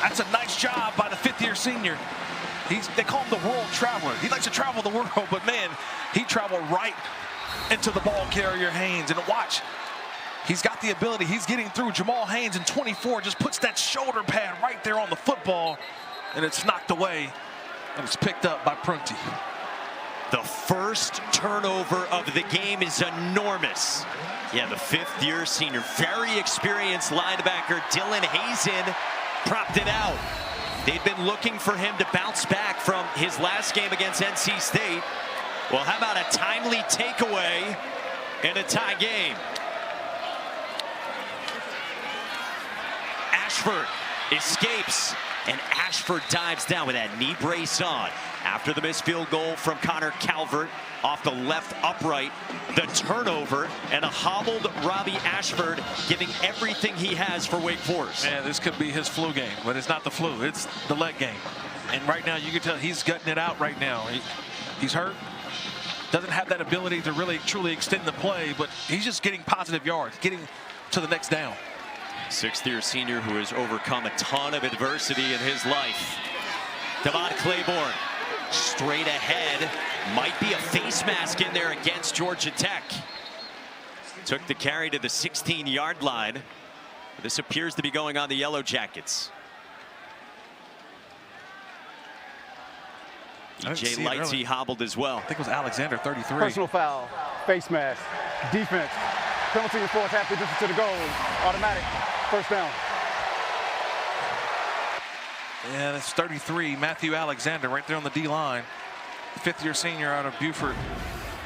That's a nice job by the fifth-year senior. They call him the world traveler. He likes to travel the world, but man, he traveled right into the ball carrier Haynes. And watch, he's got the ability. He's getting through. Jamal Haynes in 24 just puts that shoulder pad right there on the football, and it's knocked away, and it's picked up by Prunty. The first turnover of the game is enormous. Yeah, the fifth-year senior, very experienced linebacker Dylan Hazen propped it out. They'd been looking for him to bounce back from his last game against NC State. Well, how about a timely takeaway in a tie game? Ashford escapes, and Ashford dives down with that knee brace on. After the missed field goal from Connor Calvert off the left upright, the turnover, and a hobbled Robbie Ashford giving everything he has for Wake Forest. Man, this could be his flu game, but it's not the flu, it's the leg game. And right now, you can tell he's gutting it out right now. He's hurt, doesn't have that ability to really truly extend the play, but he's just getting positive yards, getting to the next down. Sixth-year senior who has overcome a ton of adversity in his life. Devon Claiborne straight ahead, might be a face mask in there against Georgia Tech. Took the carry to the 16-yard line. This appears to be going on the Yellow Jackets. Jay Lightsey hobbled as well. I think it was Alexander, 33. Personal foul, face mask, defense, penalty and force half the distance to the goal, automatic, first down. Yeah, that's 33, Matthew Alexander, right there on the D-line. Fifth-year senior out of Beaufort,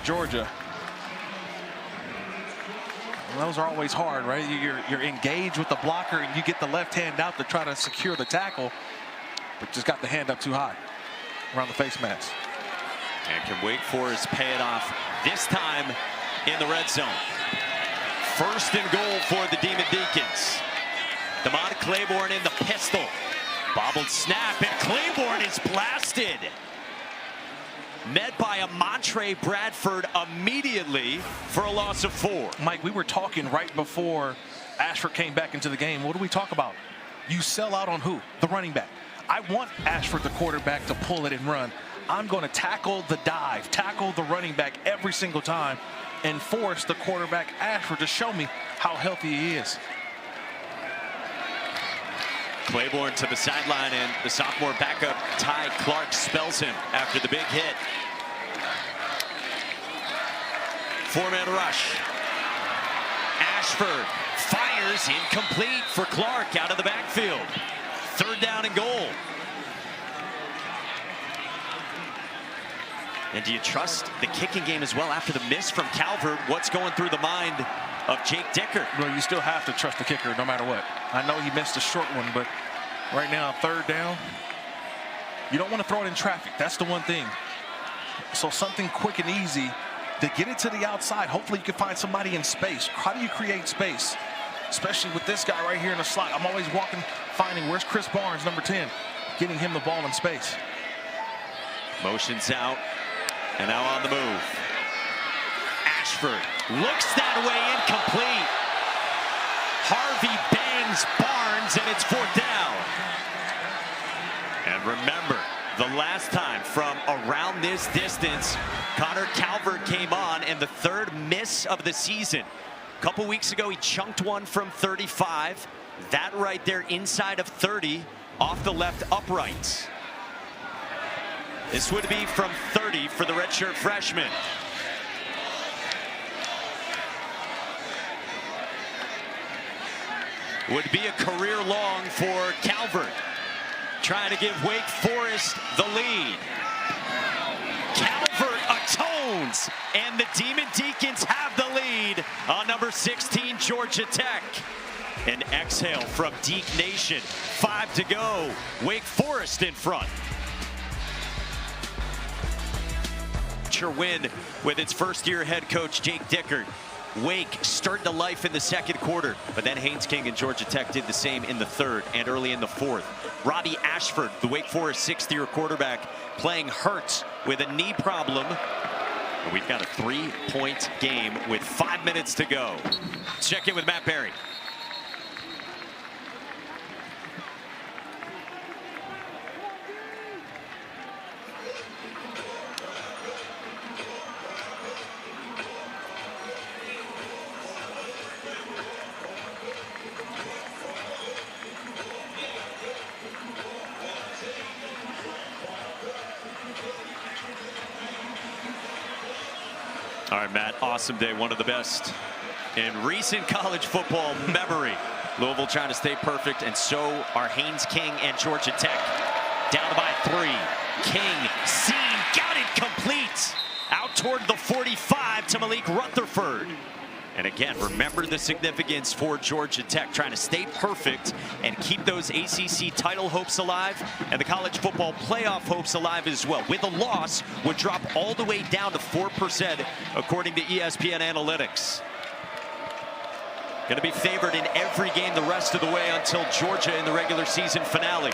Georgia. And those are always hard, right? You're engaged with the blocker, and you get the left hand out to try to secure the tackle, but just got the hand up too high around the face mask. And can Wake Forest pay it off this time in the red zone? First and goal for the Demon Deacons. Devon Claiborne in the pistol. Bobbled snap, and Claiborne is blasted. Met by a Montre Bradford immediately for a loss of 4. Mike, we were talking right before Ashford came back into the game. What do we talk about? You sell out on who? The running back. I want Ashford, the quarterback, to pull it and run. I'm going to tackle the dive, tackle the running back every single time, and force the quarterback, Ashford, to show me how healthy he is. Claiborne to the sideline, and the sophomore backup Ty Clark spells him after the big hit. 4-man rush. Ashford fires, incomplete for Clark out of the backfield. Third down and goal. And do you trust the kicking game as well after the miss from Calvert? What's going through the mind of Jake Dicker? Well, you still have to trust the kicker no matter what. I know he missed a short one, but right now, third down, you don't want to throw it in traffic. That's the one thing. So something quick and easy to get it to the outside. Hopefully you can find somebody in space. How do you create space? Especially with this guy right here in the slot. I'm always finding where's Chris Barnes, number 10, getting him the ball in space. Motions out, and now on the move. Ashford looks that way, incomplete. Harvey bangs Barnes, and it's 4th down. And remember, the last time from around this distance, Connor Calvert came on, and the 3rd miss of the season. A couple weeks ago, he chunked one from 35. That right there inside of 30, off the left upright. This would be from 30 for the redshirt freshman. Would be a career long for Calvert. Trying to give Wake Forest the lead. Calvert atones, and the Demon Deacons have the lead on number 16, Georgia Tech. An exhale from Deke Nation. 5 to go. Wake Forest in front. Win with its first-year head coach Jake Dickert. Wake stirred to life in the 2nd quarter, but then Haynes King and Georgia Tech did the same in the 3rd and early in the 4th. Robbie Ashford, the Wake Forest 6th-year quarterback, playing hurt with a knee problem. And we've got a 3-point game with 5 minutes to go. Let's check in with Matt Berry. All right, Matt, awesome day. One of the best in recent college football memory. Louisville trying to stay perfect, and so are Haynes King and Georgia Tech. Down by 3. King, seen, got it complete. Out toward the 45 to Malik Rutherford. And again, remember the significance for Georgia Tech, trying to stay perfect and keep those ACC title hopes alive and the college football playoff hopes alive as well. With a loss, would drop all the way down to 4%, according to ESPN Analytics. Going to be favored in every game the rest of the way until Georgia in the regular season finale.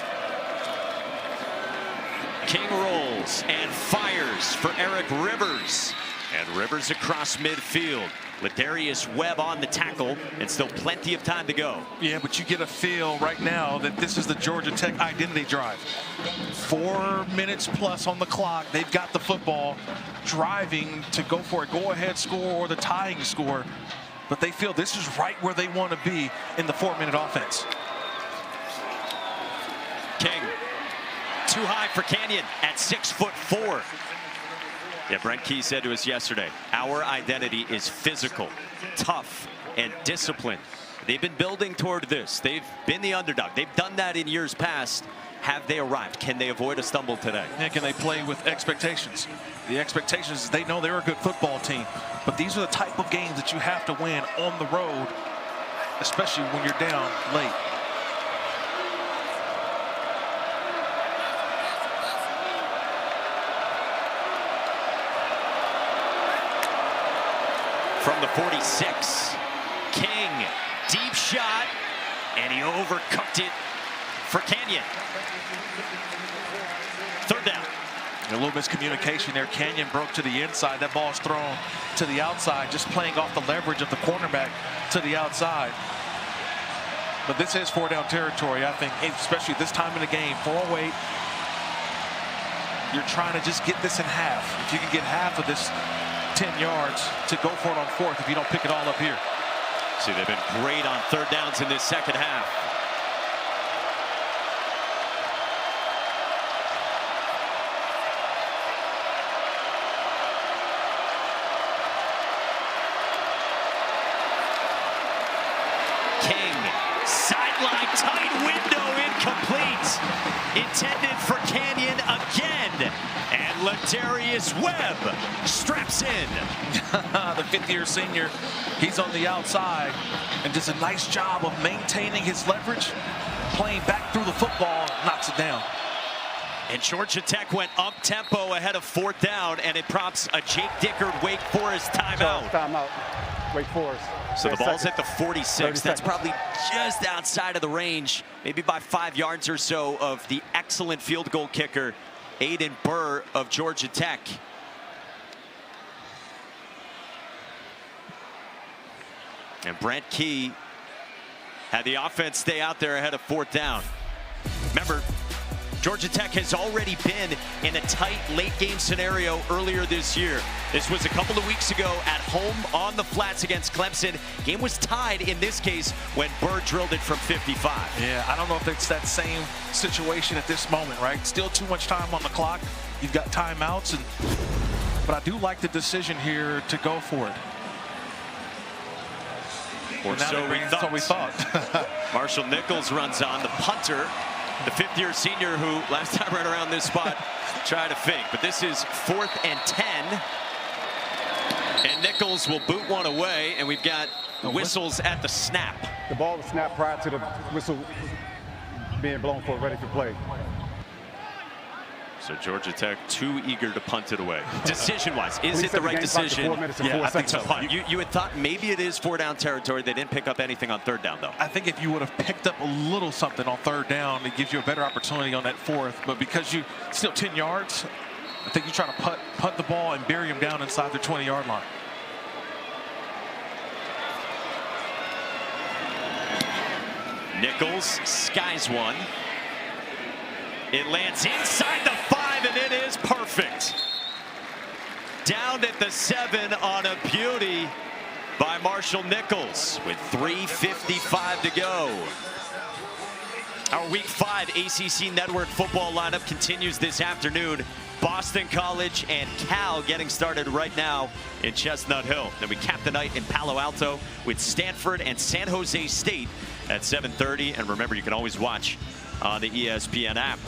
King rolls and fires for Eric Rivers. And Rivers across midfield. Ladarius Webb on the tackle, and still plenty of time to go. Yeah, but you get a feel right now that this is the Georgia Tech identity drive. 4 minutes plus on the clock. They've got the football, driving to go for a go-ahead score or the tying score. But they feel this is right where they want to be in the 4-minute offense. King, too high for Canyon at 6'4". Yeah, Brent Key said to us yesterday, our identity is physical, tough, and disciplined. They've been building toward this. They've been the underdog. They've done that in years past. Have they arrived? Can they avoid a stumble today? And can they play with expectations? The expectations is they know they're a good football team, but these are the type of games that you have to win on the road, especially when you're down late. From the 46, King, deep shot, and he overcooked it for Canyon. 3rd down. A little miscommunication there. Canyon broke to the inside. That ball's thrown to the outside, just playing off the leverage of the cornerback to the outside. But this is 4-down territory, I think, especially this time in the game. 4:08. You're trying to just get this in half. If you can get half of this 10 yards to go for it on 4th if you don't pick it all up here. See, they've been great on 3rd downs in this 2nd half. King, sideline tight window, incomplete. Intended for Canyon again. And Ladarius Webb straps in. The 5th-year senior, he's on the outside and does a nice job of maintaining his leverage, playing back through the football, knocks it down. And Georgia Tech went up-tempo ahead of 4th down, and it prompts a Jake Dickert Wake Forest timeout. Timeout. Wake Forest. So the ball's seconds. at the 46. That's probably just outside of the range, maybe by 5 yards or so of the excellent field goal kicker Aiden Burr of Georgia Tech. And Brent Key had the offense stay out there ahead of 4th down. Remember, Georgia Tech has already been in a tight late game scenario earlier this year. This was a couple of weeks ago at home on the flats against Clemson. Game was tied in this case when Burr drilled it from 55. Yeah, I don't know if it's that same situation at this moment, right? Still too much time on the clock. You've got timeouts, but I do like the decision here to go for it. Or so we thought. Marshall Nichols runs on, the punter, the 5th-year senior who last time ran around this spot tried to fake. But this is 4th and 10. And Nichols will boot one away, and we've got whistles at the snap. The ball was snapped prior to the whistle being blown for ready for play. So Georgia Tech too eager to punt it away. Decision-wise, is it the right decision? Yeah, I think so. You had thought maybe it is 4-down territory. They didn't pick up anything on 3rd down, though. I think if you would have picked up a little something on 3rd down, it gives you a better opportunity on that 4th. But because you still 10 yards, I think you try to punt the ball and bury him down inside the 20-yard line. Nichols skies one. It lands inside the 5, and it is perfect. Down at the 7 on a beauty by Marshall Nichols with 3:55 to go. Our Week 5 ACC Network football lineup continues this afternoon. Boston College and Cal getting started right now in Chestnut Hill. Then we cap the night in Palo Alto with Stanford and San Jose State at 7:30. And remember, you can always watch on the ESPN app.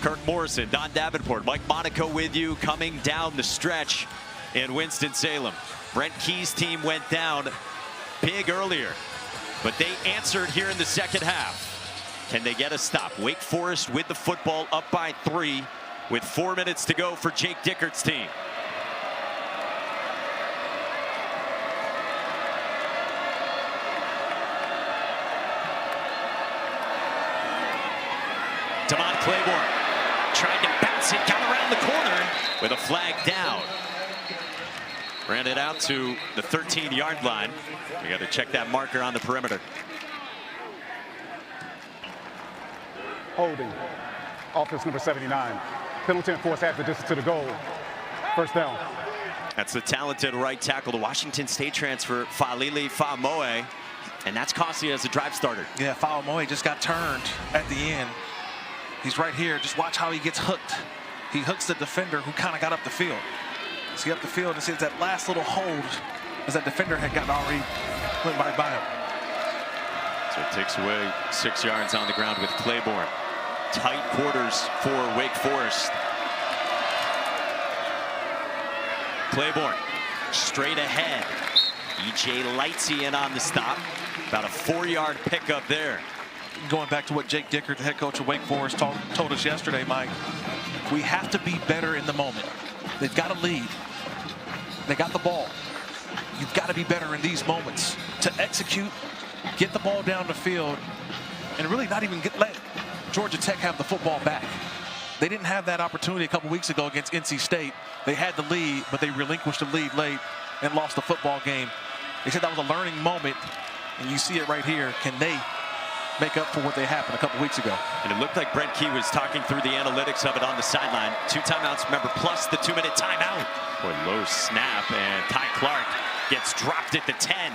Kirk Morrison, Don Davenport, Mike Monaco with you coming down the stretch in Winston-Salem. Brent Key's team went down big earlier, but they answered here in the 2nd half. Can they get a stop? Wake Forest with the football up by 3 with 4 minutes to go for Jake Dickert's team. Damon Claiborne tried to bounce it, got around the corner with a flag down. Ran it out to the 13-yard line. We got to check that marker on the perimeter. Holding. Offense number 79. Penalty enforced half the distance to the goal. 1st down. That's the talented right tackle, the Washington State transfer, Falili Faamoe. And that's costly as a drive starter. Yeah, Faamoe just got turned at the end. He's right here. Just watch how he gets hooked. He hooks the defender who kind of got up the field. See up the field and sees that last little hold as that defender had gotten already went by him. So it takes away 6 yards on the ground with Claiborne. Tight quarters for Wake Forest. Claiborne straight ahead. E.J. Lightsey in on the stop. About a 4-yard pickup there. Going back to what Jake Dickert, the head coach of Wake Forest, told us yesterday, Mike, we have to be better in the moment. They've got a lead. They got the ball. You've got to be better in these moments to execute, get the ball down the field, and really not even let Georgia Tech have the football back. They didn't have that opportunity a couple weeks ago against NC State. They had the lead, but they relinquished the lead late and lost the football game. They said that was a learning moment, and you see it right here. Can they make up for what they happened a couple weeks ago? And it looked like Brent Key was talking through the analytics of it on the sideline. 2 timeouts, remember, plus the 2-minute timeout. Boy, low snap, and Ty Clark gets dropped at the 10.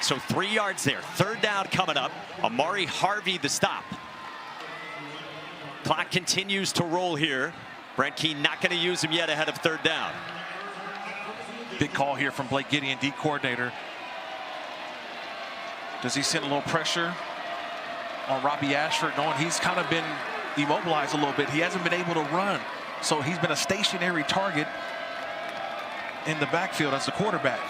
So 3 yards there. 3rd down coming up. Amari Harvey the stop. Clock continues to roll here. Brent Key not going to use him yet ahead of 3rd down. Big call here from Blake Gideon, D coordinator. Does he send a little pressure on Robbie Ashford, knowing he's kind of been immobilized a little bit? He hasn't been able to run, so he's been a stationary target in the backfield as the quarterback.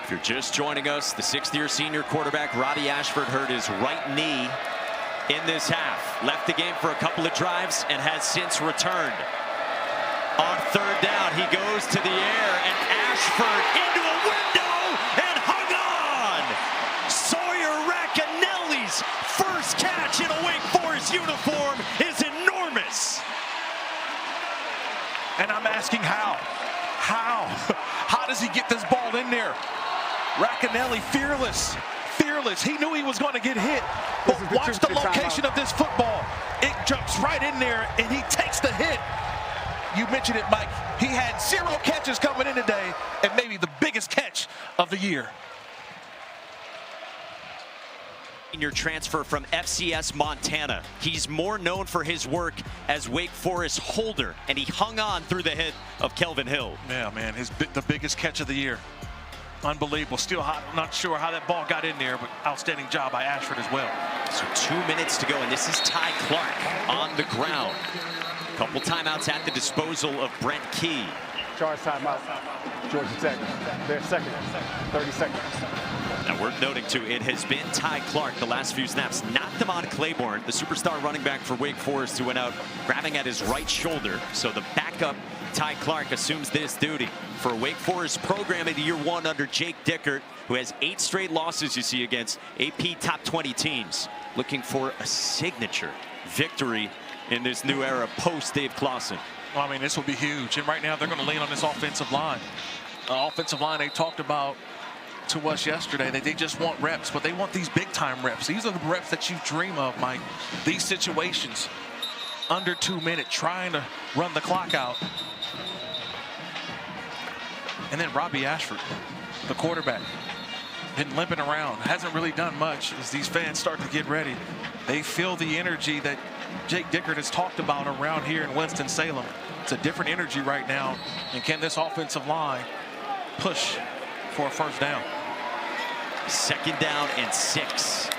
If you're just joining us, the 6th-year senior quarterback Robbie Ashford hurt his right knee in this half. Left the game for a couple of drives and has since returned. On 3rd down, he goes to the air, and Ashford into a window and hung on. Sawyer Racanelli's first catch in a Wake Forest uniform is enormous. asking how. How? How does he get this ball in there? Racanelli, fearless. He knew he was going to get hit, but watch the location of this football. It jumps right in there, and he takes the hit. You mentioned it, Mike. He had 0 catches coming in today, and maybe the biggest catch of the year. Your transfer from FCS Montana. He's more known for his work as Wake Forest holder, and he hung on through the hit of Kelvin Hill. Yeah, man, the biggest catch of the year. Unbelievable. Still hot. Not sure how that ball got in there, but outstanding job by Ashford as well. So 2 minutes to go, and this is Ty Clark on the ground. A couple timeouts at the disposal of Brent Key. Charge timeout. Georgia Tech. Their second. 30 seconds. Now, worth noting, too, it has been Ty Clark the last few snaps, not Damon Claiborne, the superstar running back for Wake Forest, who went out grabbing at his right shoulder. So the backup, Ty Clark, assumes this duty for Wake Forest program in year 1 under Jake Dickert, who has 8 straight losses, you see, against AP top 20 teams. Looking for a signature victory in this new era post Dave Clawson. Well, I mean, this will be huge. And right now, they're going to lean on this offensive line. Offensive line they talked about to us yesterday. They just want reps, but they want these big-time reps. These are the reps that you dream of, Mike. These situations, under 2 minutes, trying to run the clock out. And then Robbie Ashford, the quarterback, been limping around. Hasn't really done much as these fans start to get ready. They feel the energy that Jake Dickert has talked about around here in Winston-Salem. It's a different energy right now. And can this offensive line push for a first down? 2nd down and 6.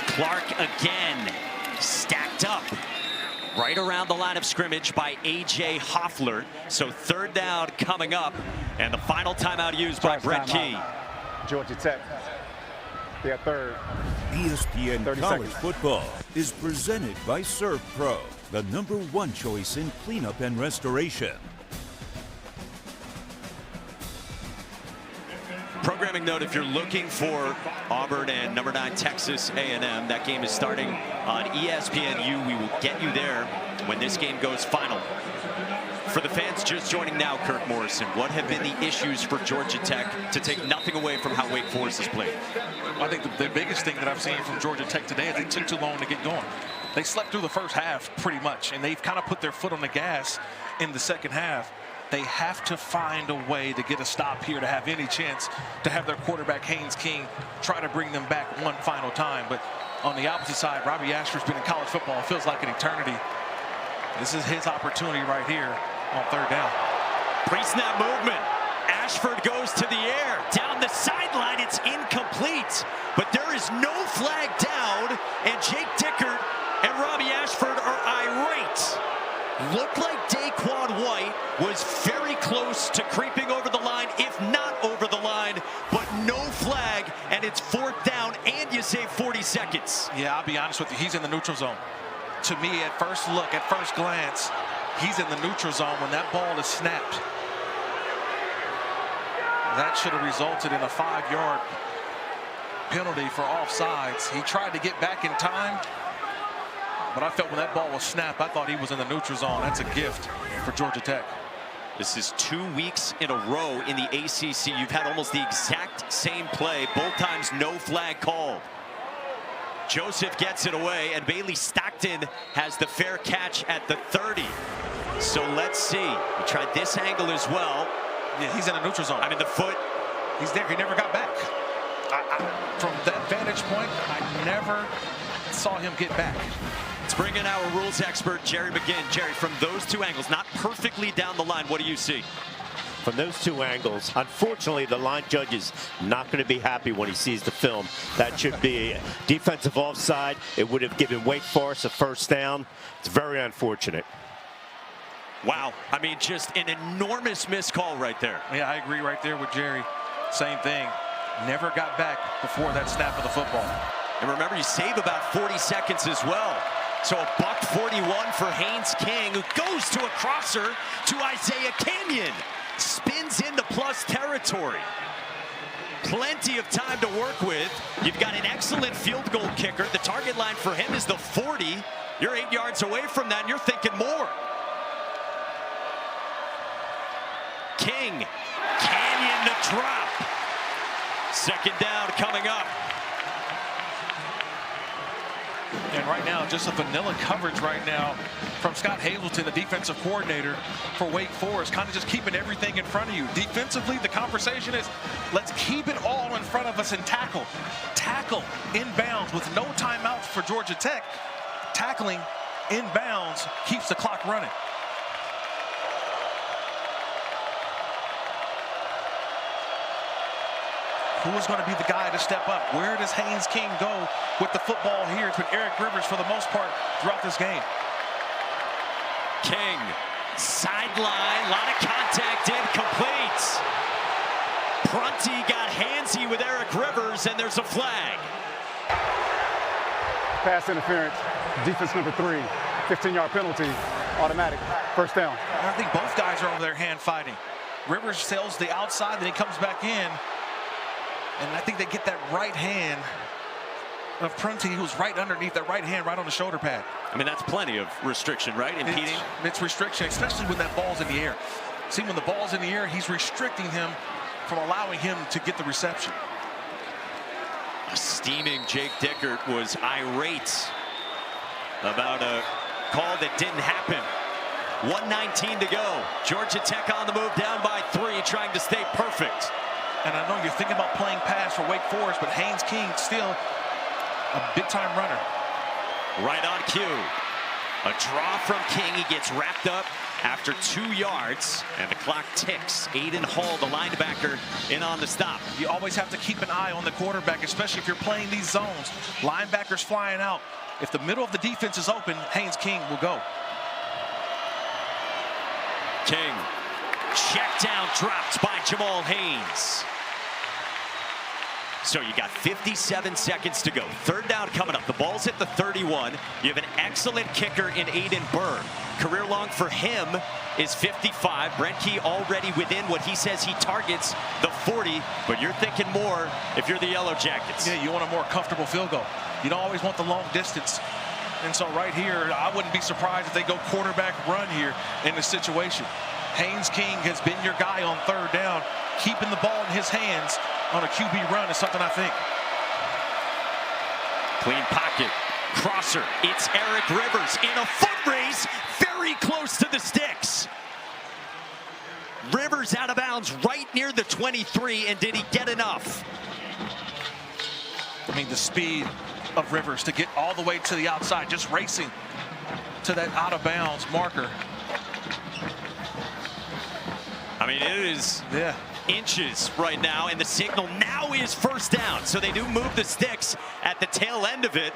Clark again, stacked up right around the line of scrimmage by A.J. Hoffler. So 3rd down coming up, and the final timeout used by Brett Key. Georgia Tech. Their third. ESPN 30 College seconds. Football is presented by Serve Pro, the #1 choice in cleanup and restoration. Programming note, if you're looking for Auburn and number 9 Texas A&M, that game is starting on ESPNU. We will get you there when this game goes final. For the fans just joining now, Kirk Morrison, what have been the issues for Georgia Tech to take nothing away from how Wake Forest has played? I think the biggest thing that I've seen from Georgia Tech today is they took too long to get going. They slept through the first half pretty much, and they've kind of put their foot on the gas in the second half. They have to find a way to get a stop here to have any chance to have their quarterback, Haynes King, try to bring them back one final time. But on the opposite side, Robbie Ashford's been in college football. It feels like an eternity. This is his opportunity right here on 3rd down. Pre-snap movement. Ashford goes to the air. Down the sideline, it's incomplete. But there is no flag down, and Jake Dickert and Robbie Ashford are irate. Looked like Daquan White was very close to creeping over the line, if not over the line, but no flag, and it's 4th down, and you save 40 seconds. Yeah, I'll be honest with you, he's in the neutral zone. To me, at first look, at first glance, he's in the neutral zone when that ball is snapped. That should have resulted in a 5-yard penalty for offsides. He tried to get back in time, but I felt when that ball was snapped, I thought he was in the neutral zone. That's a gift for Georgia Tech. This is 2 weeks in a row in the ACC. You've had almost the exact same play, both times no flag called. Joseph gets it away, and Bailey Stockton has the fair catch at the 30. So let's see. We tried this angle as well. Yeah, he's in the neutral zone. I mean, the foot. He's there. He never got back. From that vantage point, I never saw him get back. Let's bring in our rules expert, Jerry McGinn. Jerry, from those 2 angles, not perfectly down the line, what do you see? From those 2 angles, unfortunately, the line judge is not going to be happy when he sees the film. That should be defensive offside. It would have given Wake Forest a first down. It's very unfortunate. Wow. I mean, just an enormous missed call right there. Yeah, I agree right there with Jerry. Same thing. Never got back before that snap of the football. And remember, you save about 40 seconds as well. So a $141 for Haynes King, who goes to a crosser to Isaiah Kenyon. Spins into plus territory. Plenty of time to work with. You've got an excellent field goal kicker. The target line for him is the 40. You're 8 yards away from that, and you're thinking more. King, Canyon to drop. Second down coming up. And right now, just a vanilla coverage right now from Scott Hazleton, the defensive coordinator for Wake Forest, kind of just keeping everything in front of you. Defensively, the conversation is, let's keep it all in front of us and tackle. Tackle inbounds with no timeouts for Georgia Tech. Tackling inbounds keeps the clock running. Who is going to be the guy to step up? Where does Haynes King go with the football here? It's been Eric Rivers for the most part throughout this game. King, sideline, a lot of contact, incomplete. Prunty got handsy with Eric Rivers, and there's a flag. Pass interference, defense number 3, 15-yard penalty, automatic, first down. I think both guys are over there hand fighting. Rivers sails the outside, then he comes back in. And I think they get that right hand of Prunty, who's right underneath that right hand, right on the shoulder pad. I mean, that's plenty of restriction, right? Impeding. It's restriction, especially when that ball's in the air. See, when the ball's in the air, he's restricting him from allowing him to get the reception. Steaming Jake Dickert was irate about a call that didn't happen. 1:19 to go. Georgia Tech on the move, down by 3, trying to stay perfect. And I know you're thinking about playing pass for Wake Forest, but Haynes King still a big-time runner. Right on cue. A draw from King. He gets wrapped up after 2 yards, and the clock ticks. Aiden Hall, the linebacker, in on the stop. You always have to keep an eye on the quarterback, especially if you're playing these zones. Linebackers flying out. If the middle of the defense is open, Haynes King will go. King. Check down dropped by Jamal Haynes. So you got 57 seconds to go. Third down coming up. The ball's at the 31. You have an excellent kicker in Aiden Burr. Career long for him is 55. Brent Key already within what he says he targets, the 40. But you're thinking more if you're the Yellow Jackets. Yeah, you want a more comfortable field goal. You don't always want the long distance. And so right here, I wouldn't be surprised if they go quarterback run here in this situation. Haynes King has been your guy on third down. Keeping the ball in his hands on a QB run is something I think. Clean pocket. Crosser. It's Eric Rivers in a foot race, very close to the sticks. Rivers out of bounds right near the 23, and did he get enough? I mean, the speed of Rivers to get all the way to the outside, just racing to that out of bounds marker. I mean, it is inches right now, and the signal now is first down. So they do move the sticks at the tail end of it.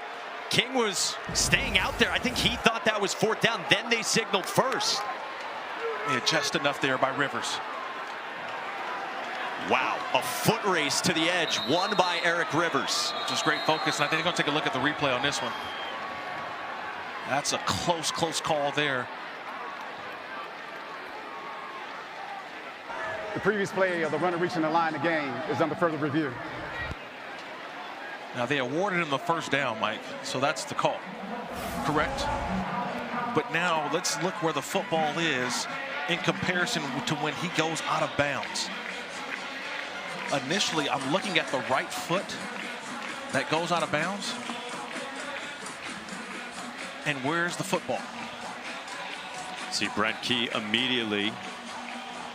King was staying out there. I think he thought that was fourth down. Then they signaled first. Yeah, just enough there by Rivers. Wow, a foot race to the edge, won by Eric Rivers. Just great focus, and I think they're going to take a look at the replay on this one. That's a close call there. The previous play of the runner reaching the line of game is under further review. Now, they awarded him the first down, Mike, so that's the call. Correct? But now let's look where the football is in comparison to when he goes out of bounds. Initially, I'm looking at the right foot that goes out of bounds. And where's the football? See Brent Key immediately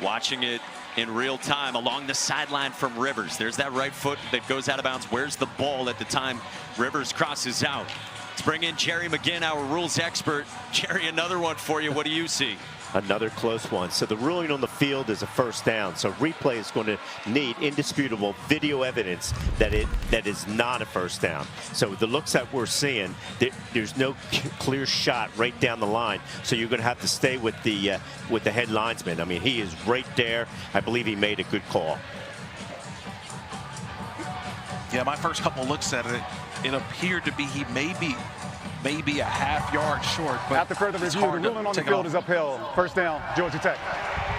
watching it in real time along the sideline from Rivers. There's that right foot that goes out of bounds. Where's the ball at the time Rivers crosses out? Let's bring in Jerry McGinn, our rules expert. Jerry, another one for you. What do you see? Another close one. So the ruling on the field is a first down. So replay is going to need indisputable video evidence that is not a first down. So the looks that we're seeing, there's no clear shot right down the line. So you're going to have to stay with the head linesman. I mean, he is right there. I believe he made a good call. Yeah, my first couple looks at it, it appeared to be he maybe a half yard short. But after further review, the ruling on the field is upheld. First down, Georgia Tech.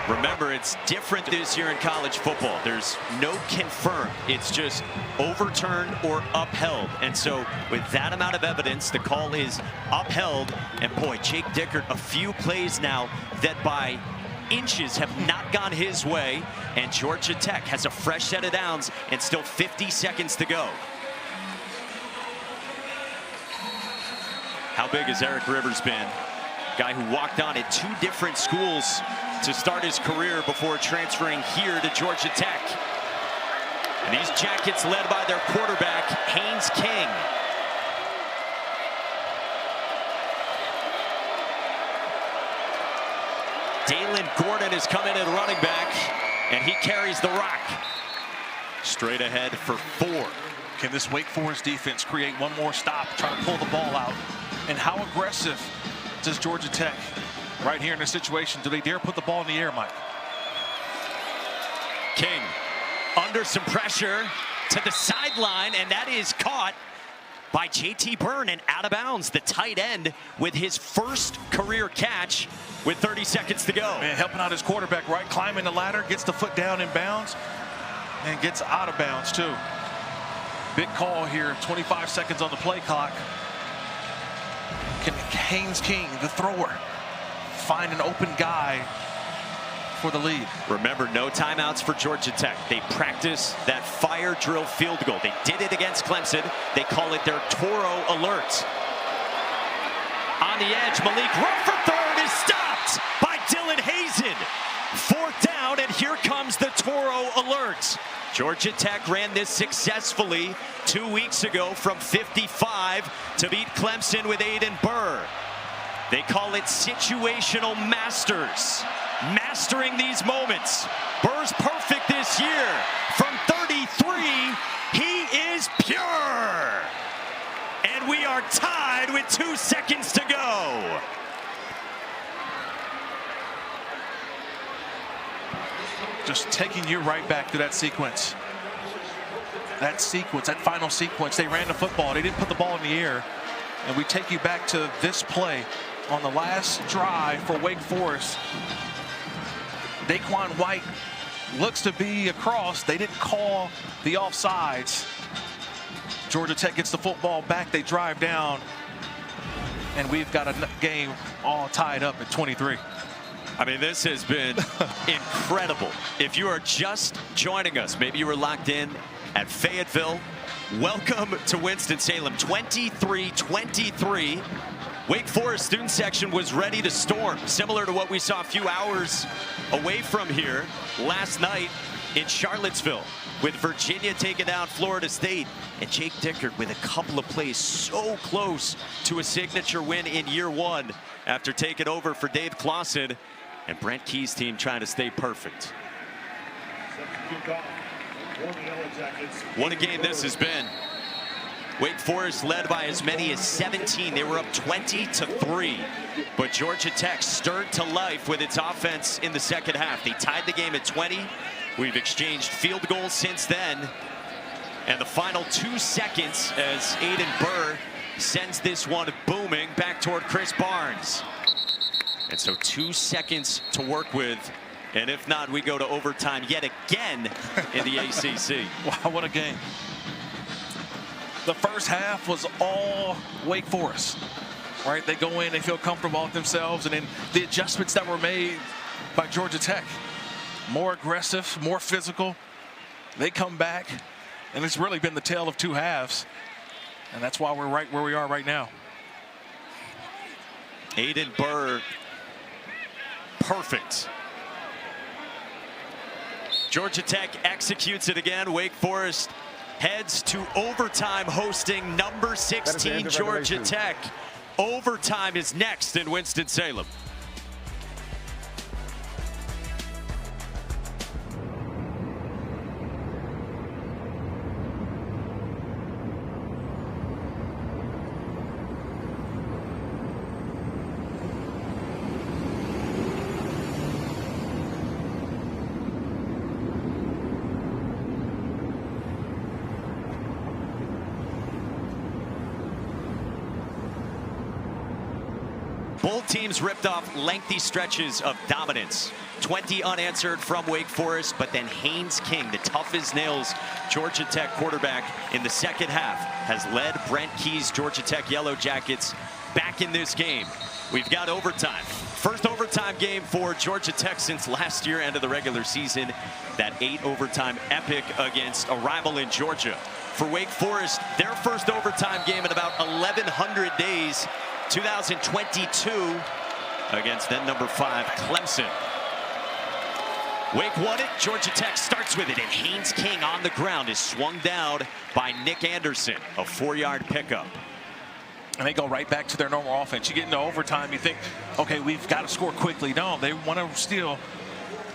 Remember, it's different this year in college football. There's no confirmed. It's just overturned or upheld. And so with that amount of evidence, the call is upheld. And boy, Jake Dickert, a few plays now that by inches have not gone his way, and Georgia Tech has a fresh set of downs and still 50 seconds to go. How big has Eric Rivers been? Guy who walked on at 2 different schools to start his career before transferring here to Georgia Tech. And these Jackets led by their quarterback, Haynes King. Dalen Gordon has come in at running back, and he carries the rock. Straight ahead for 4. Can this Wake Forest defense create one more stop, try to pull the ball out? And how aggressive does Georgia Tech right here in this situation? Do they dare put the ball in the air, Mike? King under some pressure to the sideline, and that is caught by JT Byrne and out of bounds. The tight end with his first career catch with 30 seconds to go. Man, helping out his quarterback, right? Climbing the ladder, gets the foot down in bounds, and gets out of bounds too. Big call here, 25 seconds on the play clock. Can Haynes King, the thrower, find an open guy for the lead? Remember, no timeouts for Georgia Tech. They practice that fire drill field goal. They did it against Clemson. They call it their Toro alert. On the edge, Malik run for third is stopped by Dylan Hazen. 4th down, and here comes the Toro alert. Georgia Tech ran this successfully 2 weeks ago from 55 to beat Clemson with Aiden Burr. They call it situational masters. Mastering these moments. Burr's perfect this year. From 33, he is pure. And we are tied with 2 seconds to go. Just taking you right back to that sequence. That final sequence. They ran the football. They didn't put the ball in the air. And we take you back to this play on the last drive for Wake Forest. Daquan White looks to be across. They didn't call the offsides. Georgia Tech gets the football back. They drive down. And we've got a game all tied up at 23. I mean, this has been incredible. If you are just joining us, maybe you were locked in at Fayetteville, welcome to Winston-Salem. 23-23. Wake Forest student section was ready to storm, similar to what we saw a few hours away from here last night in Charlottesville, with Virginia taking down Florida State, and Jake Dickert with a couple of plays so close to a signature win in year 1 after taking over for Dave Clausen. And Brent Key's team trying to stay perfect. What a game this has been. Wake Forest led by as many as 17. They were up 20-3. But Georgia Tech stirred to life with its offense in the second half. They tied the game at 20. We've exchanged field goals since then. And the final 2 seconds as Aiden Burr sends this one booming back toward Chris Barnes. And so 2 seconds to work with. And if not, we go to overtime yet again in the ACC. Wow, what a game. The first half was all Wake Forest, right? They go in, they feel comfortable with themselves, and then the adjustments that were made by Georgia Tech. More aggressive, more physical. They come back, and it's really been the tale of 2 halves. And that's why we're right where we are right now. Aiden Burr, perfect. Georgia Tech executes it again. Wake Forest heads to overtime, hosting number 16 Georgia Tech. Overtime is next in Winston-Salem. Both teams ripped off lengthy stretches of dominance. 20 unanswered from Wake Forest, but then Haynes King, the tough as nails Georgia Tech quarterback in the second half, has led Brent Key's Georgia Tech Yellow Jackets back in this game. We've got overtime. First overtime game for Georgia Tech since last year, end of the regular season. That 8 overtime epic against a rival in Georgia. For Wake Forest, their first overtime game in about 1,100 days, 2022, against then number 5 Clemson. Wake won it. Georgia Tech starts with it, and Haynes King on the ground is swung down by Nick Anderson, a 4-yard pickup. And they go right back to their normal offense. You get into overtime, you think, okay, we've got to score quickly. No, they want to still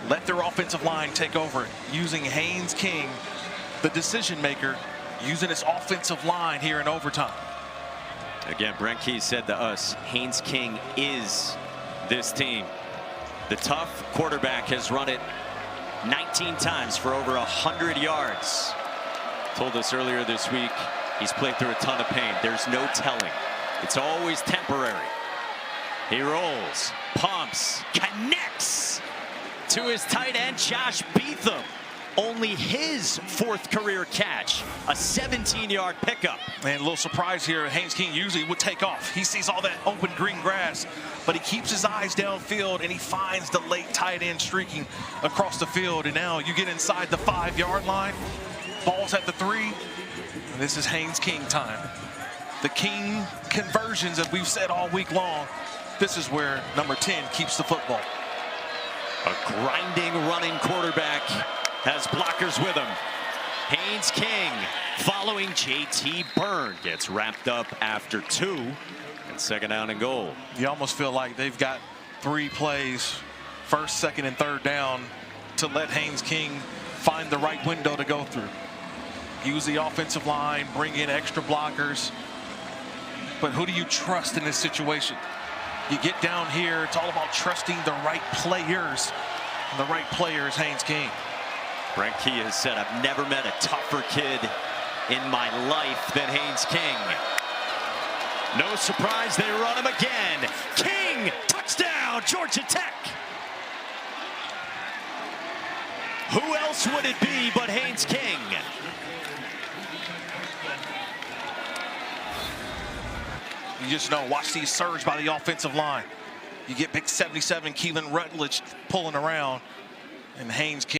let their offensive line take over, using Haynes King, the decision maker, using his offensive line here in overtime. Again, Brent Key said to us, Haynes King is this team. The tough quarterback has run it 19 times for over 100 yards. Told us earlier this week he's played through a ton of pain. There's no telling. It's always temporary. He rolls, pumps, connects to his tight end, Josh Beetham. Only his 4th career catch, a 17-yard pickup. And a little surprise here, Haynes King usually would take off. He sees all that open green grass, but he keeps his eyes downfield, and he finds the late tight end streaking across the field. And now you get inside the 5-yard line, ball's at the 3, and this is Haynes King time. The King conversions, as we've said all week long, this is where number 10 keeps the football. A grinding running quarterback has blockers with him. Haynes King following JT Byrne gets wrapped up after 2, and 2nd down and goal. You almost feel like they've got 3 plays, 1st, 2nd, and 3rd down, to let Haynes King find the right window to go through. Use the offensive line, bring in extra blockers. But who do you trust in this situation? You get down here, it's all about trusting the right players. And the right player is Haynes King. Brent Key has said, I've never met a tougher kid in my life than Haynes King. No surprise, they run him again. King, touchdown, Georgia Tech. Who else would it be but Haynes King? You just know, watch these surge by the offensive line. You get big 77 Keelan Rutledge pulling around, and Haynes King